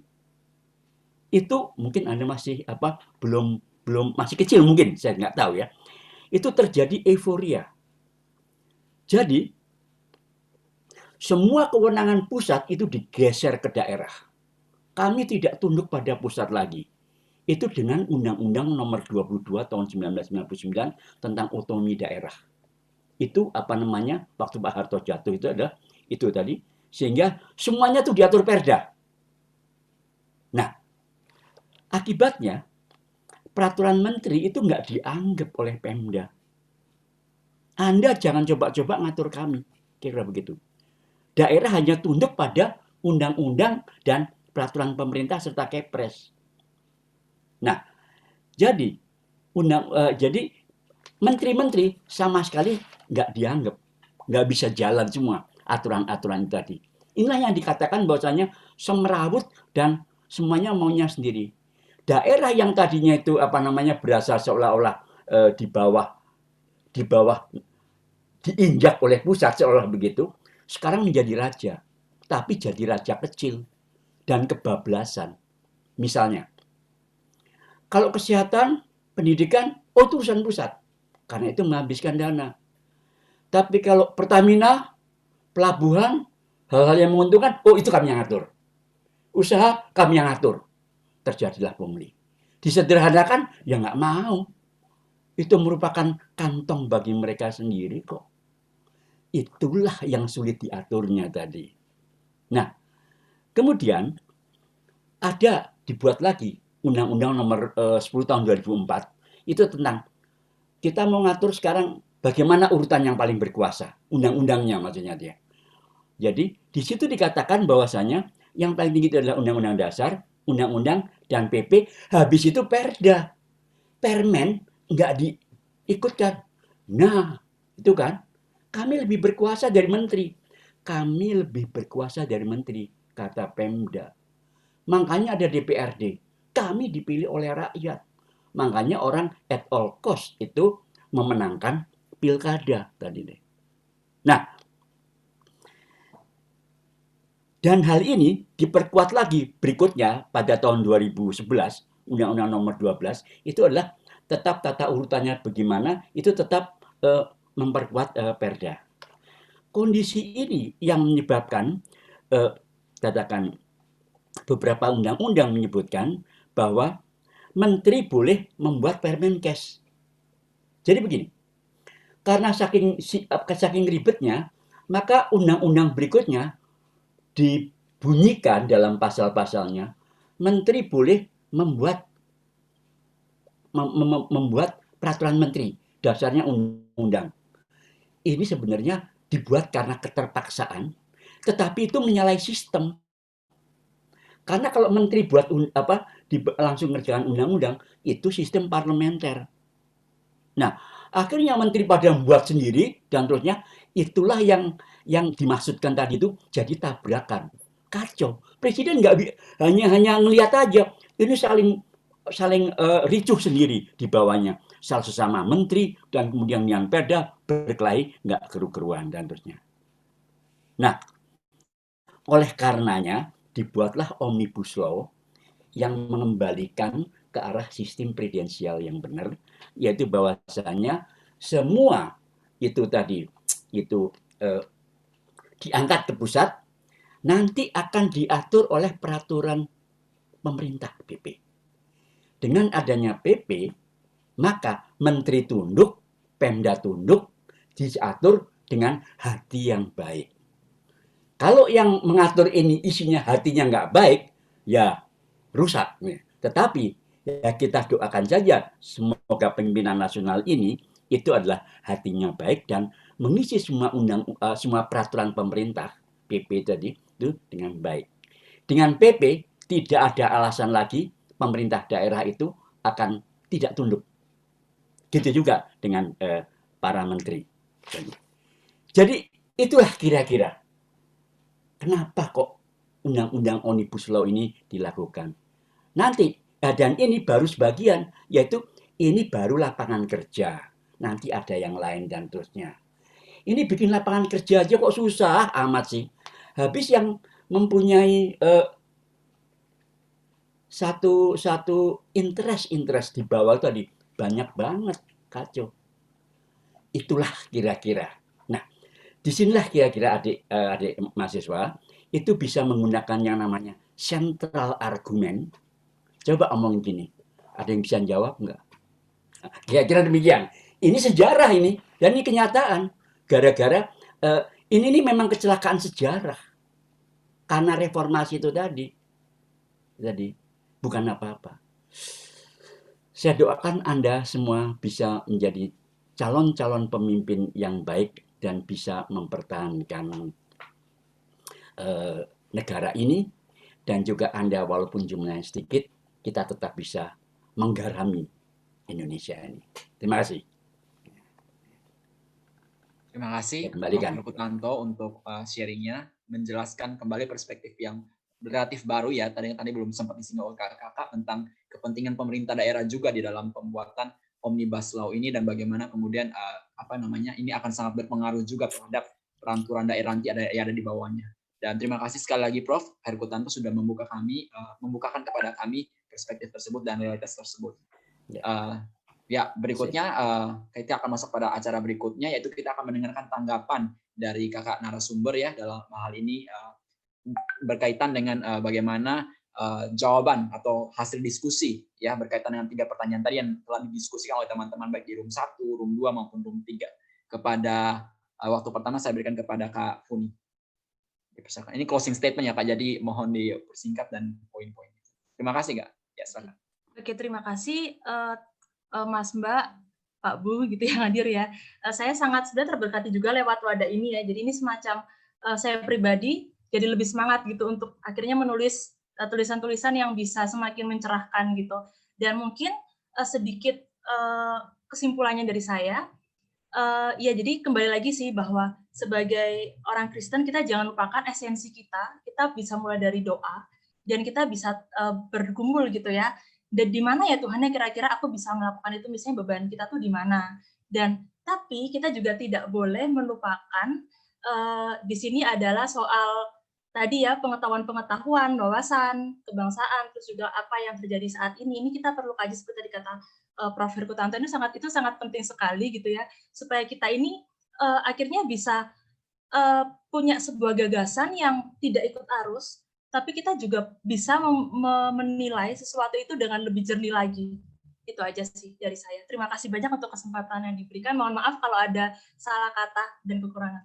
itu mungkin Anda masih belum masih kecil mungkin, saya nggak tahu ya. Itu terjadi euforia. Jadi semua kewenangan pusat itu digeser ke daerah. Kami tidak tunduk pada pusat lagi. Itu dengan Undang-Undang Nomor 22 tahun 1999 tentang otonomi daerah. Itu waktu Pak Harto jatuh itu adalah itu tadi, sehingga semuanya itu diatur Perda. Nah, akibatnya peraturan menteri itu nggak dianggap oleh Pemda. Anda jangan coba-coba ngatur kami, kira begitu. Daerah hanya tunduk pada undang-undang dan peraturan pemerintah serta Kepres. Nah, jadi menteri-menteri sama sekali nggak dianggap, nggak bisa jalan semua aturan-aturan tadi. Inilah yang dikatakan bahwasanya semrawut dan semuanya maunya sendiri. Daerah yang tadinya itu berasa seolah-olah di bawah diinjak oleh pusat seolah begitu, sekarang menjadi raja, tapi jadi raja kecil dan kebablasan. Misalnya, kalau kesehatan, pendidikan, itu urusan pusat, karena itu menghabiskan dana. Tapi kalau Pertamina, pelabuhan, hal-hal yang menguntungkan, itu kami yang atur. Usaha kami yang atur. Terjadilah pungli. Disederhanakan, ya nggak mau. Itu merupakan kantong bagi mereka sendiri kok. Itulah yang sulit diaturnya tadi. Nah, kemudian dibuat lagi Undang-Undang Nomor 10 tahun 2004. Itu tentang kita mau ngatur sekarang bagaimana urutan yang paling berkuasa. Undang-undangnya maksudnya dia. Jadi di situ dikatakan bahwasanya yang paling tinggi itu adalah Undang-Undang Dasar, Undang-Undang, dan PP. Habis itu Perda. Permen nggak diikutkan. Nah, itu kan. Kami lebih berkuasa dari menteri. Kami lebih berkuasa dari menteri, kata Pemda. Makanya ada DPRD. Kami dipilih oleh rakyat. Makanya orang at all cost itu memenangkan pilkada tadi deh. Nah, dan hal ini diperkuat lagi berikutnya pada tahun 2011, Undang-Undang Nomor 12, itu adalah tetap tata urutannya bagaimana, itu tetap memperkuat Perda. Kondisi ini yang menyebabkan katakan beberapa undang-undang menyebutkan bahwa menteri boleh membuat Permenkes. Jadi begini, karena saking ribetnya, maka undang-undang berikutnya dibunyikan dalam pasal-pasalnya, menteri boleh membuat peraturan menteri, dasarnya undang. Ini sebenarnya dibuat karena keterpaksaan, tetapi itu menyalahi sistem. Karena kalau menteri buat langsung ngerjakan undang-undang, itu sistem parlementer. Nah, akhirnya menteri pada membuat sendiri dan terusnya, itulah yang dimaksudkan tadi itu jadi tabrakan, kacau. Presiden nggak hanya ngelihat aja, ini saling ricuh sendiri di bawahnya. sesama menteri, dan kemudian yang perda berkelahi nggak keru-keruan dan terusnya. Nah, oleh karenanya dibuatlah Omnibus Law yang mengembalikan ke arah sistem presidensial yang benar, yaitu bahwasanya semua itu tadi itu diangkat ke pusat, nanti akan diatur oleh peraturan pemerintah PP. Dengan adanya PP, maka menteri tunduk, Pemda tunduk, diatur dengan hati yang baik. Kalau yang mengatur ini isinya hatinya nggak baik, ya rusak. Tetapi ya kita doakan saja semoga pimpinan nasional ini itu adalah hatinya baik dan mengisi semua peraturan pemerintah PP tadi itu dengan baik. Dengan PP tidak ada alasan lagi pemerintah daerah itu akan tidak tunduk. Gitu juga dengan para menteri. Jadi itulah kira-kira kenapa kok undang-undang Omnibus Law ini dilakukan. Nanti, dan ini baru sebagian, yaitu ini baru lapangan kerja. Nanti ada yang lain dan terusnya. Ini bikin lapangan kerja aja kok susah amat sih. Habis yang mempunyai satu interest di bawah tadi banyak banget, kacau. Itulah kira-kira. Nah, disinilah kira-kira adik mahasiswa itu bisa menggunakan yang namanya central argument. Coba omong gini, ada yang bisa jawab nggak? Kira-kira demikian. Ini sejarah ini, dan ini kenyataan. Gara-gara ini memang kecelakaan sejarah. Karena reformasi itu tadi. Jadi, bukan apa-apa. Saya doakan Anda semua bisa menjadi calon-calon pemimpin yang baik dan bisa mempertahankan negara ini. Dan juga Anda walaupun jumlahnya sedikit, kita tetap bisa menggarami Indonesia ini. Terima kasih. Terima kasih Prof. Herkutanto untuk sharingnya, menjelaskan kembali perspektif yang relatif baru ya, tadi belum sempat disinggung oleh kakak tentang kepentingan pemerintah daerah juga di dalam pembuatan Omnibus Law ini dan bagaimana kemudian ini akan sangat berpengaruh juga terhadap peraturan daerah nanti yang ada di bawahnya. Dan terima kasih sekali lagi Prof. Herkutanto sudah membukakan kepada kami perspektif tersebut dan realitas tersebut. Berikutnya kita akan masuk pada acara berikutnya, yaitu kita akan mendengarkan tanggapan dari kakak narasumber ya dalam hal ini berkaitan dengan bagaimana jawaban atau hasil diskusi ya berkaitan dengan 3 pertanyaan tadi yang telah didiskusikan oleh teman-teman baik di room 1, room 2 maupun room 3. Kepada waktu pertama saya berikan kepada Kak Funi. Ini closing statement ya Kak, jadi mohon dipersingkat dan poin-poin. Terima kasih Kak. Ya, silakan. Oke, terima kasih Mas Mbak, Pak Bu gitu yang hadir ya. Saya sangat sebenarnya terberkati juga lewat wadah ini ya. Jadi ini semacam saya pribadi jadi lebih semangat gitu untuk akhirnya menulis tulisan-tulisan yang bisa semakin mencerahkan gitu. Dan mungkin sedikit kesimpulannya dari saya, ya jadi kembali lagi sih bahwa sebagai orang Kristen kita jangan lupakan esensi kita bisa mulai dari doa dan kita bisa bergumul gitu ya. Dan di mana ya Tuhannya kira-kira aku bisa melakukan itu, misalnya beban kita tuh di mana. Dan tapi kita juga tidak boleh melupakan di sini adalah soal tadi ya pengetahuan, wawasan, kebangsaan, terus juga apa yang terjadi saat ini. Ini kita perlu kaji seperti tadi kata Prof. Herkutanto, itu sangat penting sekali gitu ya, supaya kita ini akhirnya bisa punya sebuah gagasan yang tidak ikut arus, tapi kita juga bisa menilai sesuatu itu dengan lebih jernih lagi. Itu aja sih dari saya. Terima kasih banyak untuk kesempatan yang diberikan. Mohon maaf kalau ada salah kata dan kekurangan.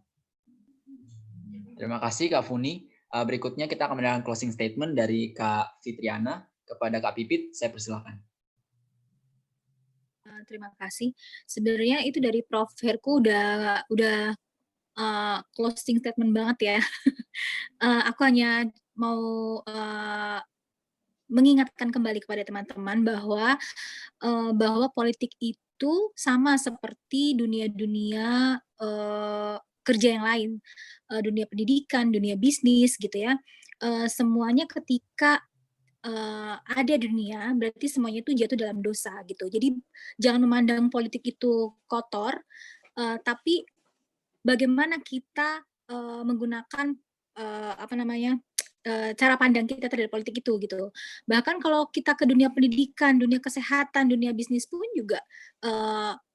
Terima kasih Kak Funi. Berikutnya kita akan mendengarkan closing statement dari Kak Fitriana kepada Kak Pipit. Saya persilakan. Terima kasih. Sebenarnya itu dari Prof. Herku udah closing statement banget ya. Aku hanya mau mengingatkan kembali kepada teman-teman bahwa politik itu sama seperti dunia-dunia kerja yang lain, dunia pendidikan, dunia bisnis gitu ya. Semuanya ketika ada di dunia, berarti semuanya itu jatuh dalam dosa gitu. Jadi jangan memandang politik itu kotor, tapi bagaimana kita menggunakan cara pandang kita terhadap politik itu gitu. Bahkan kalau kita ke dunia pendidikan, dunia kesehatan, dunia bisnis pun juga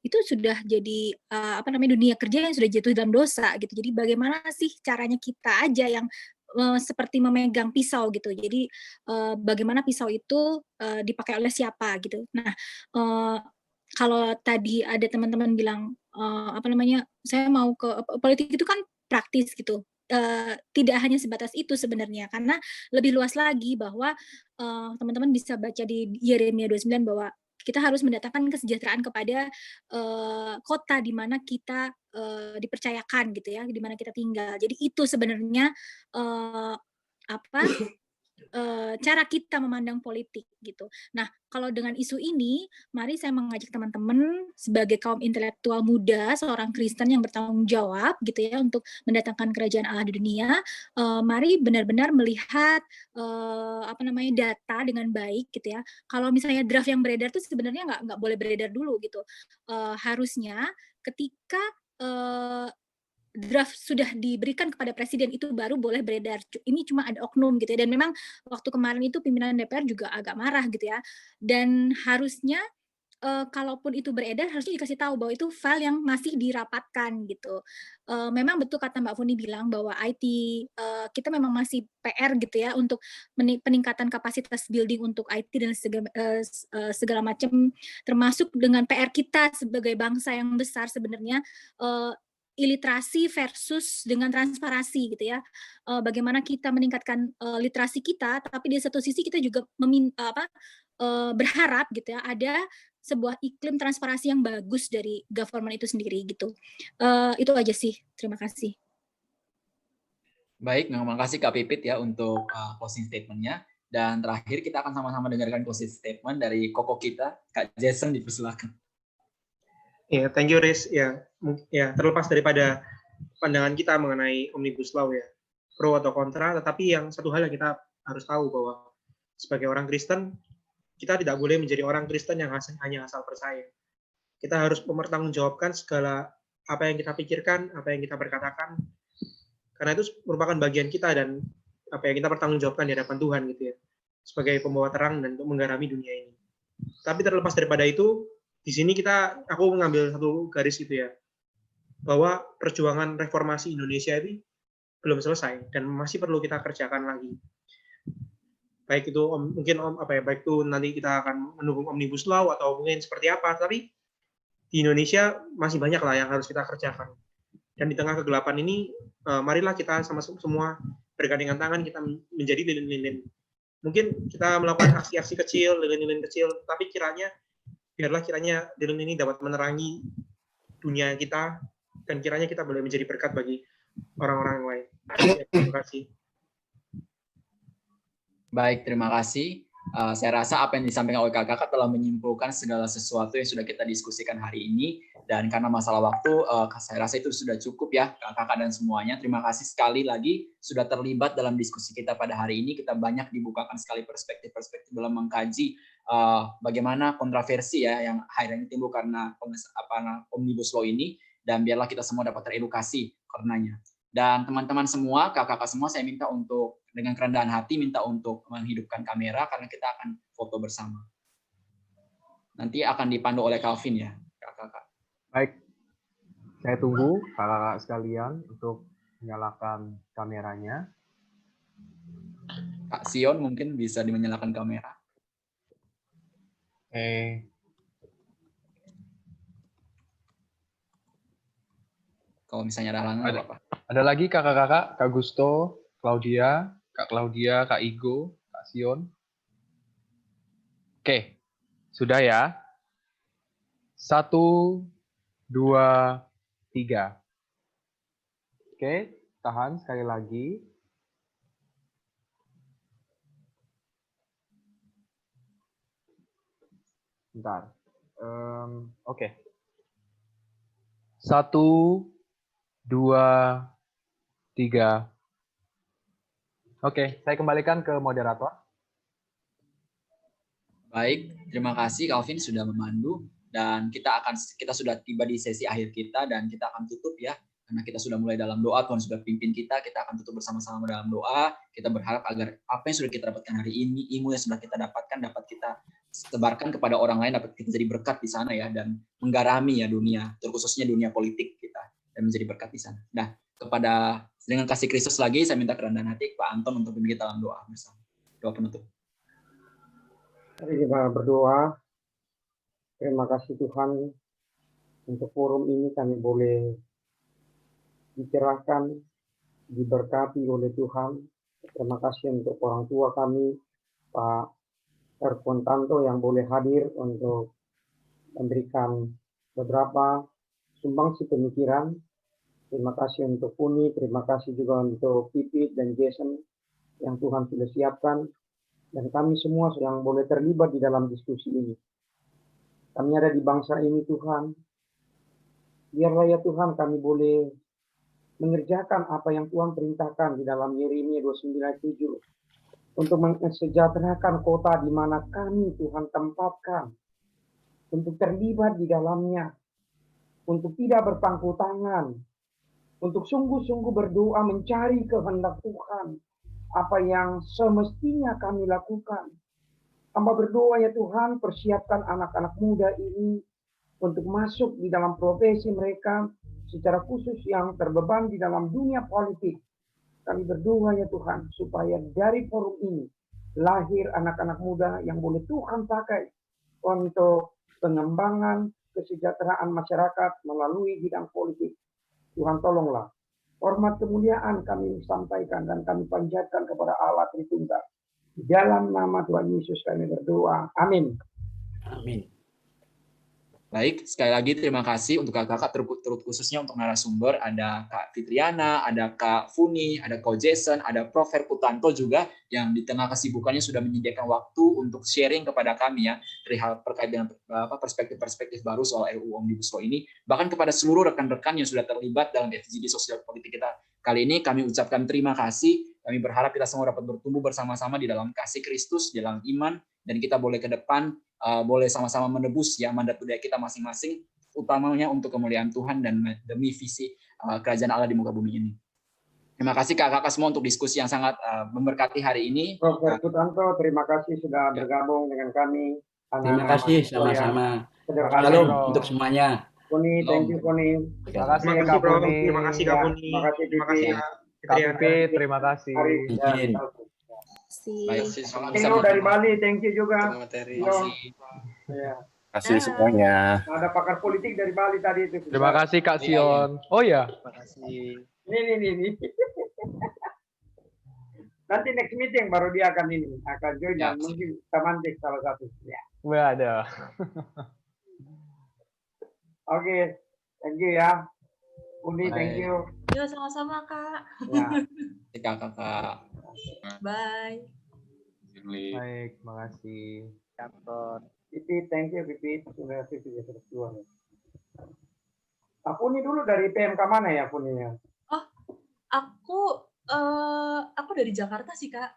itu sudah jadi dunia kerja yang sudah jatuh dalam dosa gitu. Jadi bagaimana sih caranya kita aja yang seperti memegang pisau gitu. Jadi bagaimana pisau itu dipakai oleh siapa gitu. Nah, kalau tadi ada teman-teman bilang saya mau ke politik itu kan praktis gitu. Tidak hanya sebatas itu sebenarnya, karena lebih luas lagi bahwa teman-teman bisa baca di Yeremia 29 bahwa kita harus mendatangkan kesejahteraan kepada kota di mana kita dipercayakan gitu ya, di mana kita tinggal. Jadi itu sebenarnya cara kita memandang politik gitu. Nah, kalau dengan isu ini, mari saya mengajak teman-teman sebagai kaum intelektual muda, seorang Kristen yang bertanggung jawab gitu ya untuk mendatangkan kerajaan Allah di dunia. Mari benar-benar melihat data dengan baik gitu ya. Kalau misalnya draft yang beredar itu sebenarnya nggak boleh beredar dulu gitu. Harusnya ketika draft sudah diberikan kepada presiden itu baru boleh beredar. Ini cuma ada oknum gitu ya. Dan memang waktu kemarin itu pimpinan DPR juga agak marah gitu ya. Dan harusnya kalaupun itu beredar harusnya dikasih tahu bahwa itu file yang masih dirapatkan gitu. Memang betul kata Mbak Funi bilang bahwa IT kita memang masih PR gitu ya untuk peningkatan kapasitas building untuk IT dan segala macam, termasuk dengan PR kita sebagai bangsa yang besar sebenarnya iliterasi versus dengan transparansi gitu ya. Bagaimana kita meningkatkan literasi kita, tapi di satu sisi kita juga berharap gitu ya ada sebuah iklim transparansi yang bagus dari government itu sendiri gitu. Itu aja sih. Terima kasih. Baik, terima kasih Kak Pipit ya untuk closing statement-nya. Dan terakhir kita akan sama-sama dengarkan closing statement dari koko kita, Kak Jason, dipersilakan. Ya, thank you Riz. Ya, terlepas daripada pandangan kita mengenai Omnibus Law ya, pro atau kontra, tetapi yang satu hal yang kita harus tahu bahwa sebagai orang Kristen, kita tidak boleh menjadi orang Kristen yang hanya asal percaya. Kita harus mempertanggungjawabkan segala apa yang kita pikirkan, apa yang kita berkatakan, karena itu merupakan bagian kita dan apa yang kita pertanggungjawabkan di hadapan Tuhan gitu ya, sebagai pembawa terang dan untuk menggarami dunia ini. Tapi terlepas daripada itu, di sini aku mengambil satu garis gitu ya, bahwa perjuangan reformasi Indonesia ini belum selesai dan masih perlu kita kerjakan lagi. Baik itu baik itu nanti kita akan mendukung Omnibus Law atau mungkin seperti apa, tapi di Indonesia masih banyak lah yang harus kita kerjakan. Dan di tengah kegelapan ini, marilah kita sama semua bergandengan tangan, kita menjadi lilin-lilin. Mungkin kita melakukan aksi-aksi kecil, lilin-lilin kecil, tapi biarlah kiranya lilin ini dapat menerangi dunia kita, dan kiranya kita boleh menjadi berkat bagi orang-orang yang lain. Terima kasih. Baik, terima kasih. Saya rasa apa yang disampaikan oleh kakak telah menyimpulkan segala sesuatu yang sudah kita diskusikan hari ini, dan karena masalah waktu, saya rasa itu sudah cukup ya kakak dan semuanya. Terima kasih sekali lagi sudah terlibat dalam diskusi kita pada hari ini. Kita banyak dibukakan sekali perspektif-perspektif dalam mengkaji bagaimana kontroversi ya yang akhirnya timbul karena Omnibus Law ini, dan biarlah kita semua dapat teredukasi karenanya. Dan teman-teman semua, kakak-kakak semua, saya minta untuk dengan kerendahan hati minta untuk menghidupkan kamera karena kita akan foto bersama. Nanti akan dipandu oleh Calvin ya, kakak-kakak. Baik, saya tunggu kakak-kakak sekalian untuk menyalakan kameranya. Kak Sion mungkin bisa menyalakan kamera. Kalau misalnya ada halangan apa? Ada lagi kakak-kakak, Kak Gusto, Claudia, Kak Igo, Kak Sion. Oke, sudah ya. 1, 2, 3. Oke, tahan sekali lagi. Bentar. Oke. 1, 2, 3. Oke, saya kembalikan ke moderator. Baik, terima kasih Calvin sudah memandu, dan kita sudah tiba di sesi akhir kita, dan kita akan tutup ya, karena kita sudah mulai dalam doa, Tuhan sudah pimpin kita akan tutup bersama-sama dalam doa. Kita berharap agar apa yang sudah kita dapatkan hari ini, ilmu yang sudah kita dapatkan dapat kita sebarkan kepada orang lain, dapat kita jadi berkat di sana ya, dan menggarami ya dunia, terkhususnya dunia politik kita, dan menjadi berkat di sana. Nah, dengan kasih Kristus lagi, saya minta kerendahan hati Pak Anton untuk pimpin kita dalam doa bersama. Doa penutup. Mari kita berdoa. Terima kasih Tuhan untuk forum ini kami boleh dicerahkan, diberkati oleh Tuhan. Terima kasih untuk orang tua kami, Pak Erpontanto yang boleh hadir untuk memberikan beberapa sumbangsi pemikiran. Terima kasih untuk Uni, terima kasih juga untuk Pipit dan Jason yang Tuhan sudah siapkan. Dan kami semua yang boleh terlibat di dalam diskusi ini. Kami ada di bangsa ini Tuhan. Biarlah ya Tuhan kami boleh mengerjakan apa yang Tuhan perintahkan di dalam Yeremia 29:7. Untuk mensejahterakan kota di mana kami Tuhan tempatkan. Untuk terlibat di dalamnya. Untuk tidak berpangku tangan. Untuk sungguh-sungguh berdoa mencari kehendak Tuhan. Apa yang semestinya kami lakukan. Hamba berdoa ya Tuhan, persiapkan anak-anak muda ini untuk masuk di dalam profesi mereka secara khusus yang terbeban di dalam dunia politik. Kami berdoa ya Tuhan, supaya dari forum ini lahir anak-anak muda yang boleh Tuhan pakai untuk pengembangan kesejahteraan masyarakat melalui bidang politik. Tuhan tolonglah. Hormat kemuliaan kami sampaikan dan kami panjatkan kepada Allah Tritunggal. Di dalam nama Tuhan Yesus kami berdoa. Amin. Amin. Baik, sekali lagi terima kasih untuk kakak-kakak, terut khususnya untuk narasumber. Ada Kak Fitriana, ada Kak Funi, ada Kak Jason, ada Prof. Herputanto juga yang di tengah kesibukannya sudah menyediakan waktu untuk sharing kepada kami ya, perihal terkait dengan perspektif-perspektif baru soal RUU Omnibus Law ini, bahkan kepada seluruh rekan-rekan yang sudah terlibat dalam FGD sosial politik kita. Kali ini kami ucapkan terima kasih. Kami berharap kita semua dapat bertumbuh bersama-sama di dalam kasih Kristus, di dalam iman, dan kita boleh ke depan boleh sama-sama menebus ya mandat budaya kita masing-masing, utamanya untuk kemuliaan Tuhan dan demi visi kerajaan Allah di muka bumi ini. Terima kasih kakak-kakak semua untuk diskusi yang sangat memberkati hari ini. Prof. Herputanto, terima kasih sudah bergabung dengan kami. Terima kasih sama-sama. Shalom untuk semuanya. Puni, thank you Puni. Terima kasih Terima kasih, Kak Bro. Puni. Terima kasih, Kak Puni. Terima kasih Terima kasih, Pipi. Kak Kak Fitriana. Pipit, terima kasih. Izin. Baik, Tino dari Bali, thank you juga. terima kasih. Ya. Kasih semuanya. Ada pakar politik dari Bali tadi itu. Terima kasih Kak Sion. Oh ya. Ini. Nanti next meeting baru dia akan join Ya. dan mungkin Tamantik salah satu. Ya. Ada. Oke, thank you ya. Uni, thank Baik. you. Yo, sama-sama, Kak. Ya. Kakak-kakak. Bye. Baik, makasih. Pipi, thank you Pipi. Sudah Pipi terus keluar. Aku ini dulu dari PMK mana ya Puninya? Aku dari Jakarta sih, Kak.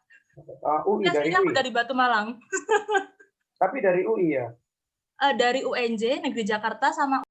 UI dari Aslinya aku UI. dari Batu Malang. Tapi dari UI ya. Dari UNJ Negeri Jakarta sama